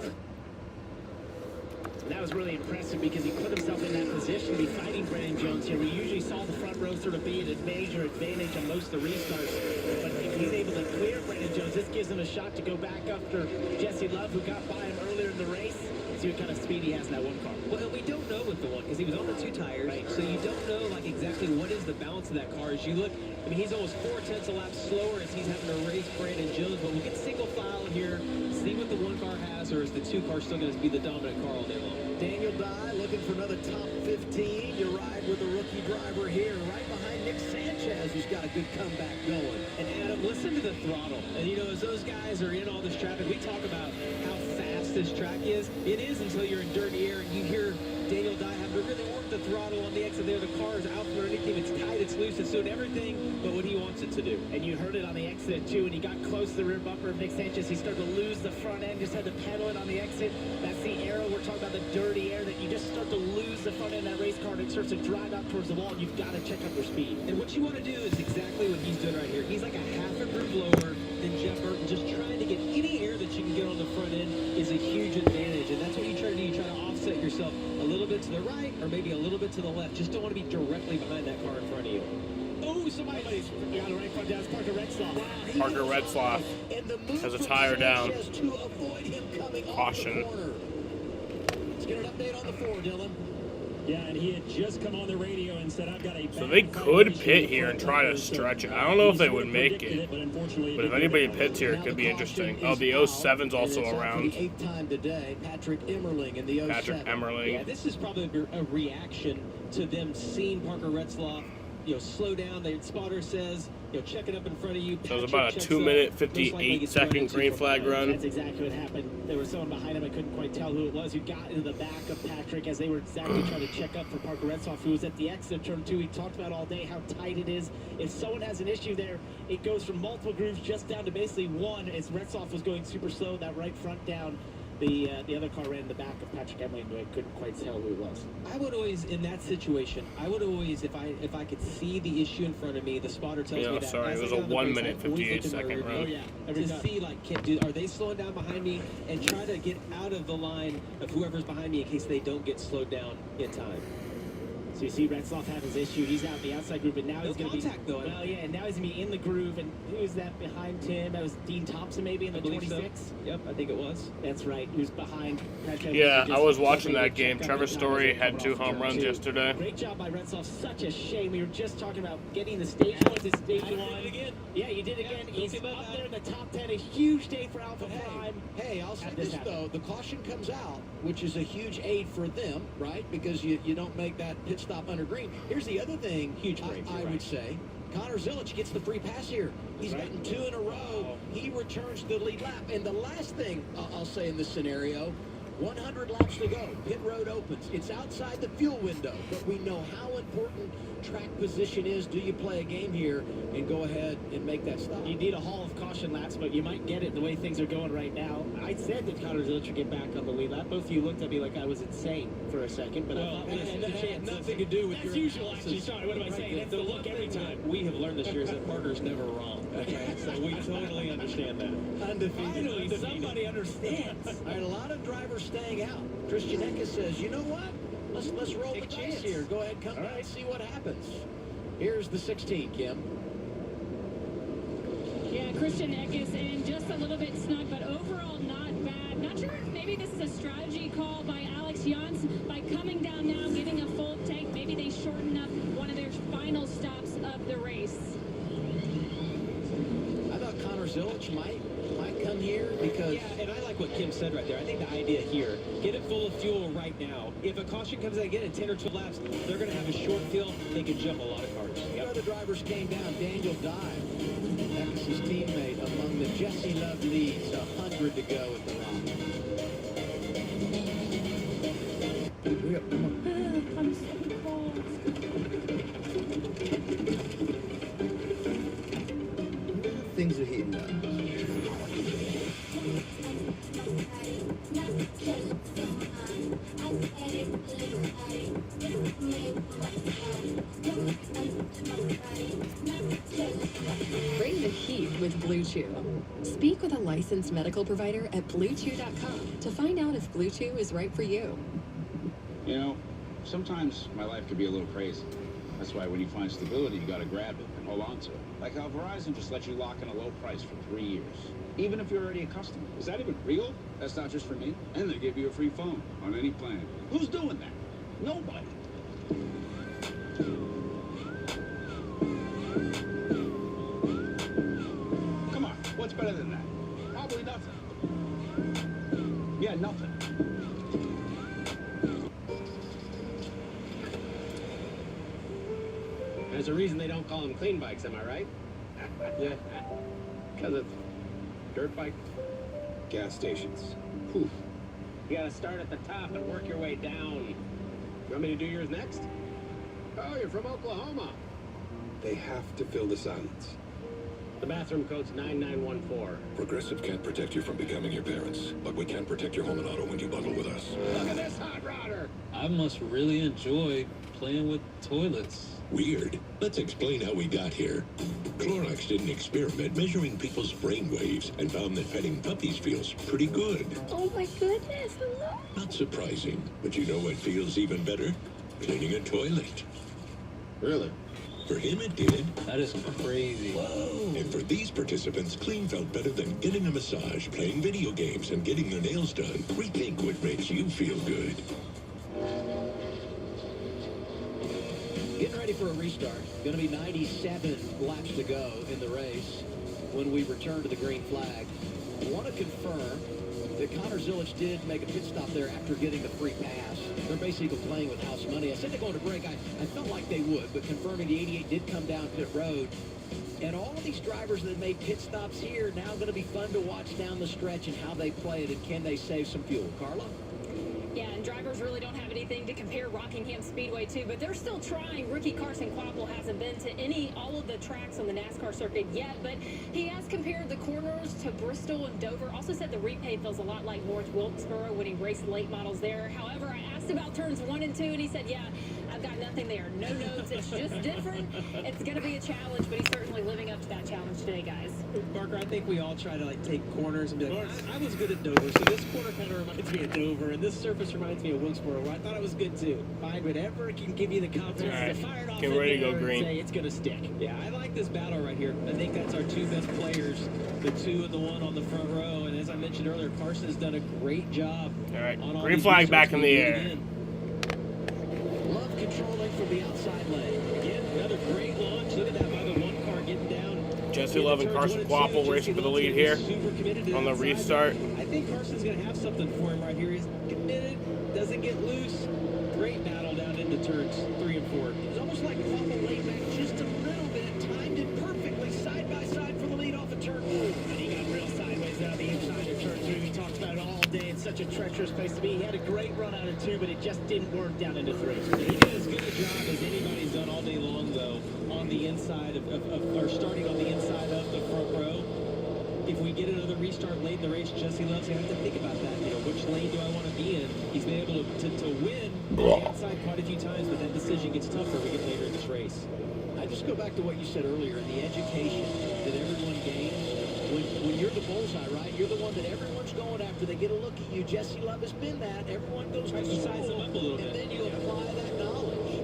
And that was really impressive because he put himself in that position to be fighting Brandon Jones here. We usually saw the front row sort of be at a major advantage on most of the restarts. But if he's able to clear Brandon Jones, this gives him a shot to go back after Jesse Love, who got by him earlier in the race. See what kind of speed he has in that 1 car. Well, we don't know with the 1 because he was on the 2 tires, Right. so you don't know like exactly what is the balance of that car. As you look, I mean, he's almost 4/10 a lap slower as he's having to race Brandon Jones. But we'll get single file here, see what the 1 car has, or is the 2 car still going to be the dominant car all day long? Daniel Dye looking for another top 15. You ride with the rookie driver here, right behind Nick Sanchez, who's got a good comeback going. And Adam, listen to the throttle. And you know, as those guys are in all this traffic, we talk about how fast this track is. It is until you're in dirty air and you hear Daniel Dye have to really work the throttle on the exit there. The car is out for anything. It's tight, it's loose, it's doing everything but what he wants it to do. And you heard it on the exit, too. When he got close to the rear bumper of Nick Sanchez, he started to lose the front end, just had to pedal it on the exit. That's the arrow. We're talking about the dirty air that you just start to lose the front end of that race car and it starts to drive out towards the wall, and you've got to check up your speed. And what you want to do is exactly what he's doing right here. He's like a half a groove lower than Jeff Burton. Just trying to get any air that you can get on the front end is a huge advantage. And that's what you try to do. You try to offset yourself a little bit to the right or maybe a little bit to the left. Just don't want to be directly behind that car in front of you. Oh, somebody's got it right front down. It's Parker Retzlaff. Wow, Parker Retzlaff has a tire down. To avoid him coming Caution. off the corner. Let's get an update on the 4, Dylan. Yeah, and he had just come on the radio and said, I've got a So they could pit here and try to stretch it. I don't know if they would make it. But if anybody pits here, it could be interesting. Oh, the 07's also around. The 8th time today, Patrick Emmerling in the 07. Patrick Emmerling. Yeah, this is probably a reaction to them seeing Parker Retzlaff slow down. The spotter says, check it up in front of you. So it was about a 2-minute, 58-second green flag run. That's exactly what happened. There was someone behind him. I couldn't quite tell who it was, who got into the back of Patrick as they were exactly trying to check up for Parker Retzlaff, who was at the exit of turn 2. He talked about all day how tight it is. If someone has an issue there, it goes from multiple grooves just down to basically one, as Retzlaff was going super slow, that right front down. The other car ran in the back of Patrick Emily, and I couldn't quite tell who it was. I would always, in that situation, if I could see the issue in front of me, the spotter tells me that. Sorry, it was a 1-minute, 58-second run. To see, are they slowing down behind me, and try to get out of the line of whoever's behind me in case they don't get slowed down in time. So you see Retzlaff have his issue. He's out in the outside groove, and now he's going to be... though. Well, yeah, and now he's going to be in the groove. And who's that behind him? That was Dean Thompson, maybe, in the 26? So. Yep, I think it was. That's right. Who's behind Patrick. Yeah, I was watching that game. Trevor Story had 2 home runs yesterday. Great job by Retzlaff. Such a shame. We were just talking about getting the stage 1 to stage 1. Again. Yeah, you did again. He's up there in the top 10. A huge day for Alpha Prime. Hey, I'll say this, though. The caution comes out, which is a huge aid for them, right? Because you don't make that pit stop under green. Here's the other thing, I would say. Connor Zilich gets the free pass here. He's gotten 2 in a row. He returns to the lead lap. And the last thing I'll say in this scenario, 100 laps to go. Pit road opens. It's outside the fuel window, but we know how important track position is. Do you play a game here and go ahead and make that stop? You need a haul of caution laps, but you might get it the way things are going right now. I said that Connor Zilich would get back on the lead lap. Both of you looked at me like I was insane for a second, but I thought that had nothing to do with that's your usual, actually. Sorry, what am I saying? That's the look every time. We have learned this year is that Parker's never wrong. Okay, so we totally understand that. Undefeated. Somebody understands. All right, a lot of drivers staying out. Christian Eckes says, you know what? Let's roll the dice here. Go ahead, come down and see what happens. Here's the 16, Kim. Yeah, Christian Eckes in just a little bit snug, but overall not bad. Not sure if maybe this is a strategy call by Alex Jans by coming down now, getting a full tank. Maybe they shorten up one of their final stops of the race. I thought Connor Zilich might come here because... Yeah, and I like what Kim said right there. I think the idea here, get it full of fuel right now. If a caution comes out again in 10 or 12 laps, they're going to have a short field. They can jump a lot of cars. Other drivers came down. Daniel Dye, Eckes' teammate, among the Jesse Love leads. 100 to go at the rock. I'm so cold. Things are heating up. Bring the heat with Blue Chew. Speak with a licensed medical provider at BlueChew.com to find out if Blue Chew is right for you. You know, sometimes my life can be a little crazy. That's why when you find stability, you gotta grab it and hold on to it. Like how Verizon just lets you lock in a low price for 3 years. Even if you're already a customer. Is that even real? That's not just for me. And they give you a free phone on any plan. Who's doing that? Nobody. Come on, what's better than that? Probably nothing. Yeah, nothing. There's a reason they don't call them clean bikes, am I right? Yeah. Because it's dirt bike. Gas stations. Whew. You gotta start at the top and work your way down. You want me to do yours next? Oh, you're from Oklahoma. They have to fill the silence. The bathroom code's 9914. Progressive can't protect you from becoming your parents, but we can protect your home and auto when you bundle with us. Look at this hot rodder! I must really enjoy playing with toilets. Weird. Let's explain how we got here. Clorox did an experiment measuring people's brain waves and found that petting puppies feels pretty good. Oh my goodness, hello. Not surprising, but you know what feels even better? Cleaning a toilet. Really? For him it did. That is crazy. Whoa. And for these participants, clean felt better than getting a massage, playing video games, and getting their nails done. Rethink what makes you feel good. Getting ready for a restart. Going to be 97 laps to go in the race when we return to the green flag. I want to confirm that Connor Zilich did make a pit stop there after getting the free pass. They're basically playing with house money. I said they're going to break. I felt like they would, but confirming the 88 did come down pit road. And all of these drivers that made pit stops here now going to be fun to watch down the stretch and how they play it and can they save some fuel. Carla? Yeah, and drivers really don't have anything to compare Rockingham Speedway to, but they're still trying. Rookie Carson Quapple hasn't been to all of the tracks on the NASCAR circuit yet, but he has compared the corners to Bristol and Dover. Also said the repave feels a lot like North Wilkesboro when he raced late models there. However, I asked about turns 1 and 2, and he said, yeah, I've got nothing there. No notes. It's just different. It's going to be a challenge, but he's certainly living up to that challenge today, guys. Parker, I think we all try to take corners and be like, I was good at Dover, so this corner kind of reminds me of Dover, and this surface reminds me of Wilkesboro, where I thought it was good too. Find whatever can give you the confidence to fire it off. Get ready to go green. Say it's going to stick. Yeah, I like this battle right here. I think that's our two best players, the 2 and the 1 on the front row. And as I mentioned earlier, Carson's done a great job. All right, on all green these flag restarts. back in the air. Love controlling from the outside lane. Again, another great launch. Look at that by the 1 car getting down. Jesse Love and Carson Quapple racing for the lead here on the restart. I think Carson's going to have something for him right here. He's committed, doesn't get loose. Great battle down into turns 3 and 4. It's almost like Quapple laid back just a little bit, timed it perfectly side by side for the lead off of turn 4. And he got real sideways out the inside of turn 2. We talked about it all day. It's such a treacherous place to be. He had a great run out of 2, but it just didn't work down into 3. He did as good a job as anybody's done all day long, though, on the inside or starting on the inside of the front row. If we get another restart late in the race, Jesse Love's going to have to think about that. Which lane do I want to be in? He's been able to win on the inside quite a few times, but that decision gets tougher we get later in this race. I just go back to what you said earlier, the education that everyone gains. When you're the bullseye, right? You're the one that everyone's going after. They get a look at you. Jesse Love has been that. Everyone goes to school, and then you apply that knowledge.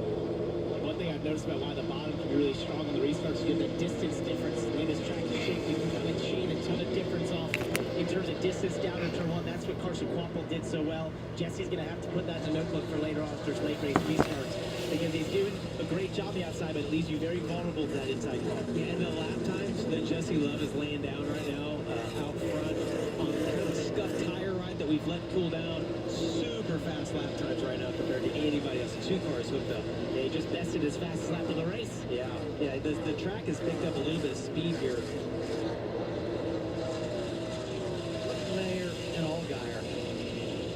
One thing I've noticed about why the bottom can be really strong in the restarts is the distance difference. The way this track is shaped, you can kind of chain a ton of difference off in terms of distance down in turn 1. That's what Carson Quapple did so well. Jesse's going to have to put that in the notebook for later on if there's late race restarts, because he's doing a great job on the outside, but it leaves you very vulnerable to that inside car. Yeah, and the lap times that Jesse Love is laying down right now out front on kind of a scuffed tire ride that we've let cool down. Super fast lap times right now compared to anybody else. 2 cars hooked up. Yeah, he just bested his fastest lap of the race. Yeah, the track has picked up a little bit of speed here. Mayer and Allgaier.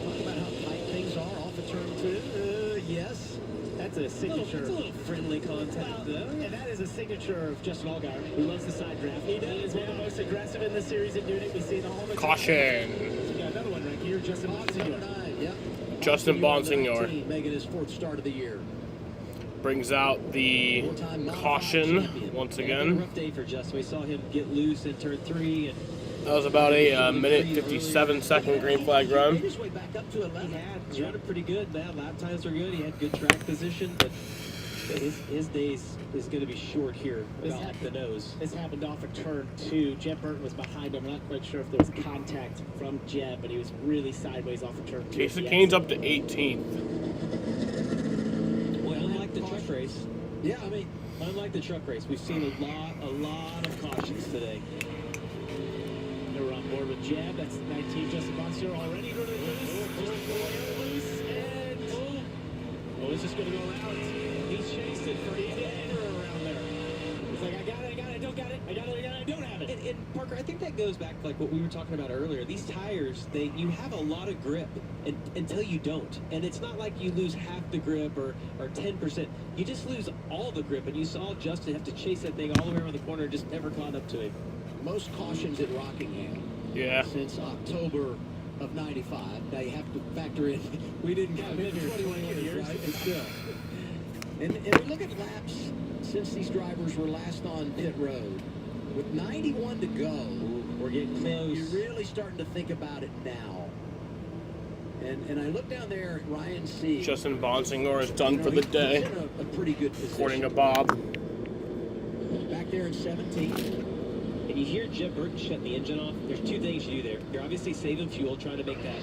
Talk about how tight things are off of turn 2. Yes. That's a signature. It's a little friendly contact, though. And that is a signature of Justin Allgaier, who loves the side draft. He is one of the most aggressive in the series at doing it. We see it all the time. Caution. We got another one right here, Justin Bonsignor. Yep. Justin Bonsignor making his 4th start of the year. Brings out the caution once again. Rough day for Justin. We saw him get loose in turn 3. And that was about a minute 57-second green flag run. He had running pretty good. Man, lap times were good. He had good track position, but his days is going to be short here. About the nose. This happened off of turn 2. Jeb Burton was behind him. I'm not quite sure if there was contact from Jeb, but he was really sideways off of turn 2. Casey Kane's up to 18th. Well, unlike the truck race. Yeah, I mean, unlike the truck race, we've seen a lot of cautions today. We're on board with Jeb. That's 19. Justin Bonsignor already running loose. And it's just going to go around. He chased it for around there. He's like, I got it, I don't got it. I got it, I don't have it. And Parker, I think that goes back to like what we were talking about earlier. These tires, you have a lot of grip until you don't. And it's not like you lose half the grip or 10%. You just lose all the grip. And you saw Justin have to chase that thing all the way around the corner and just never caught up to him. Most cautions at Rockingham. Yeah. Since October of 95. Now you have to factor in, we didn't come in 21 years, right? But still. And we look at laps since these drivers were last on pit road. With 91 to go, we're getting close. You're really starting to think about it now. And I look down there at Ryan C. Justin Bonsignor is done for the day. He's in a pretty good position. According to Bob. Back there in 17. And you hear Jeb Burton shutting the engine off. There's 2 things you do there. You're obviously saving fuel, trying to make that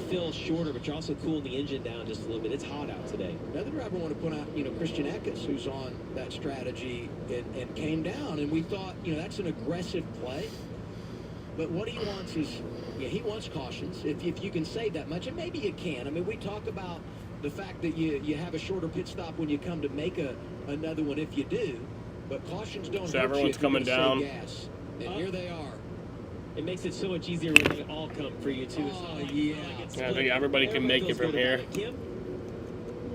fill shorter, but you're also cooling the engine down just a little bit. It's hot out today. Another driver I want to point out, Christian Eckes, who's on that strategy and came down. And we thought, that's an aggressive play. But what he wants is, he wants cautions. If you can save that much, and maybe you can. I mean, we talk about the fact that you have a shorter pit stop when you come to make another one if you do. But cautions don't So hurt everyone's you if coming you're gonna down. save gas. And here they are. It makes it so much easier when they all come for you, too. Oh, yeah. I think everybody can make it from here.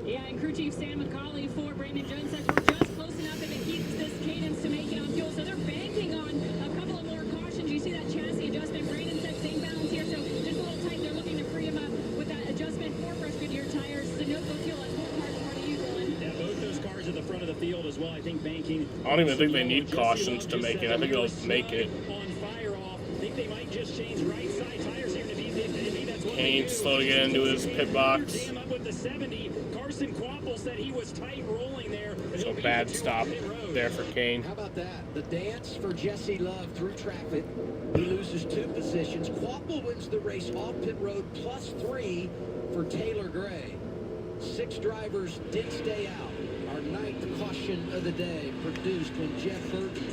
Yeah, and crew chief Sam McCauley for Brandon Jones says we're just close enough if it keeps this cadence to make it on fuel. So they're banking on a couple of more cautions. You see that chassis adjustment. Brandon said same balance here, so just a little tight. They're looking to free him up with that adjustment for fresh Goodyear tires. Sunoco fuel at full cars part of you, Dylan. Yeah, both those cars at the front of the field as well. I think banking. I don't even think they need cautions to make it. I think they'll make it. On fire off. I think they might just change right side tires here. If that's what Kane slow to get into his pit box. Jam up with the 70. Carson Quapple said he was tight rolling there. So bad stop there for Kane. How about that? The dance for Jesse Love through traffic. He loses 2 positions. Quapple wins the race off pit road, +3 for Taylor Gray. 6 drivers did stay out. Our 9th caution of the day produced when Jeff Burton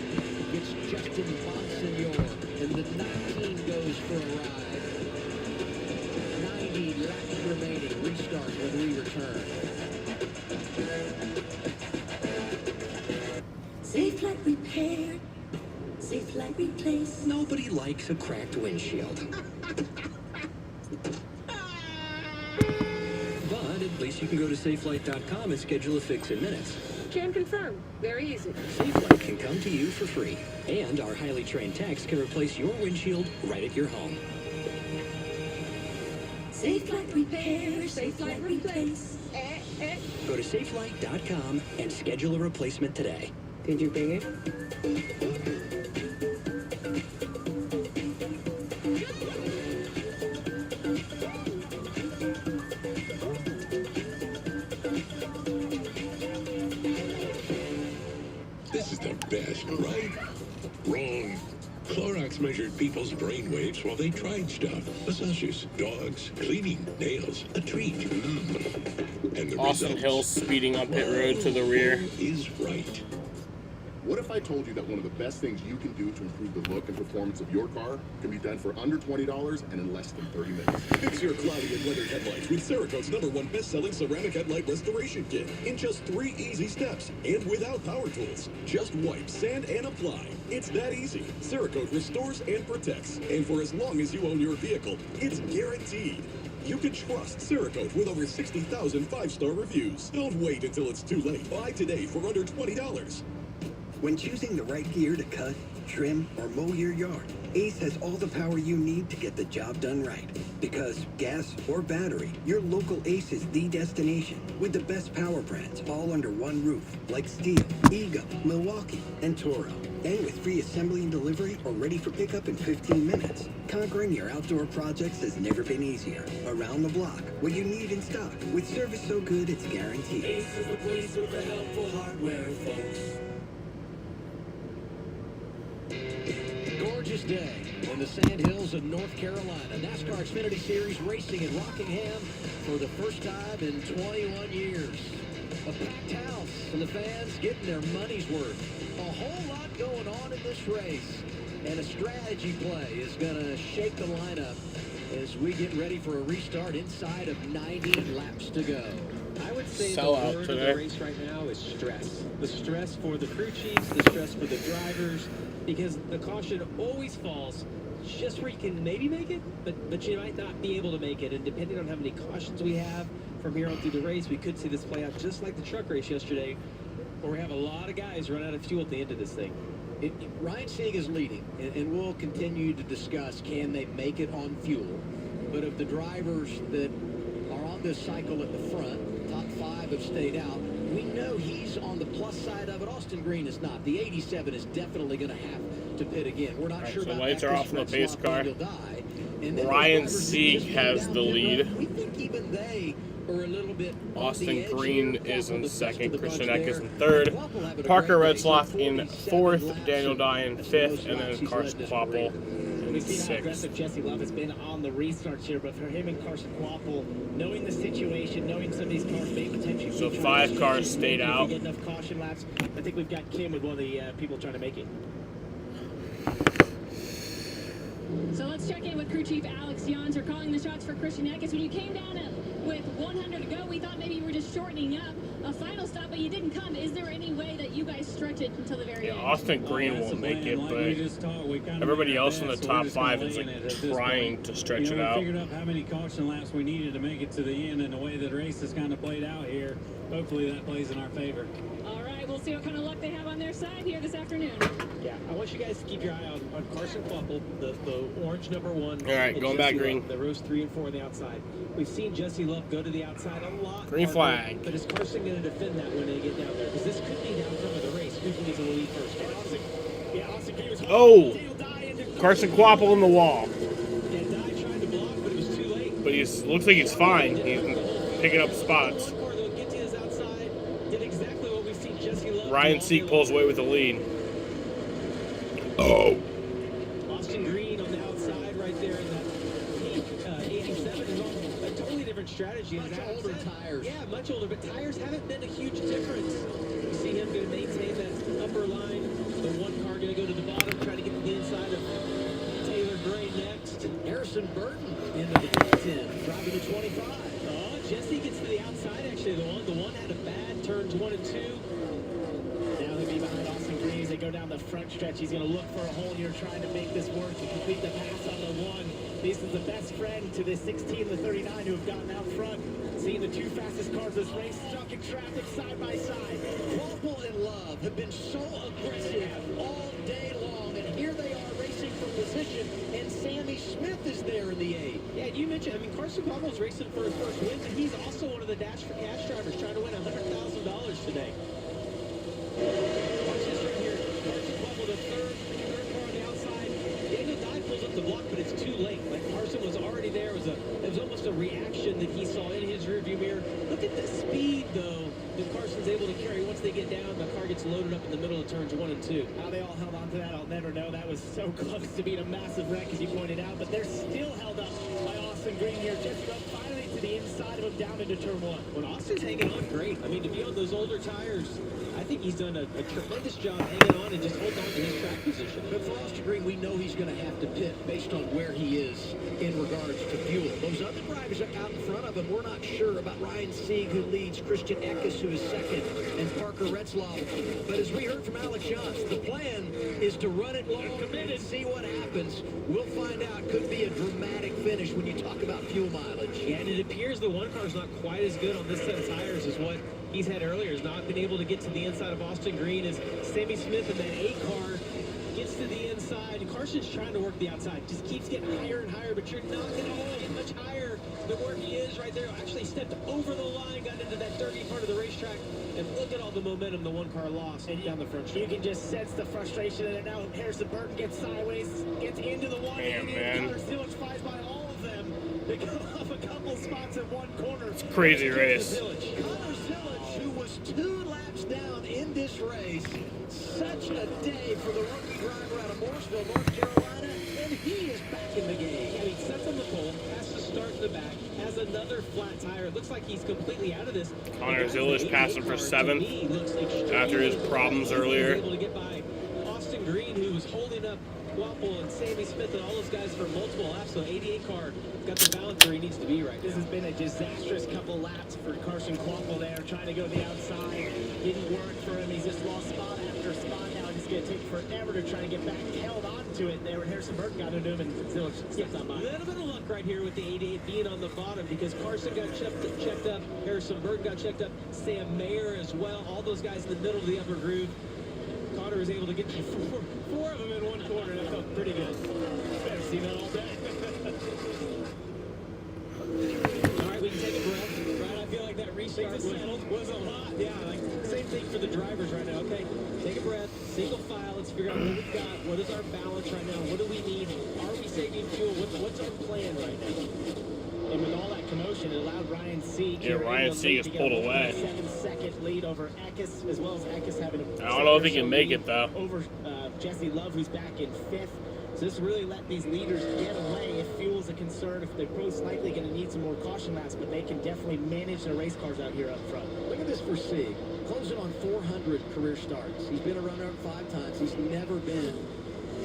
gets Justin Bonsignor, and the 19 goes for a ride. 90 laps remaining. Restart when we return. Safe like repaired, safe like replaced. Nobody likes a cracked windshield. But at least you can go to SafeLight.com and schedule a fix in minutes. Can confirm. Very easy. SafeLight can come to you for free. And our highly trained techs can replace your windshield right at your home. Safe like repair, safe like replace. Go to SafeLight.com and schedule a replacement today. Did you bring it? This is the best, right? Wrong. Clorox measured people's brain waves while they tried stuff. Massages, dogs, cleaning, nails, a treat. And the Austin results. Hill speeding on pit road to the rear. Is right. What if I told you that one of the best things you can do to improve the look and performance of your car can be done for under $20 and in less than 30 minutes? Fix your cloudy and weathered headlights with Cerakote's #1 best-selling ceramic headlight restoration kit in just 3 easy steps and without power tools. Just wipe, sand, and apply. It's that easy. Cerakote restores and protects, and for as long as you own your vehicle, it's guaranteed. You can trust Cerakote with over 60,000 5-star reviews. Don't wait until it's too late. Buy today for under $20. When choosing the right gear to cut, trim, or mow your yard, Ace has all the power you need to get the job done right. Because gas or battery, your local Ace is the destination with the best power brands all under one roof, like Steel, Ego, Milwaukee, and Toro. And with free assembly and delivery or ready for pickup in 15 minutes. Conquering your outdoor projects has never been easier. Around the block, what you need in stock, with service so good it's guaranteed. Ace is the place with the helpful hardware, folks. Gorgeous day in the sandhills of North Carolina. NASCAR Xfinity Series racing in Rockingham for the first time in 21 years. A packed house and the fans getting their money's worth. A whole lot going on in this race. And a strategy play is going to shake the lineup as we get ready for a restart inside of 90 laps to go. I would say Sell the out word today. of the race right now is stress. The stress for the crew chiefs, the stress for the drivers, because the caution always falls just where you can maybe make it, but you might not be able to make it. And depending on how many cautions we have from here on through the race, we could see this play out just like the truck race yesterday, where we have a lot of guys run out of fuel at the end of this thing. Ryan Sieg is leading, and we'll continue to discuss can they make it on fuel. But of the drivers that are on this cycle at the front, top 5 have stayed out. We know he's on the plus side of it. Austin Green is not. The 87 is definitely going to have to pit again. We're not sure So about lights that. are off on the pace car. And then Ryan those drivers Sieg just has down the pit lead. road. We think even they are a little bit on the Austin edge Green here. is in Quapple second. the best Christian of the Eck is bunch in there. third. Quapple having a Parker great race. Redsloff in 47 fourth. laps. Daniel Dye in That's the fifth. most And laps then he's Carson led this Quapple career. We've seen how sixth. aggressive Jesse Love has been on the restarts here, but for him and Carson Quapple, knowing the situation, knowing some of these cars may potentially... So be 5 trying to cars change, stayed if we out. get enough caution laps, I think we've got Kim with one of the people trying to make it. So let's check in with crew chief Alex Jans. You're calling the shots for Christian Eckes. When you came down with 100 to go. We thought maybe you were just shortening up a final stop, but you didn't come. Is there any way that you guys stretch it until the very end? Austin Green won't make it, but everybody else in the top 5 is like trying to stretch it out. We figured out how many caution laps we needed to make it to the end, and the way that race has kind of played out here, hopefully that plays in our favor. All right, we'll see what kind of luck they have on their side here this afternoon. Yeah, I want you guys to keep your eye on Carson Kvapil, the orange number 1. All right, going back green. The rows 3 and 4 on the outside. We've seen Jesse Love go to the outside a lot. Green flag. But is Carson going to defend that when they get down there? Because this could be the outcome of the race. Who believes in the lead first? Oh! Carson Kvapil in the wall. Yeah, Dye tried to block, but it was too late. But looks like he's fine. He's picking up spots. Ryan Seek pulls away with the lead. Oh. Austin Green on the outside right there in that 87 is on a totally different strategy. Much older tires. Yeah, much older, but tires haven't been a huge difference. You see him going to maintain that upper line. The one car going to go to the bottom, try to get to the inside of Taylor Gray next. Harrison Burton into the top 10, driving to 25. Oh, Jesse gets to the outside, actually. The one had a bad turns 1 and 2. Now they'll be behind Austin Green as they go down the front stretch. He's going to look for a hole here, trying to make this work to complete the pass on the 1. This is the best friend to the 16 and the 39 who have gotten out front. Seeing the 2 fastest cars this race stuck in traffic side by side. Kvapil and Love have been so aggressive all day long, and here they are racing for position, and Sammy Smith is there in the 8. Yeah, you mentioned, Carson Kvapil's racing for his first win, but he's also one of the Dash for Cash drivers trying to win $100,000 today. Watch this right here. Carson Kvapil, the third car on the outside. Daniel Dye pulls up the block, but it's too late. Like Carson was already there. It was almost a reaction that he saw in his rearview mirror. Look at the speed, though, that Carson's able to carry. Once they get down, the car gets loaded up in the middle of turns 1 and 2. How they all held on to that, I'll never know. That was so close to being a massive wreck, as you pointed out, but they're still held up by Austin Green here. Just up finally to the inside of him, down into turn 1. When Austin's hanging on great. I mean, to be on those older tires, I think he's done a tremendous job hanging on and just holding on to his track position. But for Austin Green, we know he's going to have to pit based on where he is in regards to fuel. Those other drivers are out in front of him. We're not sure about Ryan Sieg, who leads, Christian Eckes, who is second, and Parker Retzlaff. But as we heard from Alex Jones, the plan is to run it long and see what happens. We'll find out. Could be a dramatic finish when you talk about fuel mileage. Yeah, and it appears the one car's not quite as good on this set of tires as what he's had earlier. Has not been able to get to the inside of Austin Green as Sammy Smith in that 8 car gets to the inside. Carson's trying to work the outside. Just keeps getting higher and higher, but you're not going to get much higher than where he is right there. Actually stepped over the line, got into that dirty part of the racetrack, and look at all the momentum the one car lost down the front stretch. You can just sense the frustration in it now. Harrison Burton gets sideways, gets into the one, Damn, and Connor Zillage flies by all of them. They go off a couple spots in one corner. It's a crazy race. Connor Zillage, who was 2 laps down in this race. Such a day for the rookie driver out of Mooresville, North Carolina, and he is back in the game. Yeah, he sets on the pole, has to start in the back, has another flat tire. It looks like he's completely out of this. Connor Zillage passed him for 7th after his problems earlier. Able to get by Austin Green, who was holding up Kvapil and Sammy Smith and all those guys for multiple laps. So 88 car got the balance where he needs to be right now. This has been a disastrous couple laps for Carson Kvapil there, trying to go the outside. Didn't work for him. He's just lost spot after spot now. It's going to take forever to try to get back. Held on to it there when Harrison Burton got into him and still stepped on by. A little bit of luck right here with the 88 being on the bottom because Carson got checked up, Harrison Burton got checked up, Sam Mayer as well. All those guys in the middle of the upper groove. Connor was able to get four of them in one corner. That felt pretty good. I've seen that all day. All right, we can take a breath. Right, I feel like that restart was a lot. Yeah, like same thing for the drivers right now. Okay, take a breath, single file. Let's figure out what we've got. What is our balance right now? What do we need? Are we saving fuel? What's our plan right now? And with all that commotion, it allowed Ryan Sieg. Yeah, Ryan Sieg has pulled away. 7-second lead over Eckes, as well as Eckes having a... I don't know if he can make it, though. Over Jesse Love, who's back in 5th. So this really let these leaders get away if fuel's a concern. If they're most likely going to need some more caution laps, but they can definitely manage their race cars out here up front. Look at this for Sieg. Closing on 400 career starts. He's been a runner-up 5 times. He's never been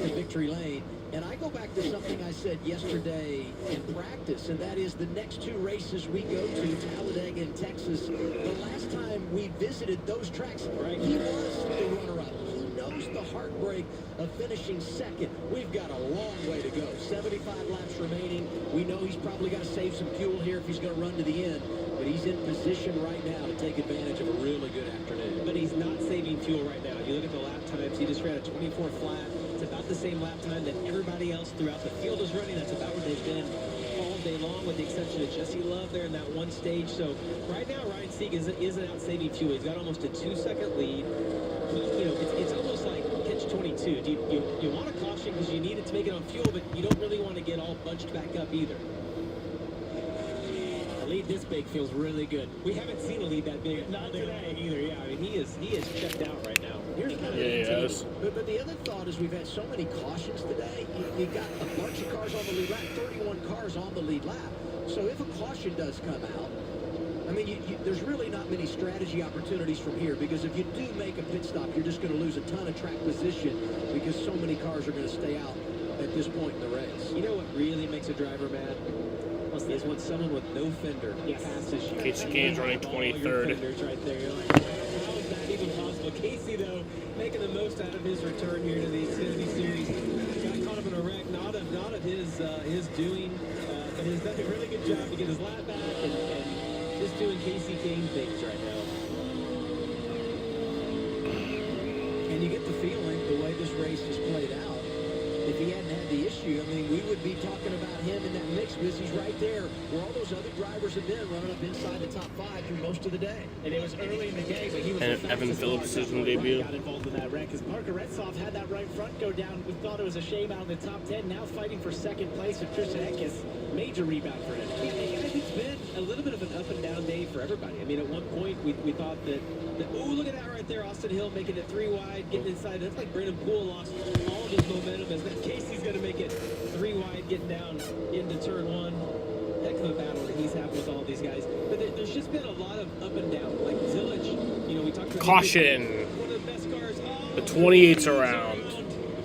in victory lane. And I go back to something I said yesterday in practice, and that is the next two races we go to, Talladega and Texas, the last time we visited those tracks, he was the runner-up. He knows the heartbreak of finishing second. We've got a long way to go. 75 laps remaining. We know he's probably got to save some fuel here if he's going to run to the end, but he's in position right now to take advantage of a really good afternoon. But he's not saving fuel right now. You look at the lap times, he just ran a 24 flat. It's about the same lap time that everybody else throughout the field is running. That's about where they've been all day long, with the exception of Jesse Love there in that one stage. So right now, Ryan Sieg isn't out saving fuel. He's got almost a 2-second lead. It's almost like catch-22. You want a caution because you need it to make it on fuel, but you don't really want to get all bunched back up either. A lead this big feels really good. We haven't seen a lead that big. Not today either. Yeah, I mean, he is checked out right now. Here's kind of yes. But the other thought is we've had so many cautions today. You got a bunch of cars on the lead lap, 31 cars on the lead lap. So if a caution does come out, I mean, there's really not many strategy opportunities from here, because if you do make a pit stop, you're just going to lose a ton of track position because so many cars are going to stay out at this point in the race. You know what really makes a driver mad? Is when someone with no fender passes you. Casey Kane's running 23rd. Right there. You're like, how is that even possible? Casey, though, making the most out of his return here to the Xfinity Series. Got caught up in a wreck, not of his doing, but has done a really good job to get his lap back and just doing Casey Kane things right now. And you get the feeling, the way this race has played out, if he hadn't had the issue, I mean, we would be talking about him in that mix, because he's right there where all those other drivers have been, running up inside the top 5 through most of the day. And it was early in the game, but he was And Evan Phillips' season debut. Got involved in that wreck because Parker Retzoff had that right front go down. We thought it was a shame out in the top 10. Now fighting for second place with Christian Eckes. Major rebound for him. It's been a little bit of an up and down day for everybody. I mean, at one point we thought that oh, look at that right there, Austin Hill making it 3 wide, getting inside. That's like Brandon Poole lost all of his momentum as that Casey's going to make it 3 wide, getting down into turn 1. Heck of a battle that he's having with all these guys. But there's just been a lot of up and down. Like Zillage, we talked about caution. One of the best cars. The 28's around.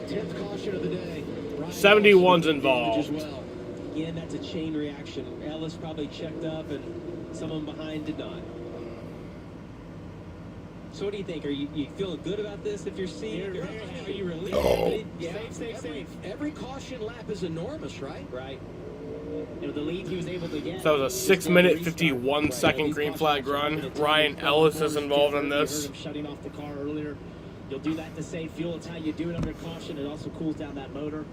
10th caution of the day. 71's involved. Again, that's a chain reaction. Ellis probably checked up, and someone behind did not. So what do you think? Are you feeling good about this if you're seeing it? Are you relieved? Oh. Yeah. Safe. Every caution lap is enormous, right? Right. And the lead he was able to get. So that was a 6-minute, 51-second green flag run. Ryan Ellis is involved in this. You heard him shutting off the car earlier. You'll do that to save fuel. It's how you do it under caution. It also cools down that motor.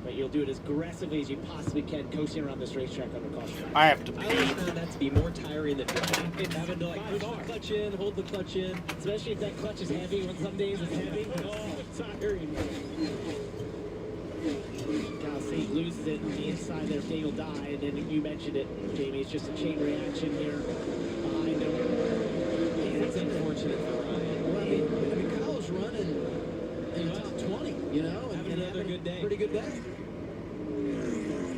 But you'll do it as aggressively as you possibly can, coasting around this racetrack under caution. I have to I always found that to be more tiring than driving. Having to push the clutch in, hold the clutch in. Especially if that clutch is heavy. When some days it's heavy. Oh, it's tiring. Kyle Sieg loses it on the inside there. Daniel die, and then you mentioned it, Jamie. It's just a chain reaction here behind him. It's unfortunate for Ryan. Well, I mean, Kyle's running in the top 20, having another good day. Pretty good day.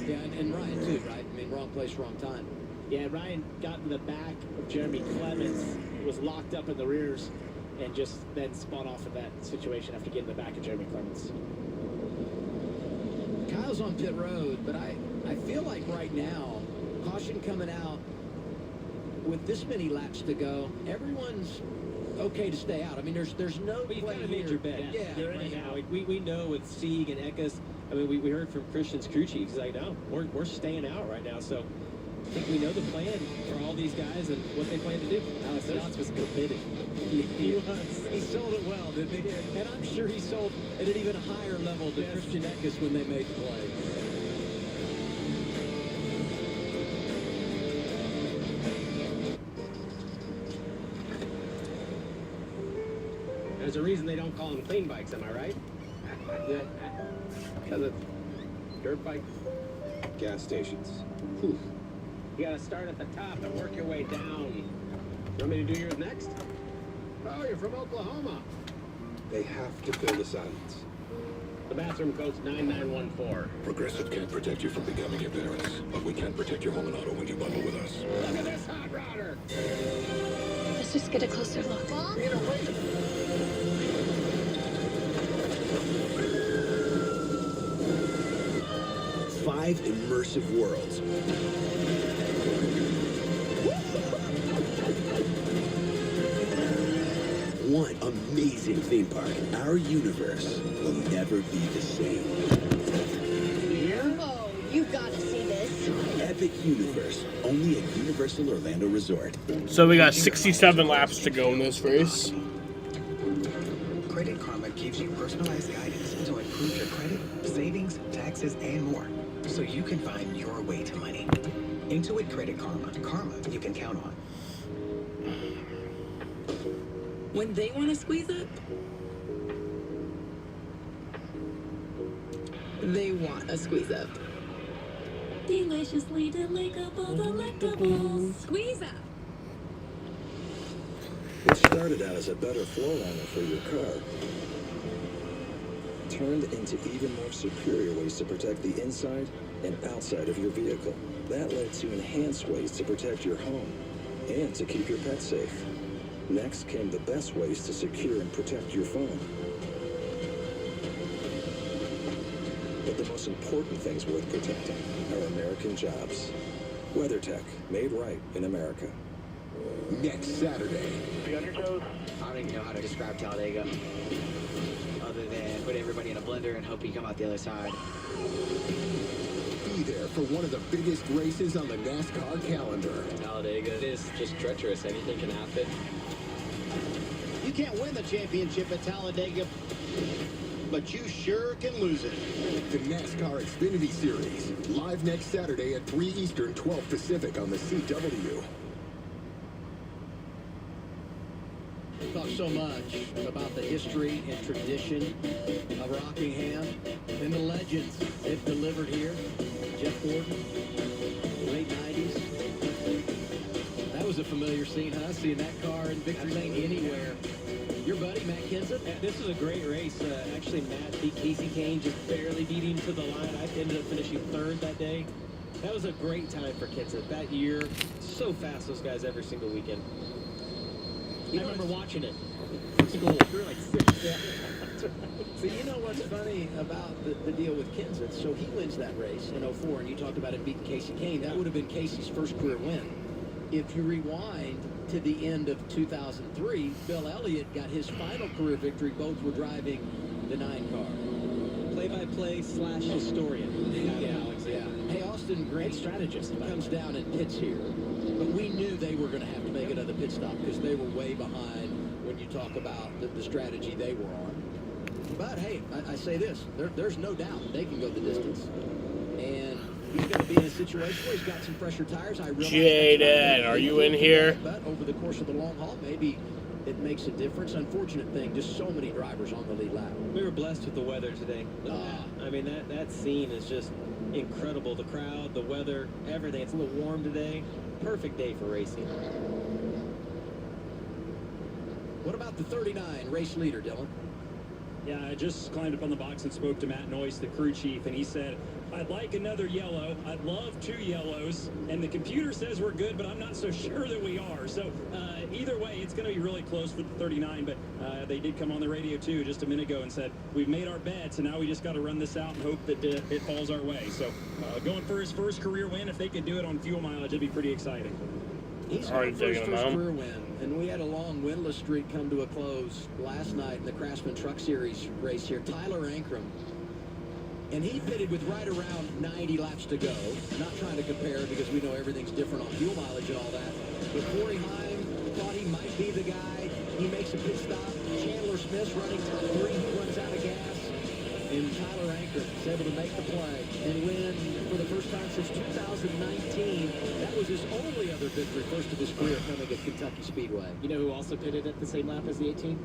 Yeah, and Ryan too, right? I mean, wrong place, wrong time. Yeah, Ryan got in the back of Jeremy Clements, was locked up in the rears, and just then spun off of that situation after getting in the back of Jeremy Clements. Kyle's on pit road, but I feel like right now, caution coming out, with this many laps to go, everyone's okay to stay out. I mean, there's no But you've play got a here. major bet. Yeah, You're in now. We know with Sieg and Eckes, I mean, we heard from Christian's crew chief. He's like, no, we're staying out right now. So I think we know the plan for all these guys and what they plan to do. Alex Jones was committed. He was. He sold it well, didn't he? And I'm sure he sold at an even higher level than Christian Eckes when they made the play. There's a reason they don't call them clean bikes, am I right? Yeah. Because it's dirt bike. Gas stations. Whew. You gotta start at the top and work your way down. You want me to do yours next? Oh, you're from Oklahoma. They have to fill the silence. The bathroom code's 9914. Progressive can't protect you from becoming embarrassed, but we can protect your home and auto when you bundle with us. Look at this hot rodder. Let's just get a closer look. 5 immersive worlds. One amazing theme park. Our universe will never be the same. Oh, you gotta see this. Epic Universe, only at Universal Orlando Resort. So we got 67 laps to go in this race. Credit Karma gives you personalized guidance to improve your credit, savings, taxes, and more, so you can find your way to money. Intuit Credit Karma. Karma you can count on. When they want to squeeze up, they want a squeeze up. Deliciously delectable, delectables. Squeeze up. What started out as a better floor liner for your car turned into even more superior ways to protect the inside and outside of your vehicle. That led to enhanced ways to protect your home and to keep your pets safe. Next came the best ways to secure and protect your phone. But the most important things worth protecting are American jobs. WeatherTech, made right in America. Next Saturday. Be on your toes. I don't even know how to describe Talladega, other than put everybody in a blender and hope you come out the other side. Be there for one of the biggest races on the NASCAR calendar. Talladega is just treacherous. Anything can happen. You can't win the championship at Talladega, but you sure can lose it. The NASCAR Xfinity Series, live next Saturday at 3 Eastern, 12 Pacific on the CW. We talk so much about the history and tradition of Rockingham and the legends they've delivered here. Jeff Gordon, late 90s. That was a familiar scene, huh? Seeing that car in victory lane anywhere. Your buddy, Matt Kenseth? This was a great race. Actually, Matt beat Casey Kane, just barely beating to the line. I ended up finishing third that day. That was a great time for Kenseth. That year, so fast, those guys, every single weekend. I remember watching it. You're like 6. Yeah. But you know what's funny about the deal with Kenseth? So he wins that race in 04, and you talked about him beating Casey Kane. That would have been Casey's first career win. If you rewind to the end of 2003, Bill Elliott got his final career victory. Both were driving the 9 car. Play-by-play / historian. Yeah. Hey, Austin, great strategist, comes down and pits here. But we knew they were going to have to make another pit stop because they were way behind when you talk about the strategy they were on. But, hey, I say this. There's no doubt they can go the distance. And he's going to be in a situation where he's got some fresher tires. I realize Jaden, are you in here? But over the course of the long haul, maybe it makes a difference. Unfortunate thing, just so many drivers on the lead lap. We were blessed with the weather today. I mean, that scene is just incredible. The crowd, the weather, everything. It's a little warm today. Perfect day for racing. What about the 39 race leader, Dylan? Yeah, I just climbed up on the box and spoke to Matt Noyce, the crew chief, and he said, I'd like another yellow. I'd love 2 yellows. And the computer says we're good, but I'm not so sure that we are. So either way, it's going to be really close for the 39. But they did come on the radio, too, just a minute ago and said, we've made our bets, and now we just got to run this out and hope that it falls our way. So going for his first career win, if they could do it on fuel mileage, it'd be pretty exciting. He's going for his first career win. And we had a long winless streak come to a close last night in the Craftsman Truck Series race here. Tyler Ankrum. And he pitted with right around 90 laps to go. Not trying to compare because we know everything's different on fuel mileage and all that. But Corey Heim thought he might be the guy. He makes a pit stop. Chandler Smith's running top 3. He runs out of gas. And Tyler Ankrum is able to make the play and win for the first time since 2019. That was his only other victory, first of his career, coming at Kentucky Speedway. You know who also pitted at the same lap as the 18?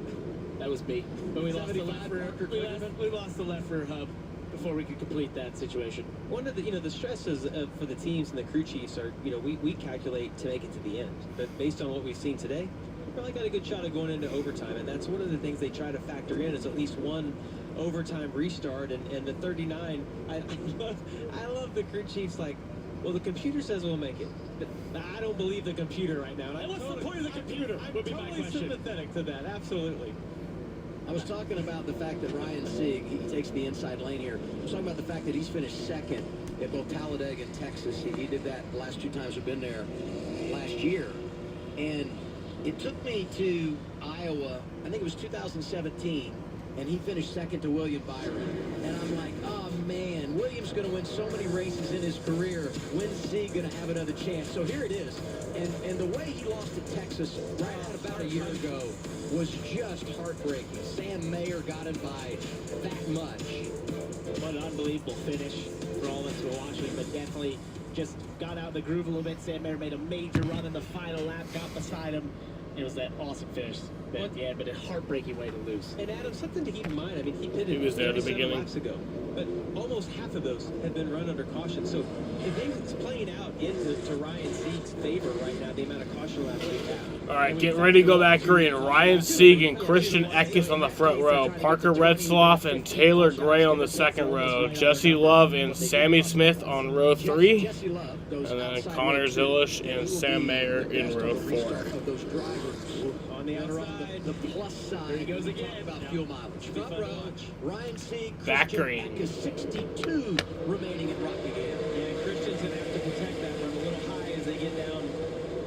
That was me. But we lost the left rear hub before we could complete that situation. One of the, the stresses for the teams and the crew chiefs are, we calculate to make it to the end. But based on what we've seen today, we probably got a good shot of going into overtime. And that's one of the things they try to factor in is at least one overtime restart. And the 39, I love the crew chiefs like, well, the computer says we'll make it. But I don't believe the computer right now. And what's the point of the computer? I'm totally sympathetic to that. Absolutely. I was talking about the fact that Ryan Sieg, he takes the inside lane here. I was talking about the fact that he's finished second at both Talladega and Texas. He did that the last 2 times we've been there last year. And it took me to Iowa, I think it was 2017, and he finished second to William Byron. And I'm like, oh man, William's going to win so many races in his career. When's he going to have another chance? So here it is. And the way he lost to Texas right out about a year ago was just heartbreaking. Sam Mayer got him by that much. What an unbelievable finish for all of us who were watching, but definitely just got out of the groove a little bit. Sam Mayer made a major run in the final lap, got beside him. It was that awesome finish at the end, but a heartbreaking way to lose. And Adam, something to keep in mind, I mean, he pitted He was there at the 37 beginning. laps ago, but almost half of those had been run under caution. So if it's playing out into Ryan Sieg's favor right now, the amount of caution laps we have. All right, getting ready to go back green. Ryan Sieg and Christian Eckes on the front row. Parker Retzloff and Taylor Gray on the second row. Jesse Love and Sammy Smith on row 3. And then Connor Zilisch and Sam Mayer in row 4. On the outside, the plus side. There he goes again. About fuel mileage. Front row, Ryan Sieg, Back Christian green. Eckes, 62 remaining at Rockingham. Yeah, Christian's going to have to protect that run a little high as they get down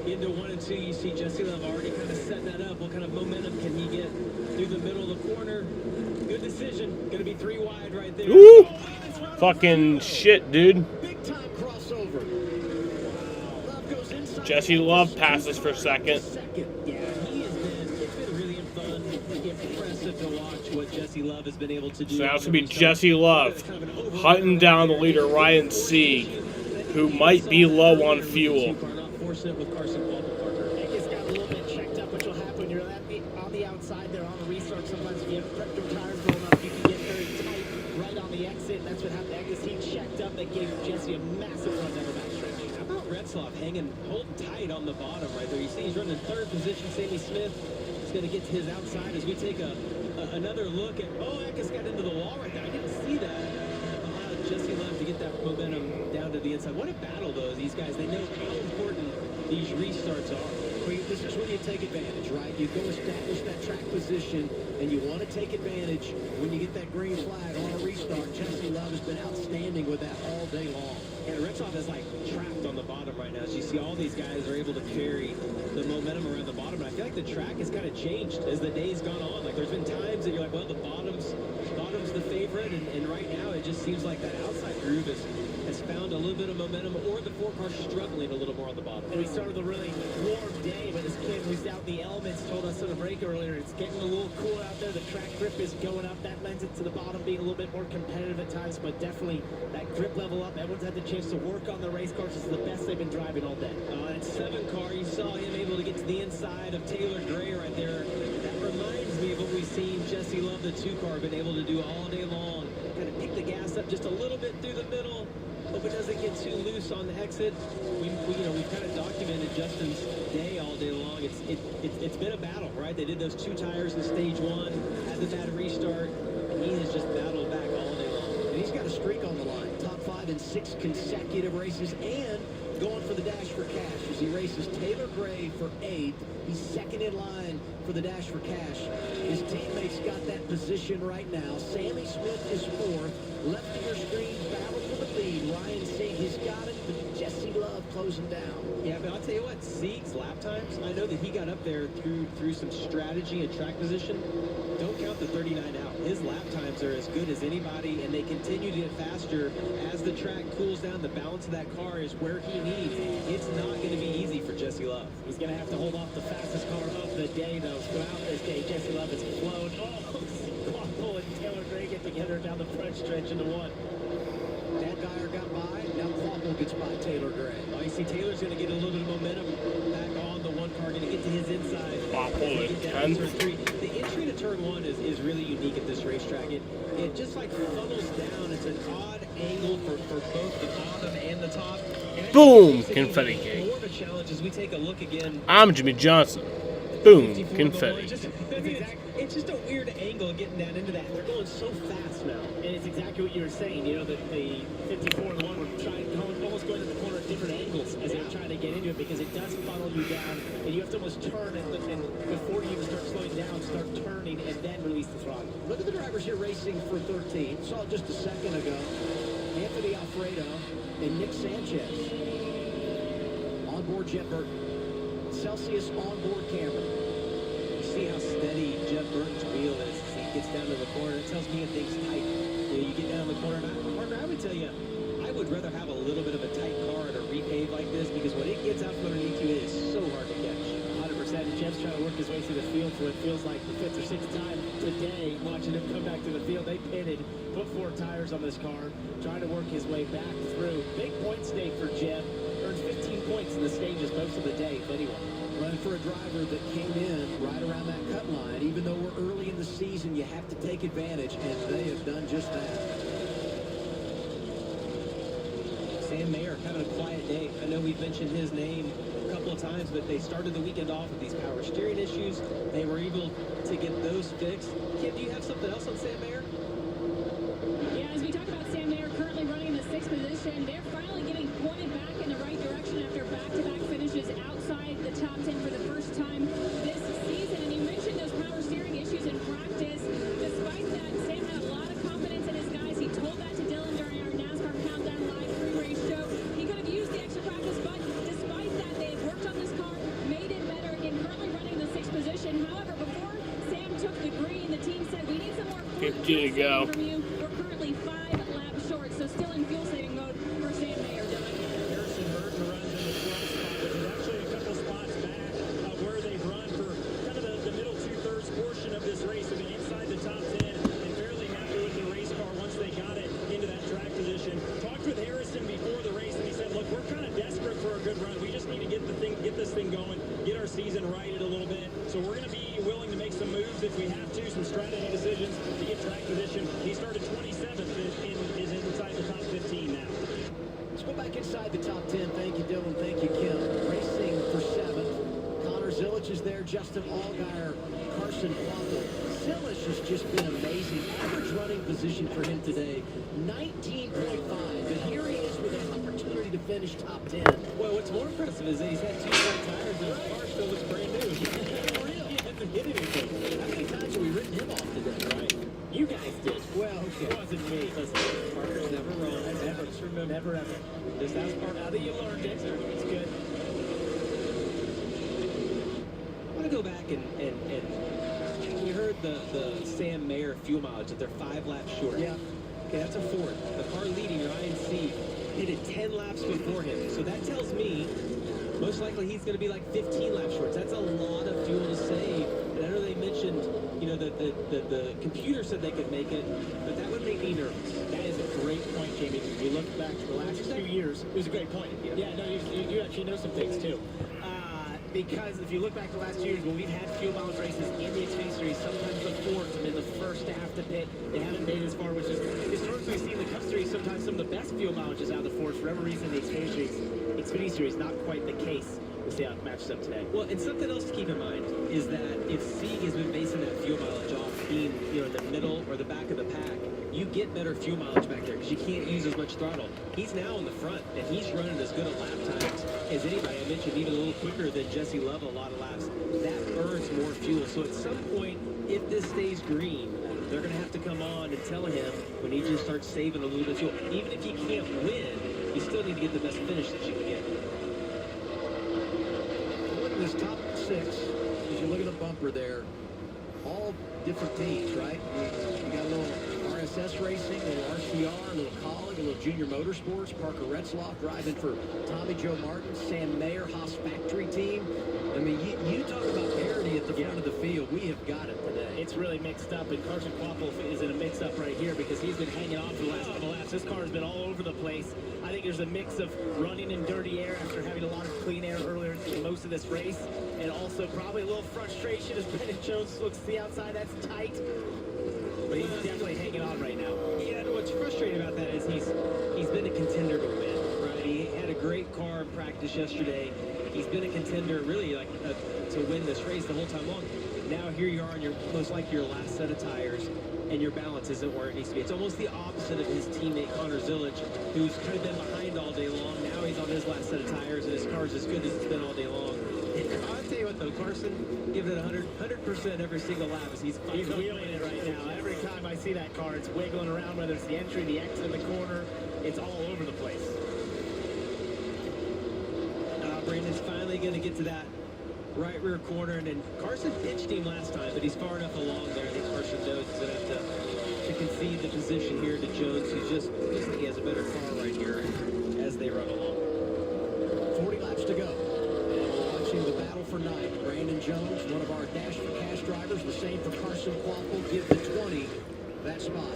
into 1 and 2. You see Jesse Love already kind of setting that up. What kind of momentum can he get through the middle of the corner? Good decision. Going to be 3 wide right there. Woo! Fucking shit, dude. Big time crossover. Love goes inside. Jesse Love passes for second. Yeah, it's been really fun, impressive to watch what Jesse Love has been able to do. So now it's going to be Jesse Love hunting down the leader, Ryan Sieg, who might be low on fuel. Not fortunate with Carson Parker. Eckes got a little bit checked up, which will happen. You're on the outside there on the restart. Sometimes if you have prep your tires going up, you can get very tight right on the exit. And that's what happened to Eckes. He checked up. That gave Jesse a massive run down the backstretch. How about Retzloff holding tight on the bottom right there? You see he's running 3rd position. Sammy Smith is going to get to his outside as we take another look at. Oh, Eckes got into the wall right there. I didn't see that. Allowed Jesse Love to get that momentum down to the inside. What a battle, though. These guys, they know how important these restarts are. Well, this is when you take advantage, right? You go establish that track position, and you want to take advantage when you get that green flag on a restart. Jesse Love has been outstanding with that all day long. And Retzloff is like trapped on the bottom right now. As you see, all these guys are able to carry the momentum around the bottom. And I feel like the track has kind of changed as the day's gone on. Like there's been times that you're like, well, the bottom's the favorite, and right now it just seems like that outside groove has found a little bit of momentum, or the 4 cars struggling a little more on the bottom. And we started a really warm day, but this kid who's out in the elements told us on the break earlier, it's getting a little cool out there. The track grip is going up. That lends it to the bottom being a little bit more competitive at times, but definitely that grip level up. Everyone's had the chance to work on the race cars. This is the best they've been driving all day. That 7 car, you saw him able to get to the inside of Taylor Gray right there. That reminds me of what we've seen Jesse Love, the 2 car, been able to do all day long. Kind of pick the gas up just a little bit through the middle. Hope it doesn't get too loose on the exit. We've kind of documented Justin's day all day long. It's been a battle, right? They did those 2 tires in stage 1, had the bad restart, and he has just battled back all day long. And he's got a streak on the line. Top 5 in 6 consecutive races, and going for the Dash for Cash as he races Taylor Gray for 8th. He's second in line for the Dash for Cash. His teammates got that position right now. Sammy Smith is 4th. Left of your screen, battle for the lead. Ryan Sieg has got it, but Jesse Love closing down. Yeah, but I'll tell you what, Sieg's lap times, I know that he got up there through some strategy and track position. Don't count the 39 out. His lap times are as good as anybody, and they continue to get faster as the track cools down. The balance of that car is where he needs. It's not going to be easy for Jesse Love. He's going to have to hold off the fastest car of the day, though. Throughout this day, Jesse Love has flown. Oh, and Taylor Gray get together down the front stretch into 1. Dan Dyer got by. Now Quapple gets by Taylor Gray. Oh, you see Taylor's going to get a little bit of momentum back on the 1 car, going to get to his inside. Quapple at 10th. The entry to turn 1 is really unique at this racetrack. It just like funnels down. It's an odd angle for both the bottom and the top. And Boom! Confetti cake. More of a challenge as we take a look again. I'm Jimmy Johnson. Boom! Confetti. It's just a weird angle getting down into that. They're going so fast now. And it's exactly what you were saying. You know, that the 54 and 1 were almost going to the corner at different angles as they were trying to get into it, because it does funnel you down, and you have to almost turn and before you even start slowing down, start turning and then release the throttle. Look at the drivers here racing for 13th. Saw it just a second ago. Anthony Alfredo, and Nick Sanchez. Onboard Jet Burton. Celsius onboard camera. You see how steady Jeff Burton's wheel is as he gets down to the corner. It tells me if things tight. You get down the corner. Parker, I would tell you, I would rather have a little bit of a tight car at a repave like this because when it gets out from underneath you, it is so hard to catch. 100%. Jeff's trying to work his way through the field for it feels like the 5th or 6th time today watching him come back to the field. They pitted, put 4 tires on this car, trying to work his way back through. Big points day for Jeff. Earned 15 points in the stages most of the day, if anyone. Running for a driver that came in right around that cut line. Even though we're early in the season, you have to take advantage, and they have done just that. Sam Mayer having a quiet day. I know we've mentioned his name a couple of times, but they started the weekend off with these power steering issues. They were able to get those fixed. Kim, do you have something else on Sam Mayer? Yeah, as we talk about Sam Mayer currently running in the 6th position, they're finally getting pointed back in the right direction after back-to-back finishes outside the top 10 for the first time this season. And you mentioned those power steering issues in practice. Despite that, Sam had a lot of confidence in his guys. He told that to Dylan during our NASCAR Countdown Live pre-race show. He could have used the extra practice, but despite that, they had worked on this car, made it better. Again, currently running in the 6th position. However, before Sam took the green, the team said, we need some more 15 to go. from you. We're currently 5 laps short, so still in fuel-saving mode for Sam Mayer. Harrison Burton runs in the 12th spot, which is actually a couple spots back where they've run for kind of the middle 2/3 portion of this race. I mean, inside the top 10 and fairly happy with the race car once they got it into that track position. Talked with Harrison before the race, and he said, look, we're kind of desperate for a good run. We just need to get this thing going, get our season righted a little bit. So we're going to be willing to make some moves if we have to, some strategy decisions to get track position. He started 27th and is inside the top 15 now. Let's go back inside the top 10. Thank you, Dylan. Thank you, Kim. Racing for 7th. Connor Zilic is there. Justin Allgaier, Carson Waffle. Zilic has just been amazing. Average running position for him today, 19.5. But here he is with an opportunity to finish top 10. Well, what's more impressive is that he's had 2 flat tires and his car still looks brand new. He hasn't hit anything. How many times have we written him off today? Right. You guys did. Well, okay. It wasn't me. Listen, Parker's never wrong. Never. Just remember, never ever. Just ask Parker. Now that you learned it, it's good. I want to go back and we heard the Sam Mayer fuel mileage that they're 5 laps short. Yeah. Okay, that's a Ford. The car leading, Ryan C, hit it 10 laps before him. So that tells me most likely he's going to be like 15 laps short. That's a lot of fuel to save. And I know they mentioned, you know, that the computer said they could make it, but that would make me nervous. That is a great point, Jamie. If you look back to the last few years, it was a great point. Yeah, no, you actually know some things, too. Because if you look back to the last 2 years, when we've had fuel mileage races in the Xfinity Series, sometimes the Fords have been the first to have to pit. They haven't made it as far, which is historically we've seen the Cup Series sometimes some of the best fuel mileages out of the Fords. For whatever reason, the Xfinity Series, not quite the case. We'll see how it matches up today. Well, and something else to keep in mind is that if Sieg has been basing that fuel mileage off being, you know, in the middle or the back of the pack, you get better fuel mileage back there because you can't use as much throttle. He's now in the front, and he's running as good a lap times as anybody. I mentioned even a little quicker than Jesse Love a lot of laps. That burns more fuel. So at some point, if this stays green, they're going to have to come on and tell him we need you to start saving a little bit of fuel. Even if you can't win, you still need to get the best finish that you can get. Look at this top 6. As you look at the bumper there, all different teams, right? You got a little RSS Racing, a little RCR, a little Colleague, a little Junior Motorsports, Parker Retzloff driving for Tommy Joe Martin, Sam Mayer, Haas Factory team. I mean, you talk about parity at the front of the field. We have got it today. It's really mixed up, and Carson Quapple is in a mix-up right here because he's been hanging on for the last couple laps. This car has been all over the place. I think there's a mix of running in dirty air after having a lot of clean air earlier in most of this race, and also probably a little frustration as Brandon Jones looks to the outside. That's tight, but he's definitely hanging on right now. Yeah, and what's frustrating about that is he's been a contender to win, right? He had a great car in practice yesterday. He's been a contender, really, like to win this race the whole time long. Now here you are on your most likely your last set of tires, and your balance isn't where it needs to be. It's almost the opposite of his teammate Connor Zilic, who's kind of been behind all day long. Now he's on his last set of tires, and his car's as good as it's been all day long. I'll tell you what, though, Carson, give it 100% every single lap as he's wheeling it right now. Every time I see that car. It's wiggling around, whether it's the entry, the exit, the corner. It's all over the place. Brandon's finally going to get to that right rear corner, and then Carson pitched him last time, but he's far enough along there. I think Carson knows he's going to have to concede the position here to Jones, who's just looks like he has a better car right here as they run along. 40 laps to go. Watching the battle for ninth. Brandon Jones, one of our Dash for Cash drivers, the same for Carson Quaffle, give the 20 that spot.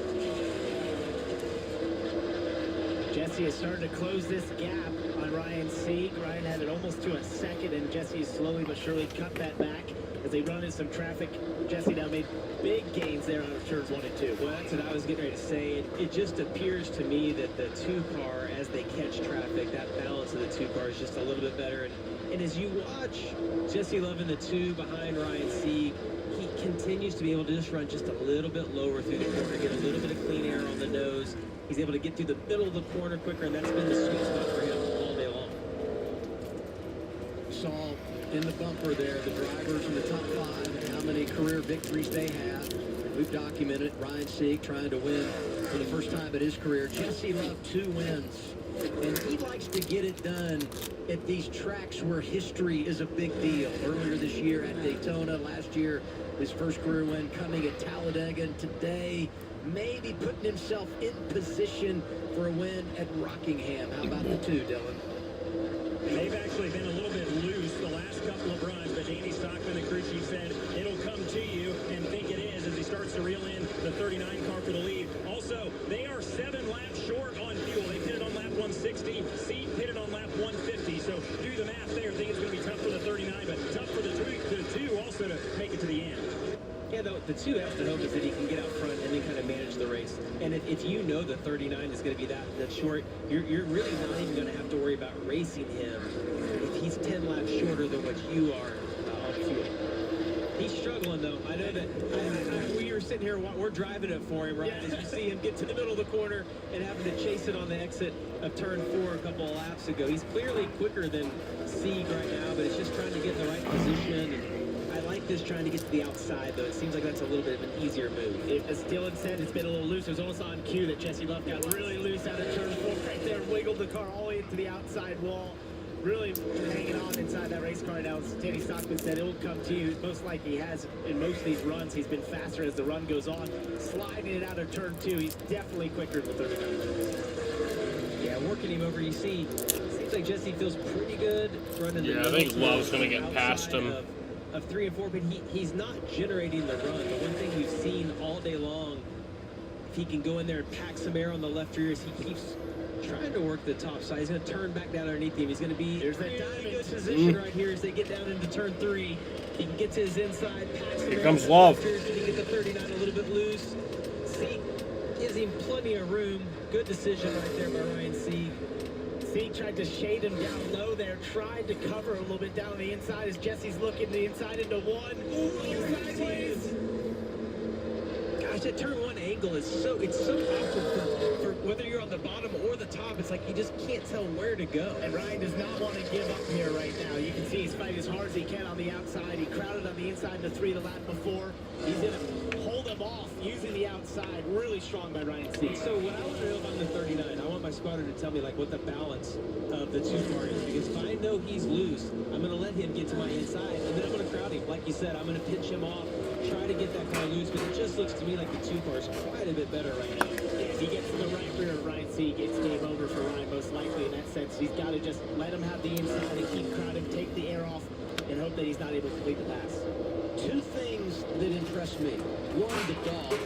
Jesse has started to close this gap on Ryan Sieg. Ryan had it almost to a second, and Jesse slowly but surely cut that back as they run in some traffic. Jesse now made big gains there on turns 1 and 2. Well, that's what I was getting ready to say. It just appears to me that the two car, as they catch traffic, that balance of the two cars is just a little bit better. And as you watch Jesse Love in the 2 behind Ryan Sieg, he continues to be able to just run just a little bit lower through the corner, get a little bit of clean air on the nose. He's able to get through the middle of the corner quicker, and that's been the sweet spot for him all day long. Saw in the bumper there the drivers in the top 5 and how many career victories they have. We've documented Ryan Sieg trying to win for the first time in his career. Jesse Love 2 wins. And he likes to get it done at these tracks where history is a big deal. Earlier this year at Daytona, last year his first career win coming at Talladega, and today maybe putting himself in position for a win at Rockingham. How about the 2, Dylan? They've actually been a little bit loose the last couple of runs, but Danny Stockman, the crew chief, said it'll come to you, and think it is as he starts to reel in the 39 car for the lead. Also, they are 7 laps short on fuel. They pitted on lap 160. Seed pitted on lap 150. So do the math there. I think it's going to be tough for the 39, but tough for the 2 also to make it to the end. Yeah, the 2 have to hope is that he can get out front and then kind of manage the race. And if you know the 39 is going to be that short, you're really not even going to have to worry about racing him if he's 10 laps shorter than what you are on fuel. He's struggling, though. I know that we were sitting here, we're driving it for him, right? As you see him get to the middle of the corner and having to chase it on the exit of turn 4 a couple of laps ago. He's clearly quicker than Sieg right now, but it's just trying to get in the right position. And I like this trying to get to the outside, though. It seems like that's a little bit of an easier move. As Dylan said, it's been a little loose. It was almost on cue that Jesse Love got really loose out of turn 4 right there, wiggled the car all the way into the outside wall. Really hanging on inside that race car now. As Danny Stockman said, it will come to you. Most likely he has in most of these runs. He's been faster as the run goes on. Sliding it out of turn 2. He's definitely quicker than 39. Yeah, working him over, you see, seems like Jesse feels pretty good running the I think Love's going to get past him. Of 3 and 4, but he's not generating the run. The one thing we've seen all day long, if he can go in there and pack some air on the left rear, is he keeps trying to work the top side. He's going to turn back down underneath him. He's going to be in a really good position right here as they get down into turn 3. He can get to his inside, pack some Here air comes on the Love. left rear so he can get the 39 a little bit loose. Sieg gives him plenty of room. Good decision right there by Ryan Sieg. Sieg tried to shade him down low there, tried to cover a little bit down on the inside as Jesse's looking the inside into 1. Ooh, sideways. Gosh, that turn 1 angle is so awkward for whether you're on the bottom or the top. It's like you just can't tell where to go. And Ryan does not want to give up here right now. You can see he's fighting as hard as he can on the outside. He crowded on the inside to 3 the lap before. He's going to hold him off using the outside. Really strong by Ryan Sieg. So what I want to know about the 39, I want my spotter to tell me like what the balance of the 2 cars is, because if I know he's loose, I'm going to let him get to my inside, and then I'm going to crowd him. Like you said, I'm going to pitch him off, try to get that car loose, but it just looks to me like the 2 cars quite a bit better right now. Yeah, if he gets to the right rear of Ryan Sieg, it's game over for Ryan most likely in that sense. He's got to just let him have the inside and keep crowding, take the air off, and hope that he's not able to complete the pass. 2 things that impress me. One, the dog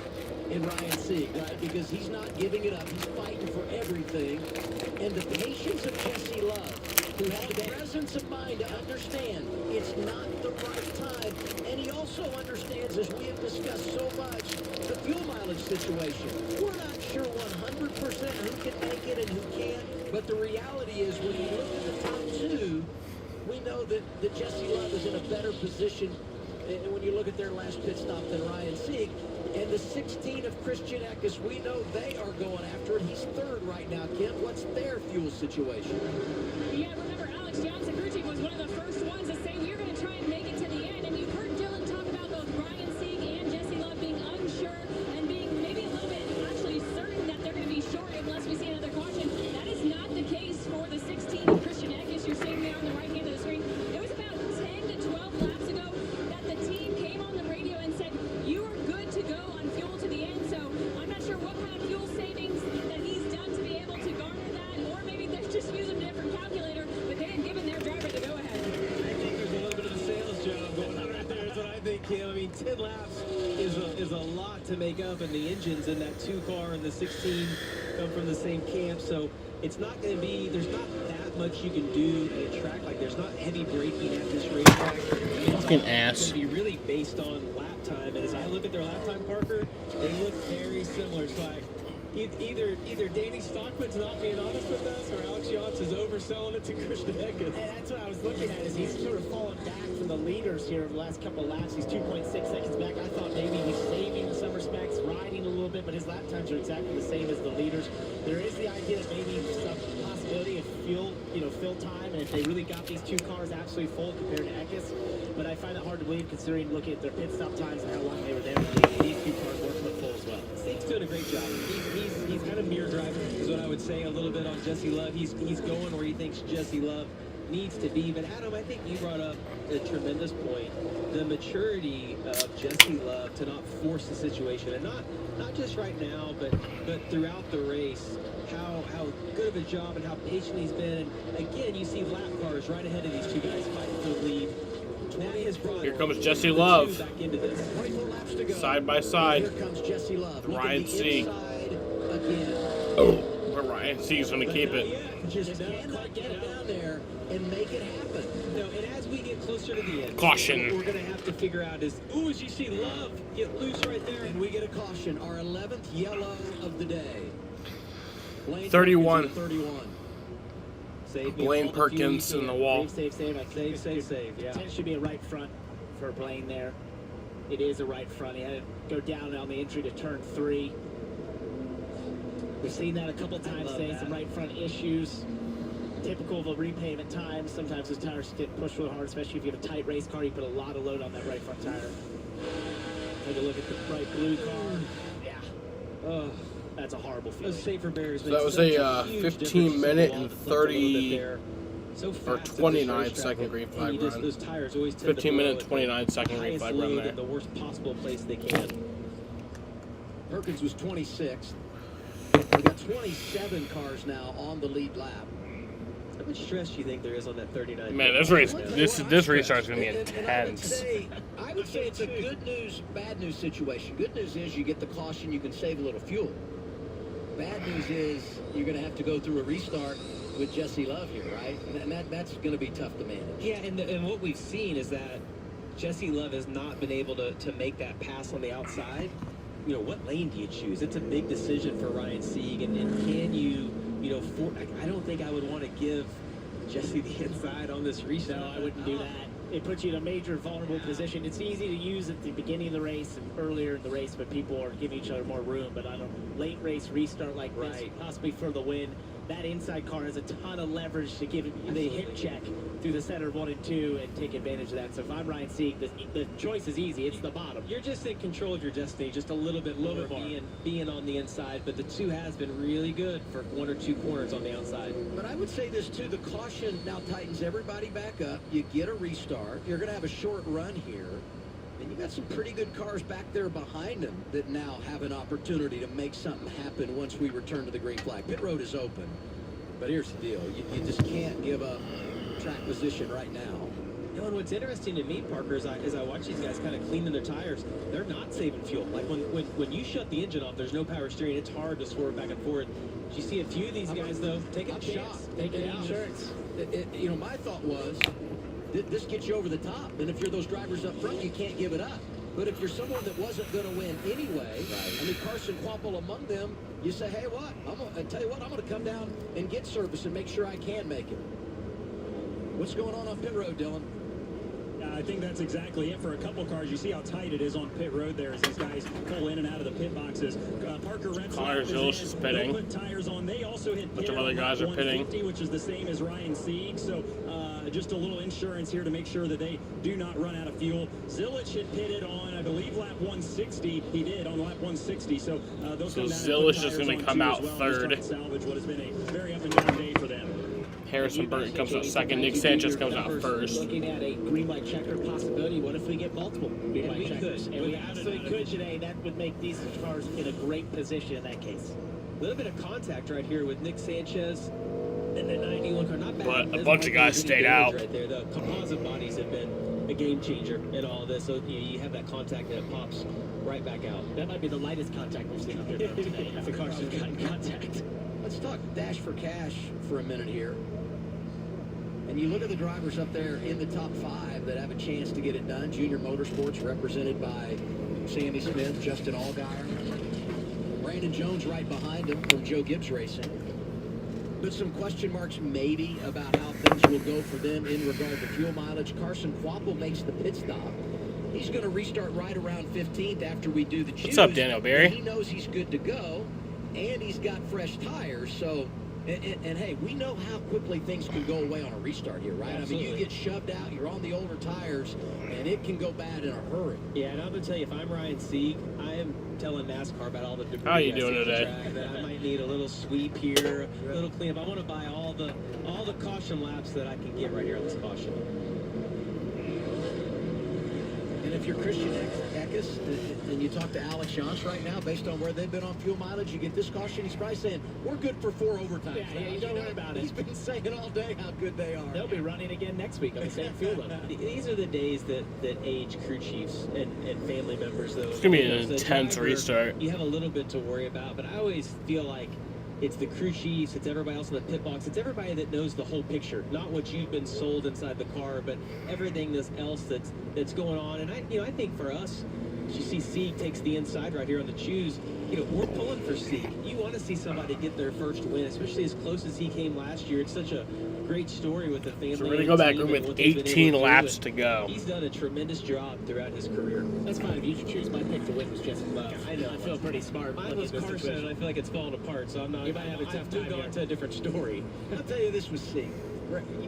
in Ryan Sieg, right? Because he's not giving it up. He's fighting for everything. And the patience of Jesse Love, who has the presence of mind to understand it's not the right time. And he also understands, as we have discussed so much, the fuel mileage situation. We're not sure 100% who can make it and who can't. But the reality is, when you look at the top 2, we know that Jesse Love is in a better position when you look at their last pit stop than Ryan Sieg. And the 16 of Christian Eckes, we know they are going after it. He's 3rd right now, Kim. What's their fuel situation? Yeah, remember Alex Johnson, crew chief, was one of the first ones to say we're going to try and make it to the end. And you've heard Dylan talk about both Ryan Sieg and Jesse Love being unsure and being maybe a little 10 laps is a lot to make up, and the engines in that 2 car and the 16 come from the same camp, so it's not going to be, there's not that much you can do at a track. Like, there's not heavy braking at this racetrack. Fucking ass. It's going to be really based on lap time, and as I look at their lap time, Parker, they look very similar. It's like either Danny Stockman's not being honest with us, or Alex Yachts is overselling it to Christian Eckes. And that's what I was looking at, is he's sort of fallen back from the leaders here over the last couple of laps. He's 2.6 seconds back. I thought maybe he's saving in some respects, riding a little bit, but his lap times are exactly the same as the leaders. There is the idea that maybe some possibility of fill time, and if they really got these 2 cars absolutely full compared to Eckes. But I find it hard to believe, considering looking at their pit stop times and how long they were there. These 2 cars weren't put full as well. Steve's doing a great job. He's kind of mirror driving, is what I would say a little bit on Jesse Love. He's going where he thinks Jesse Love needs to be. But Adam, I think you brought up a tremendous point. The maturity of Jesse Love to not force the situation, and not just right now, but throughout the race. How good of a job and how patient he's been. And again, you see lap cars right ahead of these 2 guys fighting for the lead. Here comes Jesse Love. Side by side. Here comes Jesse Love. Ryan C. But Ryan C is going to keep it. Just cannot get it down there and make it happen. No, and as we get closer to the end, Caution. what we're going to have to figure out is, as you see Love get loose right there. And we get a caution, our 11th yellow of the day. 31. 31. Blaine Perkins in the wall. Save. Yeah. It should be a right front for Blaine there. It is a right front. He had to go down on the entry to turn 3. We've seen that a couple times today, some right front issues. Typical of a repavement time. Sometimes those tires get pushed real hard, especially if you have a tight race car. You put a lot of load on that right front tire. Take a look at the bright blue car. Yeah. That's a horrible feeling. Those safer barriers. So that was a 15 minute and 30 or 29 second green flag run. Those tires always 15 minute, 29 second green flag run there. The worst possible place they can. Perkins was 26th. We got 27 cars now on the lead lap. How much stress do you think there is on that 39? Man, this restart is going to be intense. I would say it's a good news, bad news situation. Good news is you get the caution, you can save a little fuel. Bad news is you're going to have to go through a restart with Jesse Love here, right? And that's going to be tough to manage. Yeah, and what we've seen is that Jesse Love has not been able to make that pass on the outside. You know, what lane do you choose? It's a big decision for Ryan Sieg, and can you, I don't think I would want to give Jesse the inside on this restart. No, I wouldn't do that. It puts you in a major vulnerable position. It's easy to use at the beginning of the race and earlier in the race, but people are giving each other more room. But on a late race restart like this, possibly for the win, that inside car has a ton of leverage to give it the hip check through the center of 1 and 2 and take advantage of that. So if I'm Ryan Sieg, the choice is easy. It's the bottom. You're just in control of your destiny, just a little bit more being on the inside. But the 2 has been really good for 1 or 2 corners on the outside. But I would say this too, the caution now tightens everybody back up. You get a restart. You're going to have a short run here. And you got some pretty good cars back there behind them that now have an opportunity to make something happen once we return to the green flag. Pit road is open. But here's the deal. You just can't give up track position right now. And what's interesting to me, Parker, is I watch these guys kind of cleaning their tires, they're not saving fuel. Like when you shut the engine off, there's no power steering. It's hard to swerve back and forth. You see a few of these guys, though, taking a chance. Taking insurance. My thought was, this gets you over the top. And if you're those drivers up front, you can't give it up. But if you're someone that wasn't going to win anyway, I mean, Carson Quapple among them, you say, hey, I tell you what, I'm going to come down and get service and make sure I can make it. What's going on pit road, Dylan? I think that's exactly it for a couple cars. You see how tight it is on pit road there as these guys pull in and out of the pit boxes. Parker Connor Zilch is pitting. Put tires on. They also hit a bunch of other guys are pitting, which is the same as Ryan Sieg. So just a little insurance here to make sure that they do not run out of fuel. Zilch had pitted on, I believe, lap 160. He did on lap 160. So Zilch is going to come out third. Salvage what has been a very up and down day for them. Harrison Burton comes out second. Nick Sanchez comes out first. Looking at a green light checker possibility. What if we get multiple green light checkers? And we absolutely could today. That would make these cars in a great position in that case. A little bit of contact right here with Nick Sanchez and the 91 car. Not bad. But a bunch of guys stayed out. Right there. The composite bodies have been a game changer in all of this. So you have that contact and it pops right back out. That might be the lightest contact we've seen up here today. If the car's just got in contact. Let's talk Dash for Cash for a minute here. And you look at the drivers up there in the top 5 that have a chance to get it done. Junior Motorsports represented by Sammy Smith, Justin Allgaier. Brandon Jones right behind him from Joe Gibbs Racing. But some question marks maybe about how things will go for them in regard to fuel mileage. Carson Quapple makes the pit stop. He's going to restart right around 15th after we do the choose. What's up, Daniel Barry? He knows he's good to go, and he's got fresh tires. So, and hey, we know how quickly things can go away on a restart here, right? Absolutely. I mean, you get shoved out, you're on the older tires, and it can go bad in a hurry. Yeah, and I'm going to tell you, if I'm Ryan Sieg, I am telling NASCAR about all the debris. How you I doing see on the today? track, that I might need a little sweep here, a little cleanup. I want to buy all the caution laps that I can get right here on this caution. And if you're Christian Eckes and you talk to Alex Jans right now, based on where they've been on fuel mileage, you get this caution, he's probably saying, we're good for 4 overtimes. Yeah, don't worry about it. He's been saying all day how good they are. They'll be running again next week on the same field. These are the days that age crew chiefs and family members, though. It's going to be You know, an so intense driver, restart. You have a little bit to worry about, but I always feel like it's the crew chiefs, it's everybody else in the pit box, it's everybody that knows the whole picture, not what you've been sold inside the car, but everything else that's going on. And I think for us, you see Sieg takes the inside right here on the choose. We're pulling for Sieg. You want to see somebody get their first win, especially as close as he came last year. It's such a great story with the family. So we're going to go back with 18 laps to go. He's done a tremendous job throughout his career. That's fine. If you should choose, my pick to win was Jesse Love. I know. I feel pretty smart. Mine was Carson, and I feel like it's falling apart, so I'm not. You might have a tough time moved on to a different story. I'll tell you this with Sieg.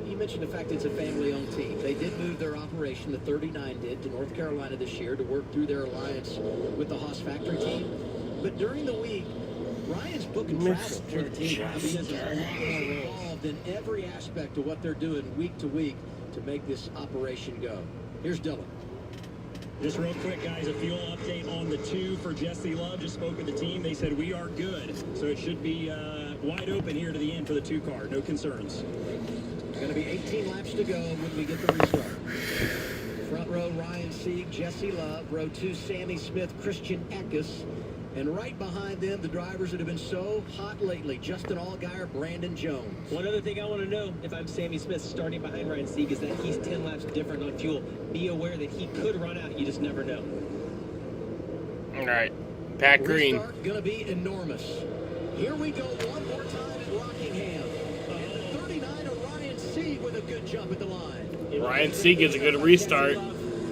You mentioned the fact it's a family-owned team. They did move their operation, the 39 did, to North Carolina this year to work through their alliance with the Haas factory team. But during the week, Ryan's booking travel for the team. I mean, he's involved in every aspect of what they're doing week to week to make this operation go. Here's Dylan. Just real quick, guys, a fuel update on the 2 for Jesse Love. Just spoke with the team. They said we are good. So it should be wide open here to the end for the 2 car. No concerns. It's going to be 18 laps to go when we get the restart. Front row, Ryan Sieg, Jesse Love. Row 2, Sammy Smith, Christian Eckes. And right behind them, the drivers that have been so hot lately, Justin Allgaier, Brandon Jones. One other thing I want to know, if I'm Sammy Smith starting behind Ryan Sieg, is that he's 10 laps different on fuel. Be aware that he could run out. You just never know. All right. Pat Green. Restart going to be enormous. Here we go one more time at Rockingham. And the 39 of Ryan Sieg with a good jump at the line. Ryan Sieg gets a good restart.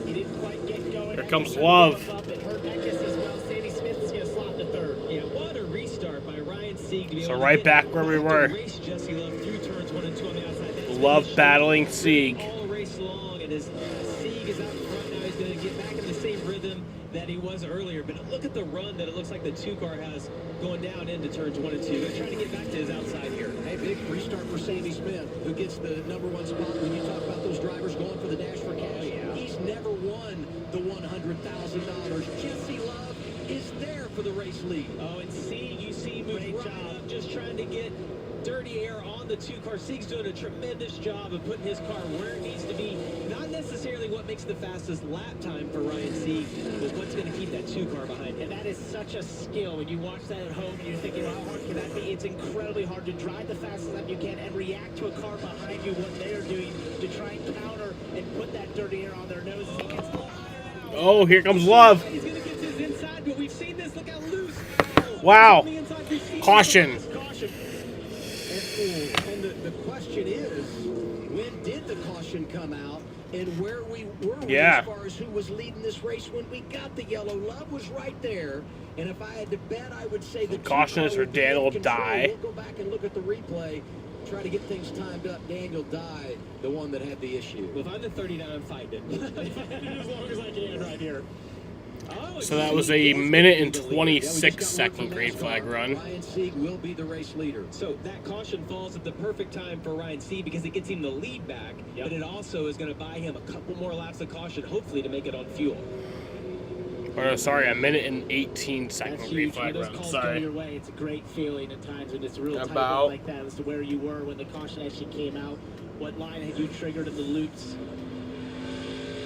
He didn't quite get going. Here comes Love. It hurt Eckes as well. Sammy Smith's going to slot the 3rd. Yeah, what a restart by Ryan Sieg to be So able right to back where we were. race Jesse Love through turns 1 and 2 on the outside. That's Love finished battling Sieg. all race long, and as Sieg is out front now, he's going to get back in the same rhythm that he was earlier. But look at the run that it looks like the 2 car has going down into turns 1 and 2. They're trying to get back to his outside here. Hey, big restart for Sammy Smith, who gets the #1 spot. When you talk about those drivers going for the Dash for Cash, he's never won the $100,000. Jesse Love is there for the race lead. Oh, and Sieg, you see, moved right up, just trying to get dirty air on the 2 car. Sieg's doing a tremendous job of putting his car where it needs to be. Not necessarily what makes the fastest lap time for Ryan Sieg, but what's going to keep that 2 car behind him. And that is such a skill. When you watch that at home and you're thinking, how hard can that be? It's incredibly hard to drive the fastest lap you can and react to a car behind you, what they are doing to try and counter and put that dirty air on their noses. He gets the ladder out. Oh, here comes Love. He's going to get to his inside, but we've seen this. Look how loose. Wow. Caution. And the question is, when did the caution come out, and where we were as far as who was leading this race when we got the yellow? Love was right there, and if I had to bet, I would say the caution is for Daniel Dye. We'll go back and look at the replay, try to get things timed up. Daniel Dye, the one that had the issue. Well, if I'm the 39, I'm fighting it. As long as I can right here. So that was a minute and 26-second green flag run. Ryan Sieg will be the race leader. So that caution falls at the perfect time for Ryan Sieg because it gets him the lead back, but it also is going to buy him a couple more laps of caution, hopefully to make it on fuel. Or, sorry, a minute and 18-second green flag Those run. calls Sorry. go your way. It's a great feeling at times when it's a real tight About- like that as to where you were when the caution actually came out. What line had you triggered in the loops?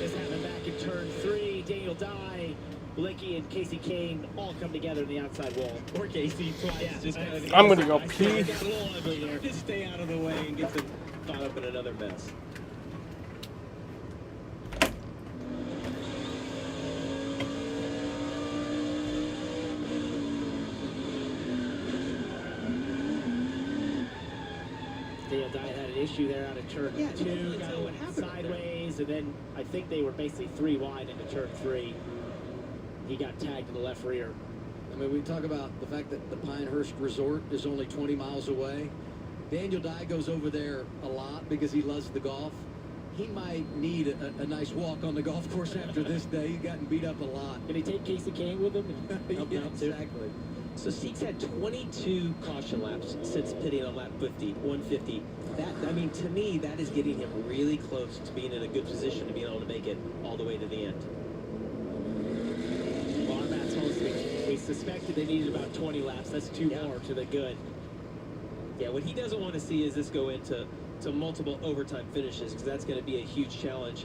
this happen back in turn 3. Daniel Dye, Blicky, and Casey Kane all come together in the outside wall. Or Casey twice. Just kind of I'm gonna go pee. Got a little ugly there. Just stay out of the way and get them caught up in another mess. Daniel Dye had an issue there out of turn 2, got what happened sideways, and then I think they were basically 3 wide into turn 3. He got tagged in the left rear. I mean, we talk about the fact that the Pinehurst Resort is only 20 miles away. Daniel Dye goes over there a lot because he loves the golf. He might need a nice walk on the golf course after this day. He's gotten beat up a lot. Can he take Casey Kane with him? And help Yeah, out too? exactly. So Seek's had 22 caution laps since pitting on lap 150. That, I mean, to me, that is getting him really close to being in a good position to be able to make it all the way to the end. Well, our Matt's we suspected they needed about 20 laps. That's 2 more to the good. Yeah, what he doesn't want to see is this go into multiple overtime finishes, because that's going to be a huge challenge.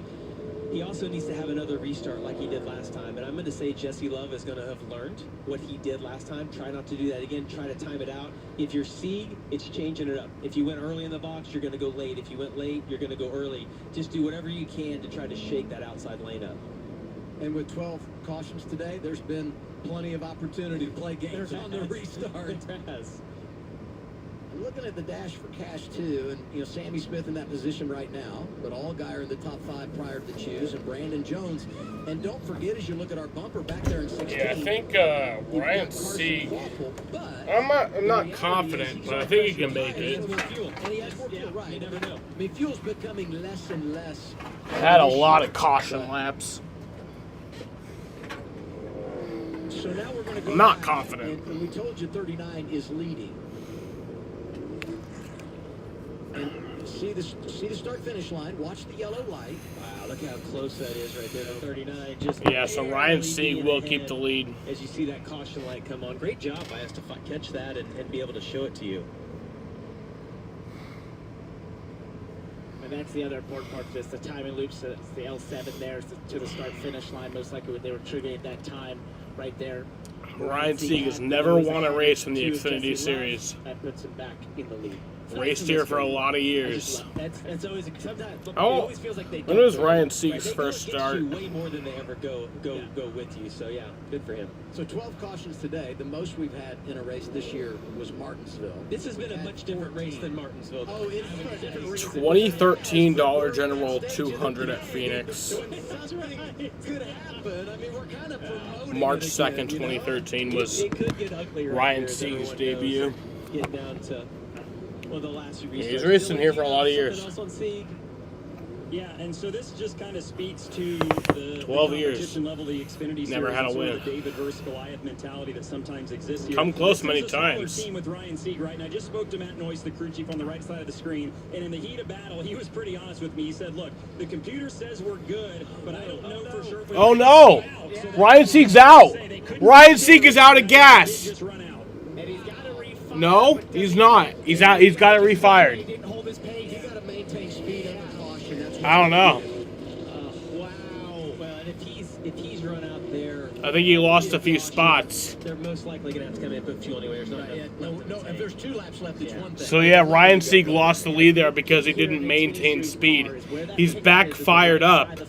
He also needs to have another restart like he did last time. And I'm going to say Jesse Love is going to have learned what he did last time. Try not to do that again. Try to time it out. If you're Sieg, it's changing it up. If you went early in the box, you're going to go late. If you went late, you're going to go early. Just do whatever you can to try to shake that outside lane up. And with 12 cautions today, there's been plenty of opportunity to play games on the restart. I'm looking at the dash for cash too, and Sammy Smith in that position right now, but Allgaier in the top 5 prior to the choose, and Brandon Jones. And don't forget, as you look at our bumper back there in 16. Yeah, I think Ryan Sieg. I'm not confident, but I think he can make it. And he has more fuel, right? You never know. I mean, fuel's becoming less and less. Had a lot of caution laps. So now we're going to go. I'm not confident. And we told you 39 is leading. And see the start-finish line. Watch the yellow light. Wow, look how close that is right there. 39. Just Yeah, so Ryan Sieg will keep the lead. As you see that caution light come on. Great job by us to catch that and be able to show it to you. And that's the other important part of this, the timing loops. So it's the L7 there to the start-finish line. Most likely they were triggering at that time right there. Ryan Sieg has never won a race in the Xfinity Series. That puts him back in the lead. Raced here for a lot of years. That's always sometimes. It Oh, always feels like they when was Ryan Sieg's first start? Way more than they ever go with you. So yeah, good for him. So 12 cautions today. The most we've had in a race this year was Martinsville. This has been a much different race than Martinsville. Oh, it's a different race. 2013 Dollar General 200 at Phoenix. Could happen. I mean, we're kind of promoting March it 2nd, again, 2013 was It could get ugly right Ryan here as Sieg's everyone debut. knows. Getting down to the last few restarts. He's racing here for a lot of years. Something else on Sieg? Yeah, and so this just kind of speaks to the 12 years. competition level, the Xfinity Never Series, had a and sort win. of the David versus Goliath mentality that sometimes exists here. Come close This many is a smaller times. team with Ryan Sieg, right? And I just spoke to Matt Noyce, the crew chief, on the right side of the screen, and in the heat of battle, he was pretty honest with me. He said, "Look, the computer says we're good, but I don't know for sure." If Oh no! Ryan Sieg's out! Ryan Sieg is out of gas! No, he's not. He's out. He's got it refired. I don't know. Wow. Well, and if he's run out there, I think he lost a few spots. they're most likely going to have to come in and put fuel anyway. There's not enough. No, if there's 2 laps left, it's one thing. So yeah, Ryan Sieg lost the lead there because he didn't maintain speed. He's back fired up.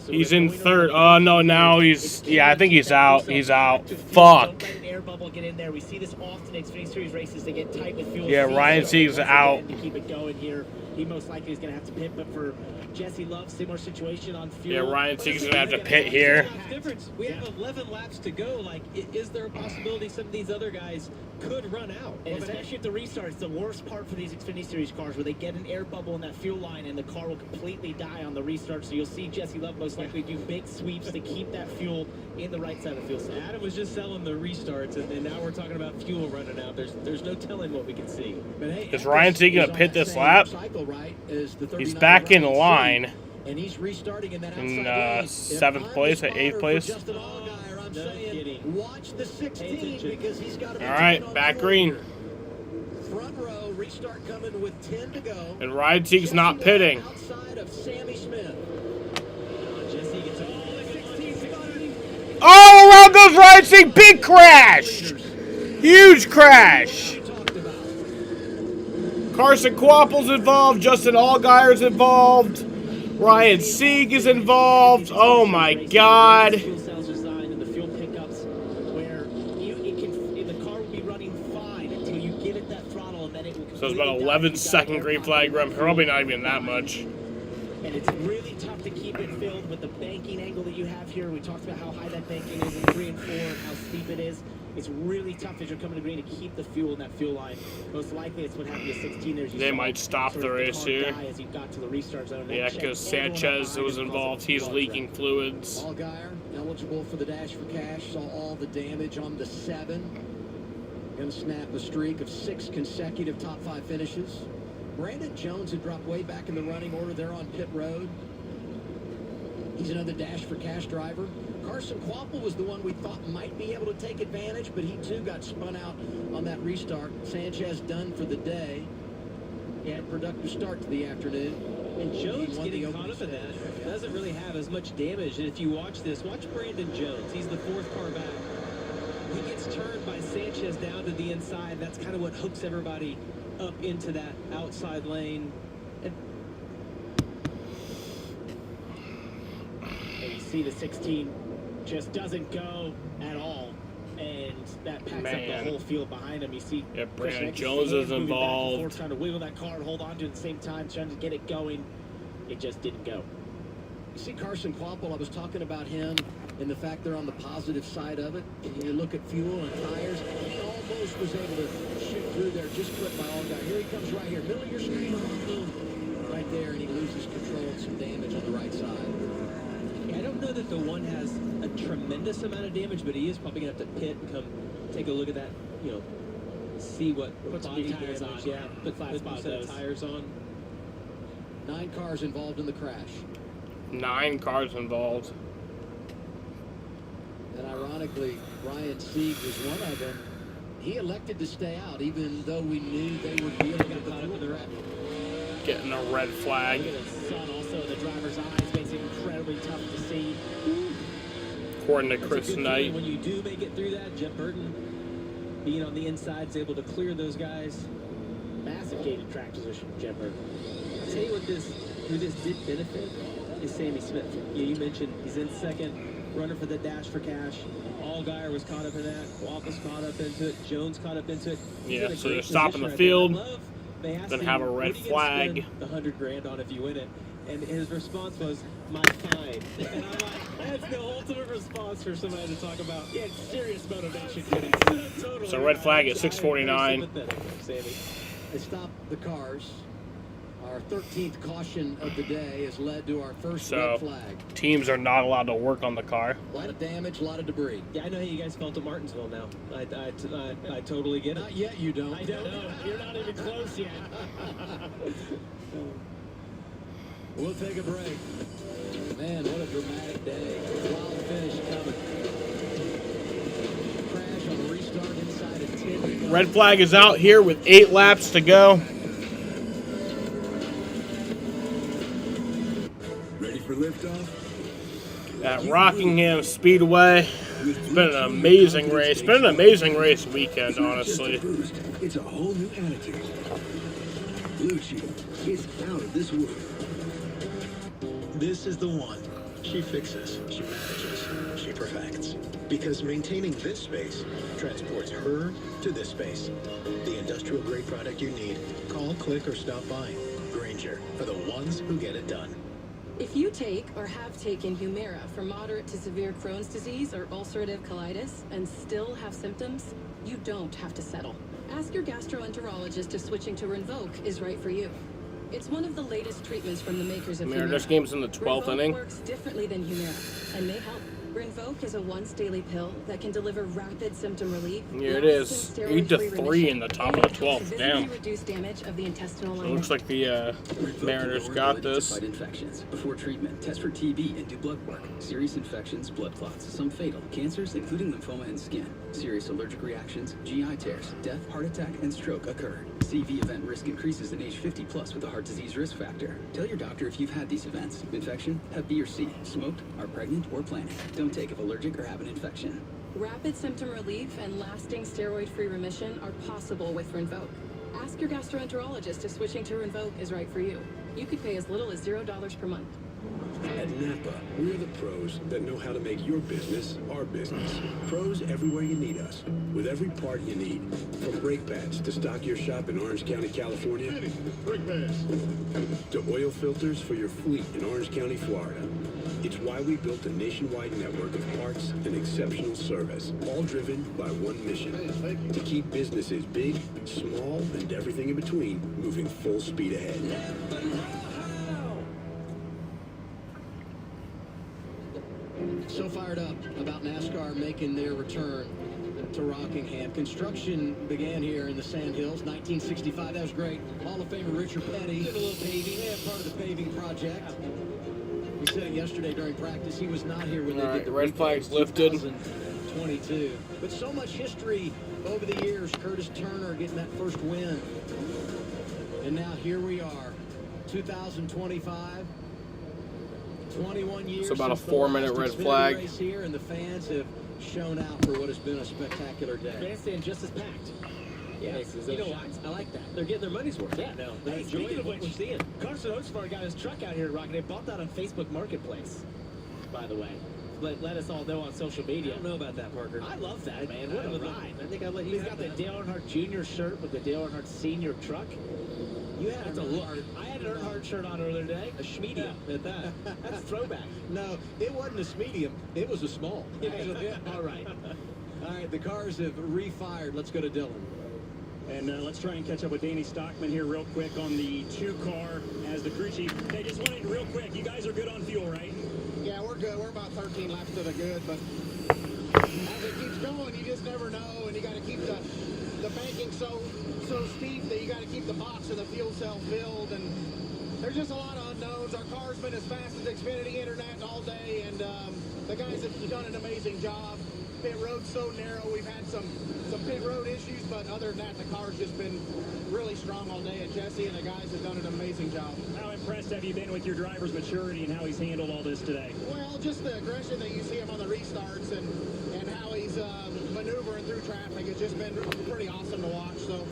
He's in third. Oh no, now he's. Yeah, I think he's out. He's out. Fuck. Air bubble get in there. We see this often in Xfinity Series races. They get tight with fuel. Yeah, Ryan Sieg's out. To keep it going here, he most likely is going to have to pit. But for Jesse Love, similar situation on fuel. Yeah, Ryan Sieg's gonna have to pit here. Difference. We have 11 laps to go. Like, is there a possibility some of these other guys could run out? And especially if the restart, it's the worst part for these Xfinity Series cars, where they get an air bubble in that fuel line and the car will completely die on the restart. So you'll see Jesse Love most likely do big sweeps to keep that fuel in the right side of the fuel cell. Adam was just selling the restarts, and now we're talking about fuel running out. There's no telling what we can see. But hey, Is Ryan Sieg gonna pit this lap? Cycle, right, is the He's 39 back in Ryan line. Sieg, and he's restarting in that In outside lane. 7th If place I'm or the 8th spotter place. for Justin Allgaier, I'm saying, watch the 16 because he's got to. All right, back green. Front row restart coming with 10 to go. And Ryan Sieg's not pitting. Outside of Sammy Smith. Jesse goes Ryan Sieg. Big crash. Huge crash. Carson Quapple's involved. Justin Allgaier's involved. Ryan Sieg is involved. Oh my God. Fuel cells designed in the fuel pickups where the car will be running fine until you give it that throttle, and then it will. So it's about 11-second green flag run. Probably not even that much. And it's really tough to keep it filled with the banking angle that you have here. We talked about how high that banking is in 3 and 4 and how steep it is. It's really tough as you're coming to green to keep the fuel in that fuel line. Most likely it's what happened to 16 there. They might stop the race here. As you got to the restart zone. Yeah, because Sanchez was involved. He's leaking fluids. Allgaier, eligible for the Dash for Cash, saw all the damage on the 7. Going to snap a streak of 6 consecutive top 5 finishes. Brandon Jones had dropped way back in the running order there on pit road. He's another Dash for Cash driver. Carson Quapple was the one we thought might be able to take advantage, but he too got spun out on that restart. Sanchez done for the day. He had a productive start to the afternoon. And Jones getting caught up in that doesn't really have as much damage. And if you watch this, watch Brandon Jones. He's the 4th car back. He gets turned by Sanchez down to the inside. That's kind of what hooks everybody up into that outside lane. And you see the 16 just doesn't go at all, and that packs up the whole field behind him. You see, yeah, Brandon Jones is involved. Trying to wiggle that car and hold on to it at the same time, trying to get it going. It just didn't go. You see Carson Quapple, I was talking about him and the fact they're on the positive side of it. You look at fuel and tires, he almost was able to shoot through there, just clipped by Allgaier. Here he comes right here, middle of your screen, right there, and he loses control and some damage on the right side. I don't know that the one has a tremendous amount of damage, but he is probably going to have to pit and come take a look at that, you know, see what body tires damage. on. Yeah, put 5 set of tires on. 9 cars involved in the crash. 9 cars involved. And ironically, Ryan Sieg was one of them. He elected to stay out, even though we knew they were dealing with the fuel wrap. Getting a red flag. Look at the sun also in the driver's eyes makes it incredibly tough to see. According to Chris Knight. When you do make it through that, Jeff Burton being on the inside is able to clear those guys. Massive gated track position, Jeff Burton. I'll tell you what who this did benefit is Sammy Smith. Yeah, you mentioned he's in 2nd, runner for the Dash for Cash. Allgaier was caught up in that. Waffles caught up into it. Jones caught up into it. Yeah, so they're stopping the field. Then have a red flag. The $100,000 on if you win it. And his response was, "My fine." And I'm like, that's the ultimate response for somebody to talk about. Yeah, serious motivation. Totally. So red flag at 6:49. They stopped the cars. Our 13th caution of the day has led to our first red flag. Teams are not allowed to work on the car. A lot of damage, a lot of debris. Yeah, I know how you guys felt at Martinsville now. I totally get it. Not yet, you don't. I don't know. You're not even close yet. We'll take a break. Man, what a dramatic day. Wild finish coming. Crash on a restart inside of 10. Red flag is out here with 8 laps to go. Ready for liftoff? At Rockingham Speedway. It's been an amazing race. Been an amazing race weekend, honestly. It's a whole new attitude. Blue Chief is out of this world. This is the one. She fixes, she manages, she perfects. Because maintaining this space transports her to this space. The industrial grade product you need. Call, click, or stop by. Grainger, for the ones who get it done. If you take or have taken Humira for moderate to severe Crohn's disease or ulcerative colitis and still have symptoms, you don't have to settle. Ask your gastroenterologist if switching to Rinvoq is right for you. It's one of the latest treatments from the makers of Humira. This game's in the 12th inning. Rinvoq works differently than Humira and may help. Rinvoq is a once-daily pill that can deliver rapid symptom relief. Here it is, 8-3 in the top of the 12th. Damn. Reduce damage of the intestinal So it looks like the Mariners got this. Infections. Before treatment, test for TB and do blood work. Serious infections, blood clots, some fatal. Cancers, including lymphoma and skin. Serious allergic reactions, GI tears, death, heart attack, and stroke occur. CV event risk increases in age 50 plus with a heart disease risk factor. Tell your doctor if you've had these events. Infection, Hep B or C, smoked, are pregnant, or planning. Don't take if allergic or have an infection. Rapid symptom relief and lasting steroid-free remission are possible with Rinvoq. Ask your gastroenterologist if switching to Rinvoq is right for you. You could pay as little as $0 per month. At Napa, we're the pros that know how to make your business our business. Pros everywhere you need us, with every part you need. From brake pads to stock your shop in Orange County, California, brake pads, to oil filters for your fleet in Orange County, Florida. It's why we built a nationwide network of parts and exceptional service, all driven by one mission: to keep businesses big, small, and everything in between moving full speed ahead. So fired up about NASCAR making their return to Rockingham. Construction began here in the Sandhills, 1965. That was great. Hall of Famer Richard Petty did a little paving. Yeah, part of the paving project. We said it yesterday during practice. He was not here when they did the red flags lifted. 2022. But so much history over the years. Curtis Turner getting that first win. And now here we are, 2025. 21 years. It's about a since the 4-minute last red Xfinity flag. race here, and the fans have shown out for what has been a spectacular day. Grandstand just as packed. Yeah, You know what? I like that. They're getting their money's worth. Yeah, no. They're Hey, speaking enjoying of what which, we're seeing. Carson Oatsford got his truck out here at Rockingham. They bought that on Facebook Marketplace, by the way. Let us all know on social media. I don't know about that, Parker. I love that, man. What a ride. I think I'll let you He's have got that. the Dale Earnhardt Jr. shirt with the Dale Earnhardt Sr. truck. You had That's a look. I had an Earnhardt shirt on earlier today. A schmedium at that. That's throwback. No, it wasn't a medium. It was a small. All right. All right, the cars have refired. Let's go to Dylan. And let's try and catch up with Danny Stockman here real quick on the 2-car as the crew chief. They just wanted real quick. You guys are good on fuel, right? Yeah, we're good. We're about 13 laps to the good, but as it keeps going, you just never know, and you got to keep the banking so steep that you got to keep the box and the fuel cell filled, and there's just a lot of unknowns. Our car's been as fast as Xfinity Internet all day, and the guys have done an amazing job. Pit road's so narrow. We've had some pit road issues, but other than that, the car's just been really strong all day. And Jesse and the guys have done an amazing job. How impressed have you been with your driver's maturity and how he's handled all this today? Well, just the aggression that you see him on the restarts and how he's maneuvering through traffic has just been pretty awesome to watch. So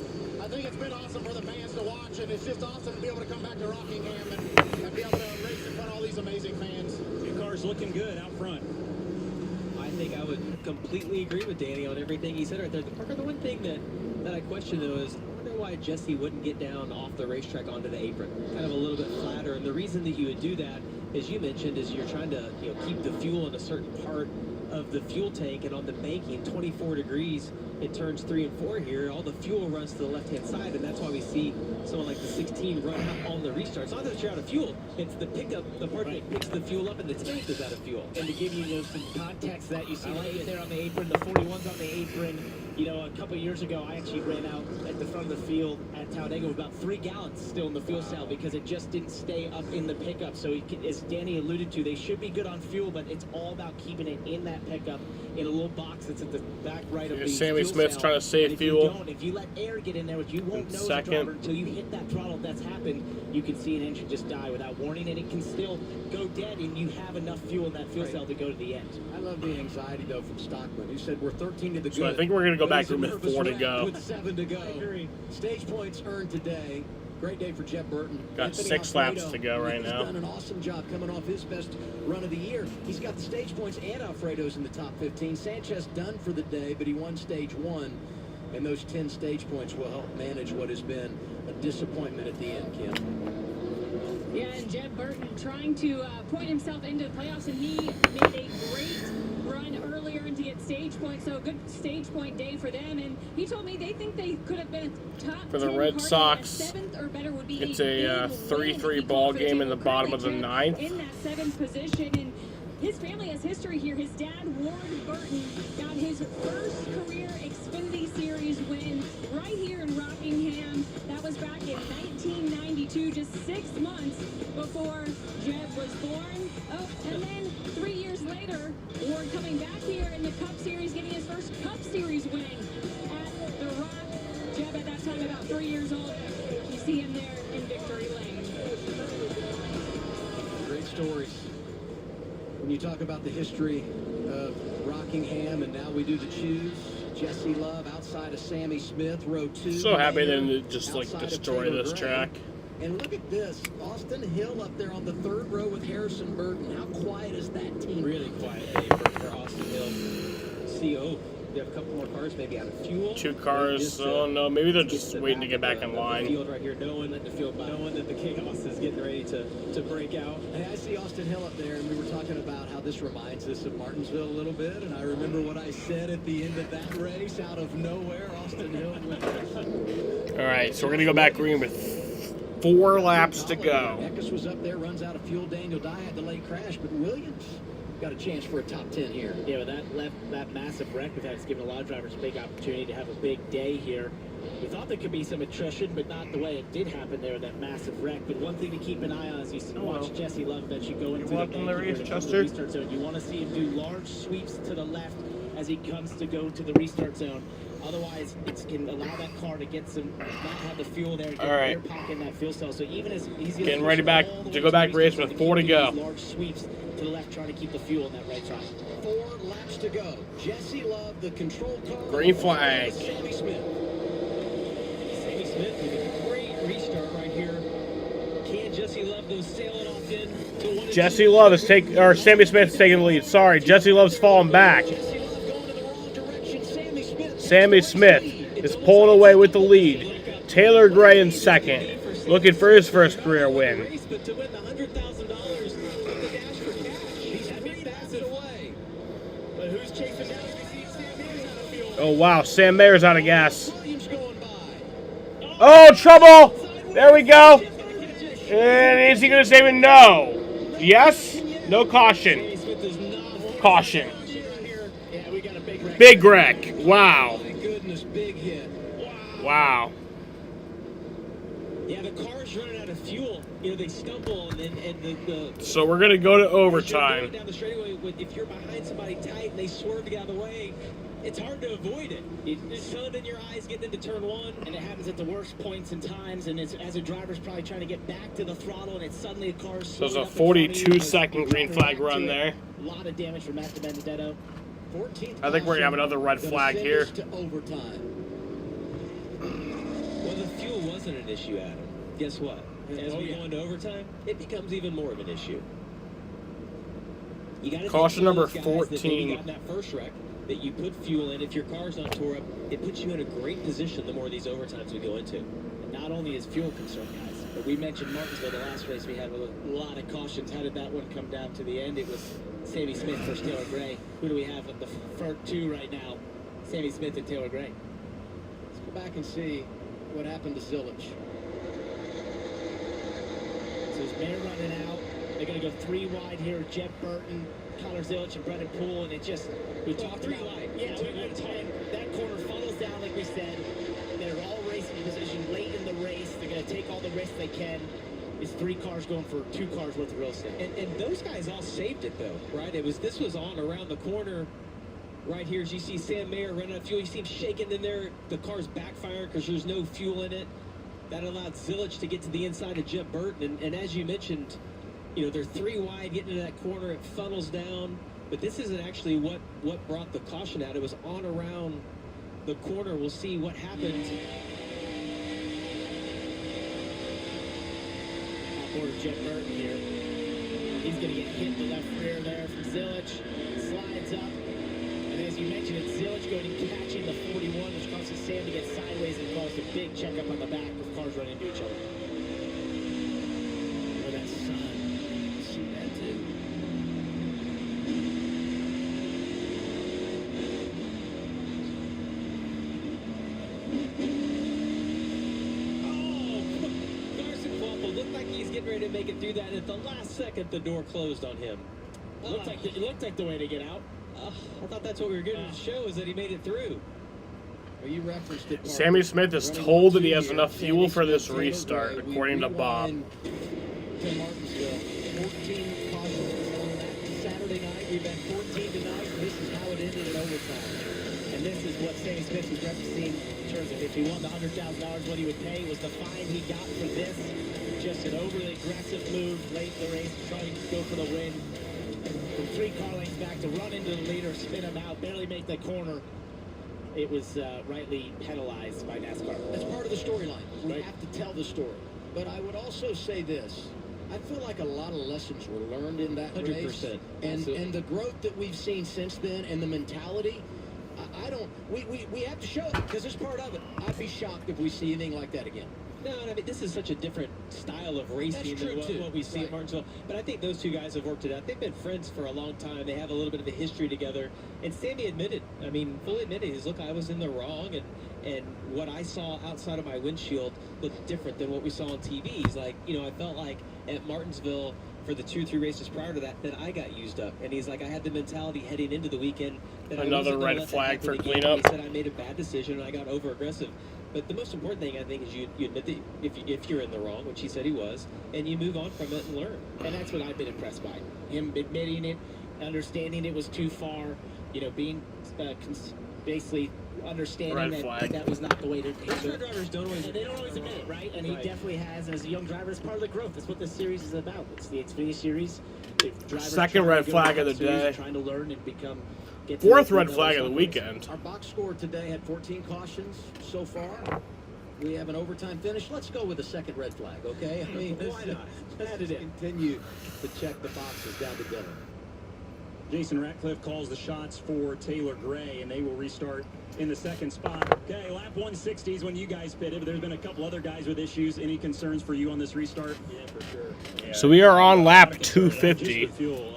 I think it's been awesome for the fans to watch, and it's just awesome to be able to come back to Rockingham and be able to race in front of all these amazing fans. Your car's looking good out front. I think I would completely agree with Danny on everything he said right there. Parker, the one thing that I question, though, is I wonder why Jesse wouldn't get down off the racetrack onto the apron, kind of a little bit flatter. And the reason that you would do that, as you mentioned, is you're trying to keep the fuel in a certain part of the fuel tank, and on the banking, 24 degrees, it turns 3 and 4 here. All the fuel runs to the left-hand side, and that's why we see someone like the 16 run out on the restart. It's not that you're out of fuel. It's the pickup, the part that picks the fuel up, and the tank is out of fuel. And to give you some context that you see right there on the apron, the 41's on the apron. You know, a couple of years ago, I actually ran out at the front of the field at Talladega with about 3 gallons still in the fuel cell because it just didn't stay up in the pickup. So as Danny alluded to, they should be good on fuel, but it's all about keeping it in that pickup in a little box that's at the back right of the Sammy fuel Smith's cell. trying to save fuel. If you let air get in there, which you won't know as a Second. driver until you hit that throttle. If that's happened, you can see an engine just die without warning, and it can still go dead, and you have enough fuel in that fuel cell to go to the end. I love the anxiety, though, from Stockman. He said we're 13 to the good. So I think we're going to go but back he's to a with nervous 4 to wreck go. With 7 to go. Stage points earned today. Great day for Jeff Burton. Got Anthony 6 laps Alfredo, to go right he's now. done an awesome job coming off his best run of the year. He's got the stage points and Alfredo's in the top 15. Sanchez done for the day, but he won stage 1. And those 10 stage points will help manage what has been a disappointment at the end, Kim. Yeah, and Jeb Burton trying to point himself into the playoffs, and he made a great run earlier and to get stage points. So a good stage point day for them. And he told me they think they could have been a top For the 10 Red party. Sox, Seventh or better would be it's a big 3-3 win. ball He game in the called bottom of the Jeb 9th. in that 7th position. And his family has history here. His dad, Ward Burton, got his first career Xfinity Series win right here in Rockingham. That was back in 1992, just 6 months before Jeb was born. Oh, and then 3 years later, Ward coming back here in the Cup Series, getting his first Cup Series win at the Rock. Jeb at that time about 3 years old. You see him there in victory lane. Great stories. When you talk about the history of Rockingham, and now we do the choose. Jesse Love outside of Sammy Smith, row 2. So happy they didn't just like destroy this track. And look at this, Austin Hill up there on the 3rd row with Harrison Burton. How quiet is that team? Really quiet day for Austin Hill. See, we have a couple more cars, maybe out of fuel. 2 cars. Oh no, maybe they're just waiting to get back in line. Field right here, knowing that the chaos is getting ready to break out. Hey, I see Austin Hill up there, and we were talking about how this reminds us of Martinsville a little bit. And I remember what I said at the end of that race. Out of nowhere, Austin Hill wins. All right, so we're gonna go back green with 4 laps to go. Eckes was up there, runs out of fuel. Daniel Dye had the late crash, but Williams got a chance for a top 10 here. Yeah, but that massive wreck we've had has given a lot of drivers a big opportunity to have a big day here. We thought there could be some attrition, but not the way it did happen there, that massive wreck. But one thing to keep an eye on is you watch Jesse Love eventually go into welcome to the race, Chester. restart zone. You want to see him do large sweeps to the left as he comes to go to the restart zone. Otherwise, it can allow that car to get not have the fuel there, get air pocket in that fuel cell. So even as he's getting ready back to go back race with 4 to go. Large sweeps to the left, trying to keep the fuel in that right side. 4 laps to go. Jesse Love, the control car. Green flag. Sammy Smith. Sammy Smith with a great restart right here. Can Jesse Love go sailing off in to 1 Jesse Love is Sammy Smith's taking the lead. Sorry, Jesse Love's falling back. Sammy Smith is pulling away with the lead. Taylor Gray in second, looking for his first career win. Oh wow, Sam Mayer's out of gas. Oh, trouble! There we go. And is he going to save it? No. Yes? No caution. Caution. Big wreck. Wow. Wow. Yeah, the car's running out of fuel. They stumble and So we're gonna go to overtime. Down the straightaway, if you're behind somebody tight and they swerve to get out of the way, it's hard to avoid it. It's sun in your eyes getting into turn 1, and it happens at the worst points and times. And as a driver's probably trying to get back to the throttle, and it's suddenly a car. So it's a 42-second green flag run there. A lot of damage for Matt DiBenedetto. I think we're gonna have another red flag here. Well, the fuel wasn't an issue, Adam. Guess what? As we go into overtime, it becomes even more of an issue. You got caution number 14. You got that first wreck that you put fuel in. If your car's not tore up, it puts you in a great position the more of these overtimes we go into. And not only is fuel concerned, guys, but we mentioned Martinsville the last race we had with a lot of cautions. How did that one come down to the end? It was Sammy Smith versus Taylor Gray. Who do we have at the front 2 right now? Sammy Smith and Taylor Gray. Let's go back and see what happened to Zilich. So his Mayer running out. They're going to go 3 wide here. Jeb Burton, Connor Zilich, and Brendan Poole. And it just, we talked 3 wide. Yeah, that corner funnels down, like we said. They're all racing position late in the race. They're going to take all the risks they can. It's 3 cars going for 2 cars worth of real estate. And those guys all saved it, though, right? This was on around the corner. Right here, as you see Sam Mayer running out of fuel, you see him shaking in there. The car's backfiring because there's no fuel in it. That allowed Zilich to get to the inside of Jeb Burton. And as you mentioned, they're 3 wide getting into that corner. It funnels down. But this isn't actually what brought the caution out. It was on around the corner. We'll see what happens. Outboard Jeb Burton here. He's going to get hit in the left rear there from Zilich. Slides up. And as you mentioned, it's Zilich going and catching the 41, which causes Sam to get sideways and caused a big checkup on the back with cars running into each other. Look at that sun. You see that too. Carson Kvapil looked like he's getting ready to make it through that. And at the last second, the door closed on him. It looked like the way to get out. I thought that's what we were getting to show, is that he made it through. Well, you referenced it. Sammy Smith is told that he has enough fuel for this restart, according to Bob. To Martinsville, 14 cautions on that Saturday night. We've had 14 tonight. This is how it ended in overtime. And this is what Sammy Smith was referencing in terms of if he won the $100,000, what he would pay was the fine he got for this. Just an overly aggressive move late in the race to try to go for the win. from 3 car lanes back to run into the leader, spin him out, barely make the corner. It was rightly penalized by NASCAR. That's part of the storyline. We have to tell the story. But I would also say this. I feel like a lot of lessons were learned in that 100%. race. And the growth that we've seen since then and the mentality, we have to show it because it's part of it. I'd be shocked if we see anything like that again. No, I mean, this is such a different style of racing than what we see at Martinsville. But I think those two guys have worked it out. They've been friends for a long time. They have a little bit of a history together. And Sammy admitted, I mean, fully admitted, he's, look, I was in the wrong, and what I saw outside of my windshield looked different than what we saw on TV. He's like, you know, I felt like at Martinsville for the 2 or 3 races prior to that I got used up. And he's like, I had the mentality heading into the weekend that another red flag for cleanup. He said I made a bad decision and I got over aggressive. But the most important thing, I think, is you admit that if you're in the wrong, which he said he was, and you move on from it and learn. And that's what I've been impressed by. Him admitting it, understanding it was too far, you know, being basically understanding that was not the way to do it. Drivers don't always admit it, right? And he definitely has. And as a young driver, it's part of the growth. That's what this series is about. It's the Xfinity series. Second red flag of the day. Trying to learn and become. 4th red flag of the weekend. Our box score today had 14 cautions so far. We have an overtime finish. Let's go with a second red flag, okay? I mean, why not? Let's just continue to check the boxes down to dinner. Jason Ratcliffe calls the shots for Taylor Gray, and they will restart in the 2nd spot. Okay, lap 160 is when you guys pitted, but there's been a couple other guys with issues. Any concerns for you on this restart? Yeah, for sure. Yeah, so we are on lap 250.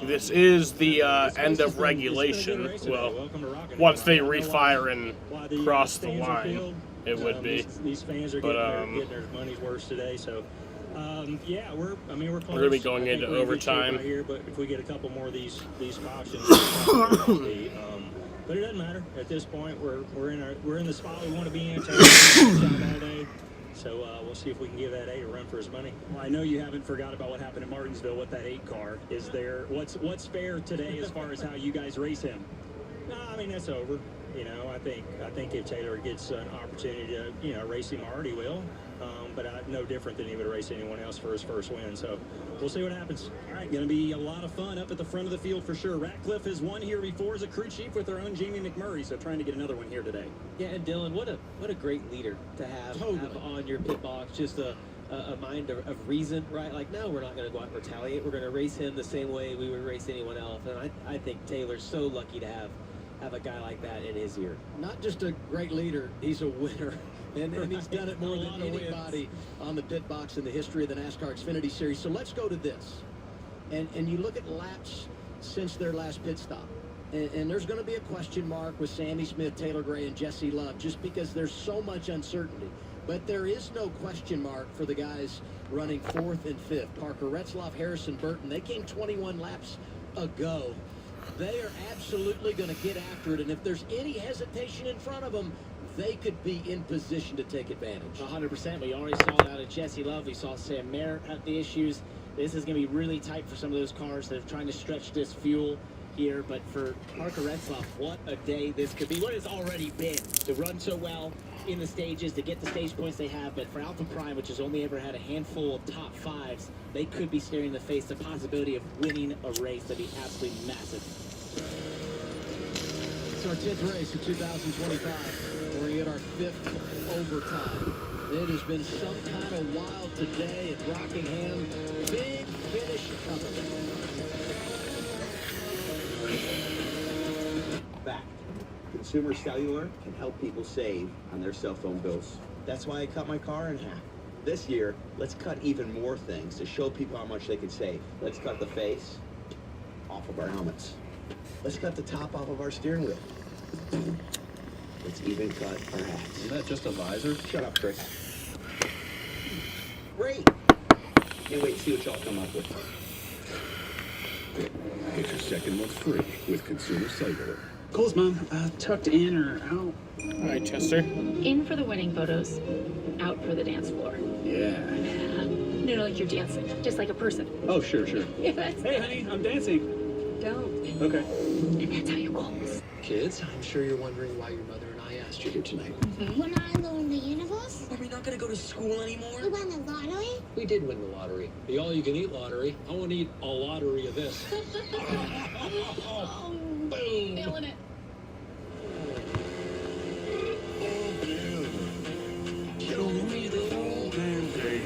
This is the end of regulation. Well, once they refire and cross the line, it would be. These fans are getting their money's worth today, so. Yeah, we're close. We're gonna be going into overtime right here, but if we get a couple more of these cautions, but it doesn't matter at this point. We're in the spot we want to be in. All day, so we'll see if we can give that 8 a run for his money. Well, I know you haven't forgot about what happened in Martinsville with that 8 car. Is there what's fair today as far as how you guys race him? No, I mean that's over. You know, I think if Taylor gets an opportunity to race him, I already will. But no different than he would race anyone else for his first win. So we'll see what happens. All right, going to be a lot of fun up at the front of the field for sure. Ratcliffe has won here before as a crew chief with our own Jamie McMurray, so trying to get another one here today. Yeah, and Dylan, what a great leader to have on your pit box. Just a mind of reason, right? Like, no, we're not going to go out and retaliate. We're going to race him the same way we would race anyone else. And I think Taylor's so lucky to have a guy like that in his ear. Not just a great leader, he's a winner. And he's done it more than anybody on the pit box in the history of the NASCAR Xfinity Series. So let's go to this. And you look at laps since their last pit stop. And there's going to be a question mark with Sammy Smith, Taylor Gray, and Jesse Love, just because there's so much uncertainty. But there is no question mark for the guys running 4th and 5th. Parker Retzlaff, Harrison Burton, they came 21 laps ago. They are absolutely going to get after it. And if there's any hesitation in front of them, they could be in position to take advantage. 100%. We already saw that at Jesse Love. We saw Sam Merritt have the issues. This is going to be really tight for some of those cars that are trying to stretch this fuel here. But for Parker Retzlaff, what a day this could be. What it's already been to run so well in the stages, to get the stage points they have. But for Alpha Prime, which has only ever had a handful of top 5s, they could be staring in the face the possibility of winning a race. That'd be absolutely massive. It's our 10th race of 2025. We're at our 5th overtime. It has been some kind of wild today at Rockingham. Big finish coming. Fact. Consumer Cellular can help people save on their cell phone bills. That's why I cut my car in half. This year, let's cut even more things to show people how much they can save. Let's cut the face off of our helmets. Let's cut the top off of our steering wheel. Let's even cut our hats. Isn't that just a visor? Shut up, Chris. Great. Can't wait to see what y'all come up with. Get your second month free with Consumer Cellular. Cole's mom, tucked in or out? All right, Chester. In for the wedding photos, out for the dance floor. Yeah. No, like you're dancing, just like a person. Oh, sure. Yeah, that's Hey, honey, I'm dancing. Don't. Okay. And that's how you goals. Kids, I'm sure you're wondering why your mother and I asked you here tonight. When I go in the universe? Are we not gonna go to school anymore? You won the lottery? We did win the lottery. The all-you-can-eat lottery. I want to eat a lottery of this. Boom. Feeling it. Show me the whole damn day.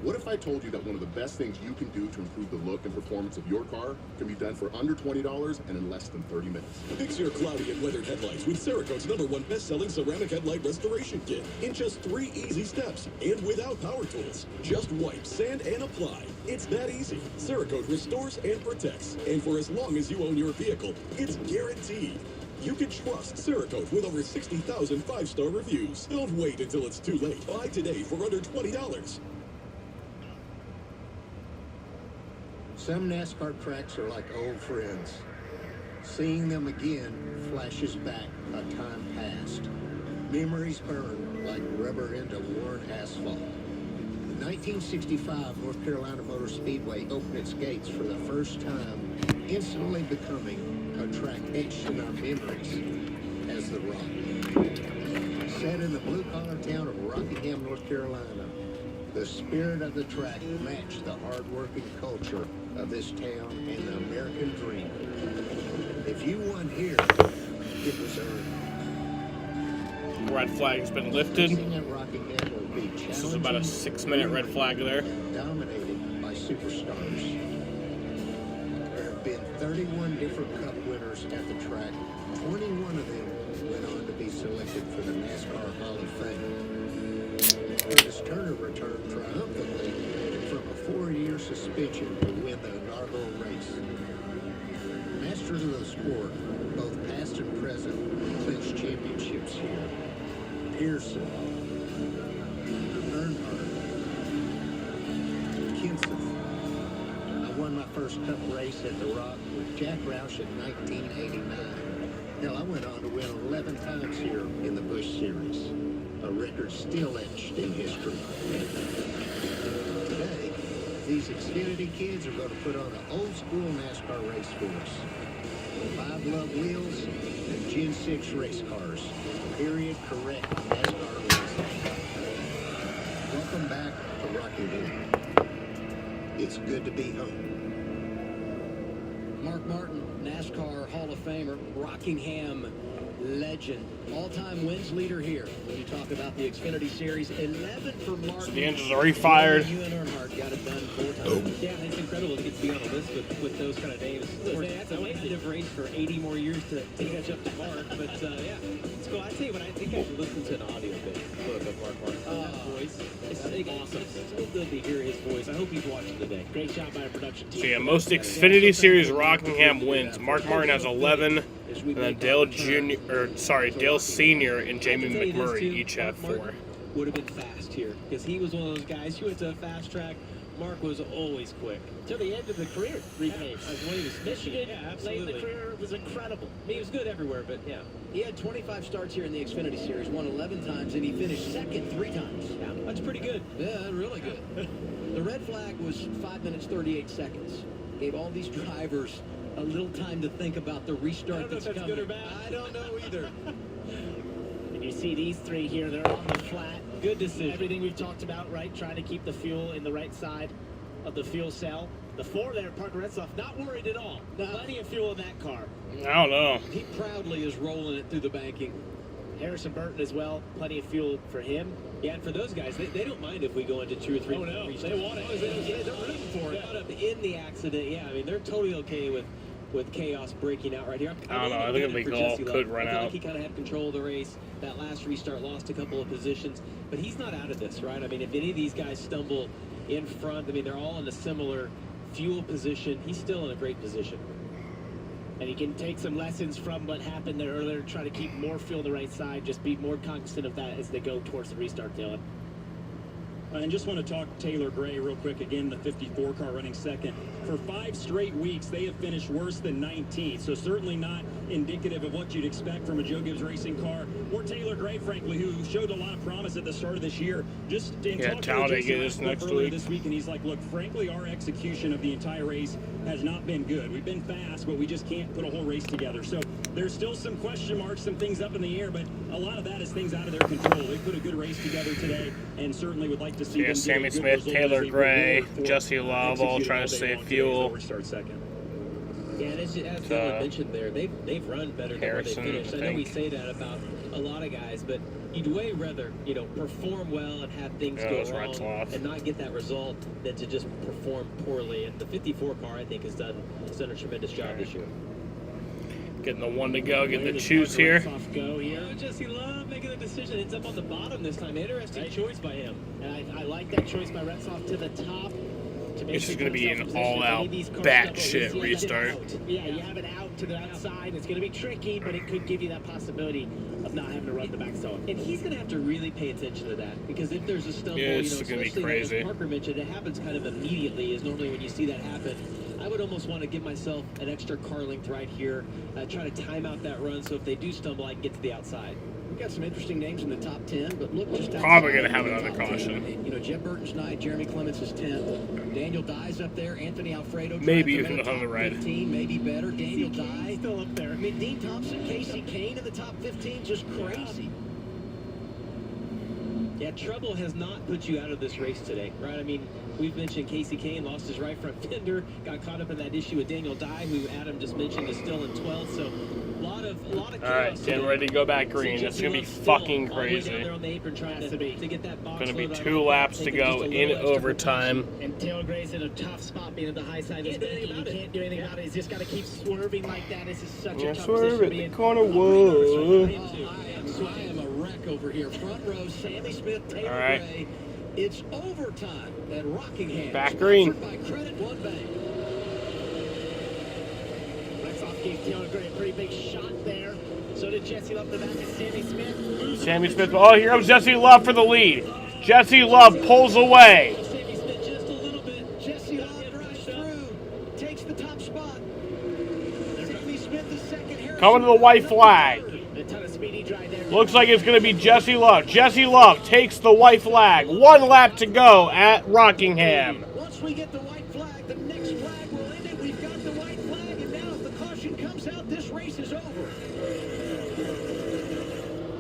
What if I told you that one of the best things you can do to improve the look and performance of your car can be done for under $20 and in less than 30 minutes? Fix your cloudy and weathered headlights with Cerakote's #1 best-selling ceramic headlight restoration kit in just 3 easy steps and without power tools. Just wipe, sand, and apply. It's that easy. Cerakote restores and protects, and for as long as you own your vehicle, it's guaranteed. You can trust Cerakote with over 60,000 5-star reviews. Don't wait until it's too late. Buy today for under $20. Some NASCAR tracks are like old friends. Seeing them again flashes back a time past. Memories burn like rubber into worn asphalt. The 1965 North Carolina Motor Speedway opened its gates for the first time, instantly becoming a track etched in our memories as the Rock. Set in the blue-collar town of Rockingham, North Carolina, the spirit of the track matched the hard-working culture of this town and the American dream. If you won here, it was earned. Red flag has been lifted. Racing at Rockingham will be This is about a 6-minute red flag there. dominated by superstars. There have been 31 different Cup winners at the track. 21 of them went on to be selected for the NASCAR Hall of Fame. Curtis Turner returned triumphantly from a 4-year suspension to win the inaugural race. Masters of the sport, both past and present, clinched championships here. Pearson, Earnhardt, Kenseth. I won my first Cup race at the Rock with Jack Roush in 1989. Hell, I went on to win 11 times here in the Busch Series, a record still etched in history. Today, these Xfinity kids are going to put on an old-school NASCAR race for us. 5-lug wheels and Gen 6 race cars. Period correct NASCAR racing. Welcome back to Rockingham. It's good to be home. Mark Martin, NASCAR Hall of Famer, Rockingham legend, all-time wins leader here. When you talk about the Xfinity Series, 11 for Martin. So the engine's already fired. You and Earnhardt got it done 4 times. Yeah, it's incredible to get to be on a list with those kind of names. Of course, that's a competitive race for 80 more years to catch up to Mark. But yeah, it's cool. I tell you what, I think I should listen to an audio book of Mark Martin. That voice, it's awesome. It's so good to hear his voice. I hope he's watching today. Great job by our production team. So yeah, most Xfinity Series Rockingham wins. Mark Martin has 11, and then Dale Sr. and Jamie McMurray each have 4. Would have been fast here because he was one of those guys who went to a fast track. Mark was always quick. To the end of the career, 3 pace. As when he was Michigan, yeah, late absolutely. in the career, was incredible. I mean, he was good everywhere, but yeah. He had 25 starts here in the Xfinity Series, won 11 times, and he finished second 3 times. Yeah, that's pretty good. Yeah, really good. The red flag was 5 minutes, 38 seconds. Gave all these drivers a little time to think about the restart I don't know if that's coming. good or bad. I don't know either. And you see these 3 here, they're on the flat. Good decision. Everything we've talked about, right? Trying to keep the fuel in the right side of the fuel cell. The 4 there, Parker Retzlaff, not worried at all. Plenty of fuel in that car. I don't know. He proudly is rolling it through the banking. Harrison Burton as well, plenty of fuel for him. Yeah, and for those guys, they don't mind if we go into 2 or 3. Oh, no, restarts. they want it. They're rooting for it. Caught up in the accident, yeah, I mean, they're totally okay with chaos breaking out right here. I don't know. I think the Gall could run I feel out. like he kind of had control of the race. That last restart lost a couple of positions, but he's not out of this, right? I mean, if any of these guys stumble in front, I mean, they're all in a similar fuel position. He's still in a great position. And he can take some lessons from what happened there earlier, try to keep more fuel on the right side, just be more cognizant of that as they go towards the restart, Dylan. And just want to talk Taylor Gray real quick. Again, the 54 car running second. For 5 straight weeks, they have finished worse than 19th. So certainly not indicative of what you'd expect from a Joe Gibbs Racing car. Or Taylor Gray, frankly, who showed a lot of promise at the start of this year. Just in talking to Jason earlier this week, and he's like, look, frankly, our execution of the entire race has not been good. We've been fast, but we just can't put a whole race together. So there's still some question marks, some things up in the air, but a lot of that is things out of their control. They put a good race together today, and certainly would like to see them Sammy Smith, Taylor Gray, Jesse Love, all trying to save fuel. Yeah, and as Dylan mentioned there, they've run better than what they finished. I know we say that about a lot of guys, but you'd way rather, perform well and have things go wrong and not get that result than to just perform poorly. And the 54 car, I think, has done a tremendous job this year. Getting the one to go, getting the choose here. Oh, Jesse Love making the decision. It's up on the bottom this time. Interesting choice by him. And I like that choice by Retzoff to the top. This is going to be an all-out batshit restart. Yeah, you have it out to the outside. It's going to be tricky, but it could give you that possibility of not having to run the back zone. And he's going to have to really pay attention to that, because if there's a stumble, it's going to be crazy. As Parker mentioned, it happens kind of immediately. Is normally when you see that happen. I would almost want to give myself an extra car length right here, try to time out that run, so if they do stumble, I can get to the outside. We've got some interesting names in the top 10, but look just probably going to have another caution. Jeff Burton's 9th, Jeremy Clements is 10th. Daniel Dye's up there, Anthony Alfredo. Maybe even another red. 15, maybe better. Daniel Dye still up there. I mean, Dean Thompson, Casey Kane in the top 15, just crazy. Yeah, trouble has not put you out of this race today, right? I mean, we've mentioned Casey Kane lost his right front fender, got caught up in that issue with Daniel Dye, who Adam just mentioned is still in 12th. So a lot of chaos. All right, getting ready to go back green. It's gonna be fucking crazy. Gonna be 2 laps to go in overtime. And Taylor Gray's in a tough spot, being at the high side of this bank, and he can't do anything about it. He's just got to keep swerving like that. This is such a tough position to be in. Corner, whoa. I am a wreck over here. Front row, Sammy Smith, Taylor Gray. It's overtime at Rockingham. Back green. By Credit One Bank. Retzoff gave Taylor Gray a pretty big shot there. So did Jesse Love in the back of Sammy Smith. Sammy Smith. Oh, here comes Jesse Love for the lead. Jesse Love pulls away. Sammy Smith just a little bit. Jesse Love drives through. Takes the top spot. Sammy Smith is second. Coming to the white flag. Looks like it's going to be Jesse Love. Jesse Love takes the white flag. 1 lap to go at Rockingham. Once we get the white flag, the next flag will end it. We've got the white flag, and now if the caution comes out, this race is over.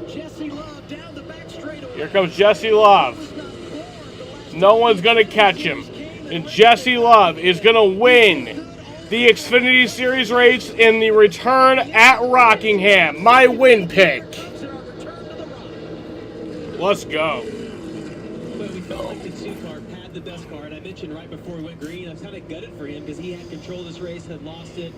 Jesse Love down the back straightaway. Here comes Jesse Love. No one's going to catch him. And Jesse Love is going to win the Xfinity Series race in the return at Rockingham. My win pick. Let's go. Well, we felt like the 2 car had the best car, and I mentioned right before we went green, I was kind of gutted for him because he had control of this race, had lost it.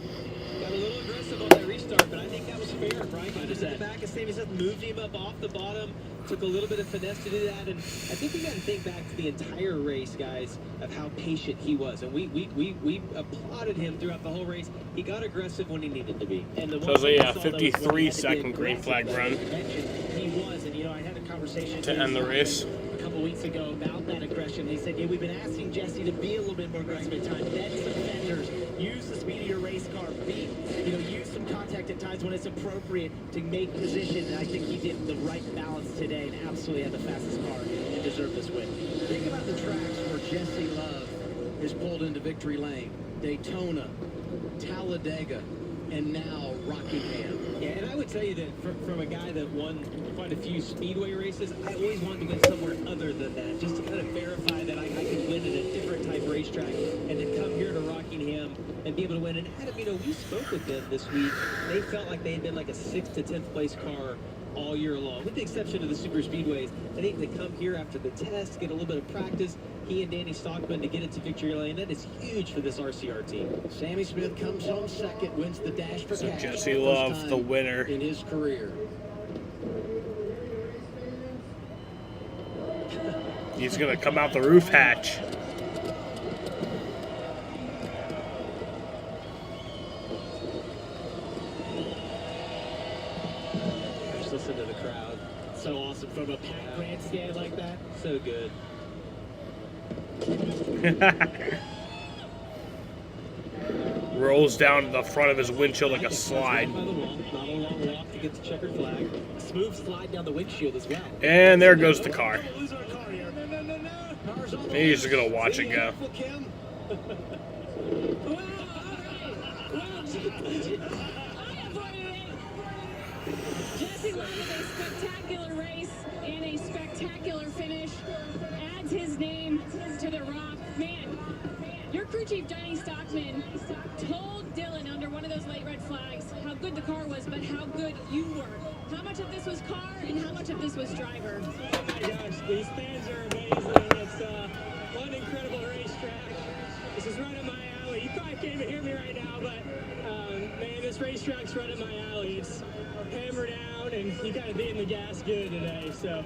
Got a little aggressive on that restart, but I think that was fair, right? Got to the back of Sammy Smith, moved him up off the bottom, took a little bit of finesse to do that, and I think we got to think back to the entire race, guys, of how patient he was, and we applauded him throughout the whole race. He got aggressive when he needed to be. And the so it's a 53-second green flag run. He was, and I had a conversation to end the race a couple weeks ago about that aggression. They said, we've been asking Jesse to be a little bit more aggressive at times, bend some fenders, use the speedier race car, use some contact at times when it's appropriate to make position. And I think he did the right balance today and absolutely had the fastest car and deserved this win. Think about the tracks where Jesse Love is pulled into victory lane. Daytona, Talladega, and now Rockingham. Yeah, and I would tell you that from a guy that won quite a few speedway races, I always wanted to win somewhere other than that, just to kind of verify that I could win at a different type of racetrack, and to come here to Rockingham and be able to win. And Adam, we spoke with them this week. They felt like they had been like a 6th to 10th place car all year long, with the exception of the super speedways. I think they come here after the test, get a little bit of practice. He and Danny Stockman to get into victory lane. That is huge for this RCR team. Sammy Smith comes home second, wins the dash for cash. Jesse Love, the winner in his career. He's going to come out the roof hatch. Just listen to the crowd. So awesome from a packed grandstand like that. So good. Rolls down to the front of his windshield like a slide. By the wall, not a long walk to get the checkered flag. Smooth slide down the windshield as well. And there goes the car. He's just gonna watch it go. Jesse Love with a spectacular race and a spectacular finish. Adds his name to the rock. Man, your crew chief, Johnny Stockman, told Dylan under one of those late red flags how good the car was, but how good you were. How much of this was car and how much of this was driver? Oh my gosh, these fans are amazing. It's one incredible racetrack. This is right up my alley. You probably can't even hear me right now, but man, this racetrack's right up my alley. It's hammered down, and you got to be in the gas good today. So,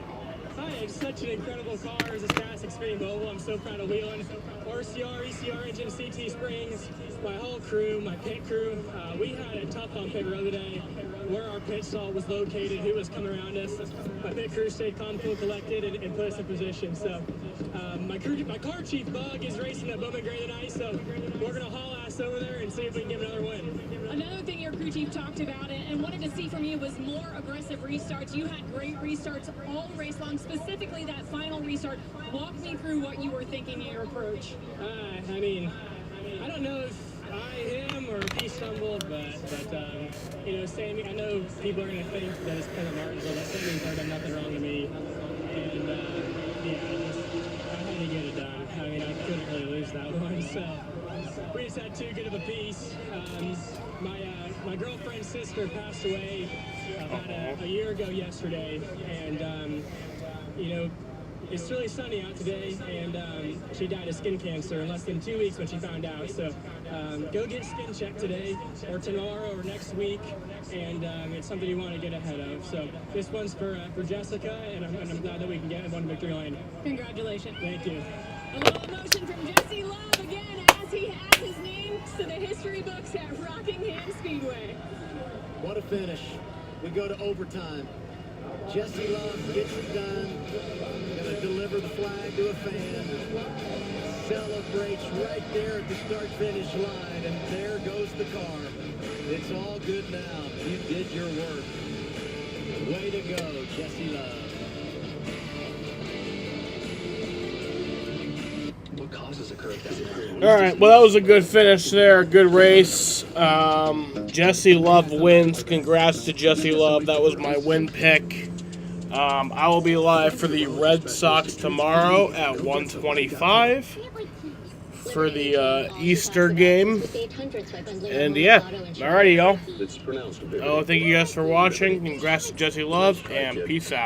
it's such an incredible car. It's a fast Xfinity Mobile. I'm so proud of wheeling. RCR, ECR engine, CT Springs, my whole crew, my pit crew. We had a tough on pit road today. Where our pit stall was located, who was coming around us. My pit crew stayed calm, cool, collected, and put us in position. So, my car chief Bug is racing at Bowman Gray tonight. So, we're gonna haul ass over there and see if we can get another win. Another thing your crew chief talked about and wanted to see from you was more aggressive restarts. You had great restarts all race long, specifically that final restart. Walk me through what you were thinking in your approach. I mean, I don't know if him or if he stumbled, but you know, Sammy, I know people are going to think that it's Kevin Martinsville, but Sammy's never done nothing wrong to me. And, I had to get it done. I mean, I couldn't really lose that one, so we just had too good of a piece. My girlfriend's sister passed away about a year ago yesterday, and, you know, it's really sunny out today, and she died of skin cancer in less than 2 weeks when she found out. So go get skin checked today or tomorrow or next week, and it's something you want to get ahead of. So this one's for Jessica, and I'm glad that we can get one victory lane. Congratulations. Thank you. A little emotion from Jesse Love again as he adds his name to the history books at Rockingham Speedway. What a finish. We go to overtime. Jesse Love gets it done. Gonna deliver the flag to a fan. Celebrates right there at the start-finish line, and there goes the car. It's all good now. You did your work. Way to go, Jesse Love. What causes a curve? All right, well, that was a good finish there. Good race. Jesse Love wins. Congrats to Jesse Love. That was my win pick. I will be live for the Red Sox tomorrow at 1:25 for the Easter game. And yeah, alrighty, y'all. Thank you guys for watching. Congrats to Jesse Love, and peace out.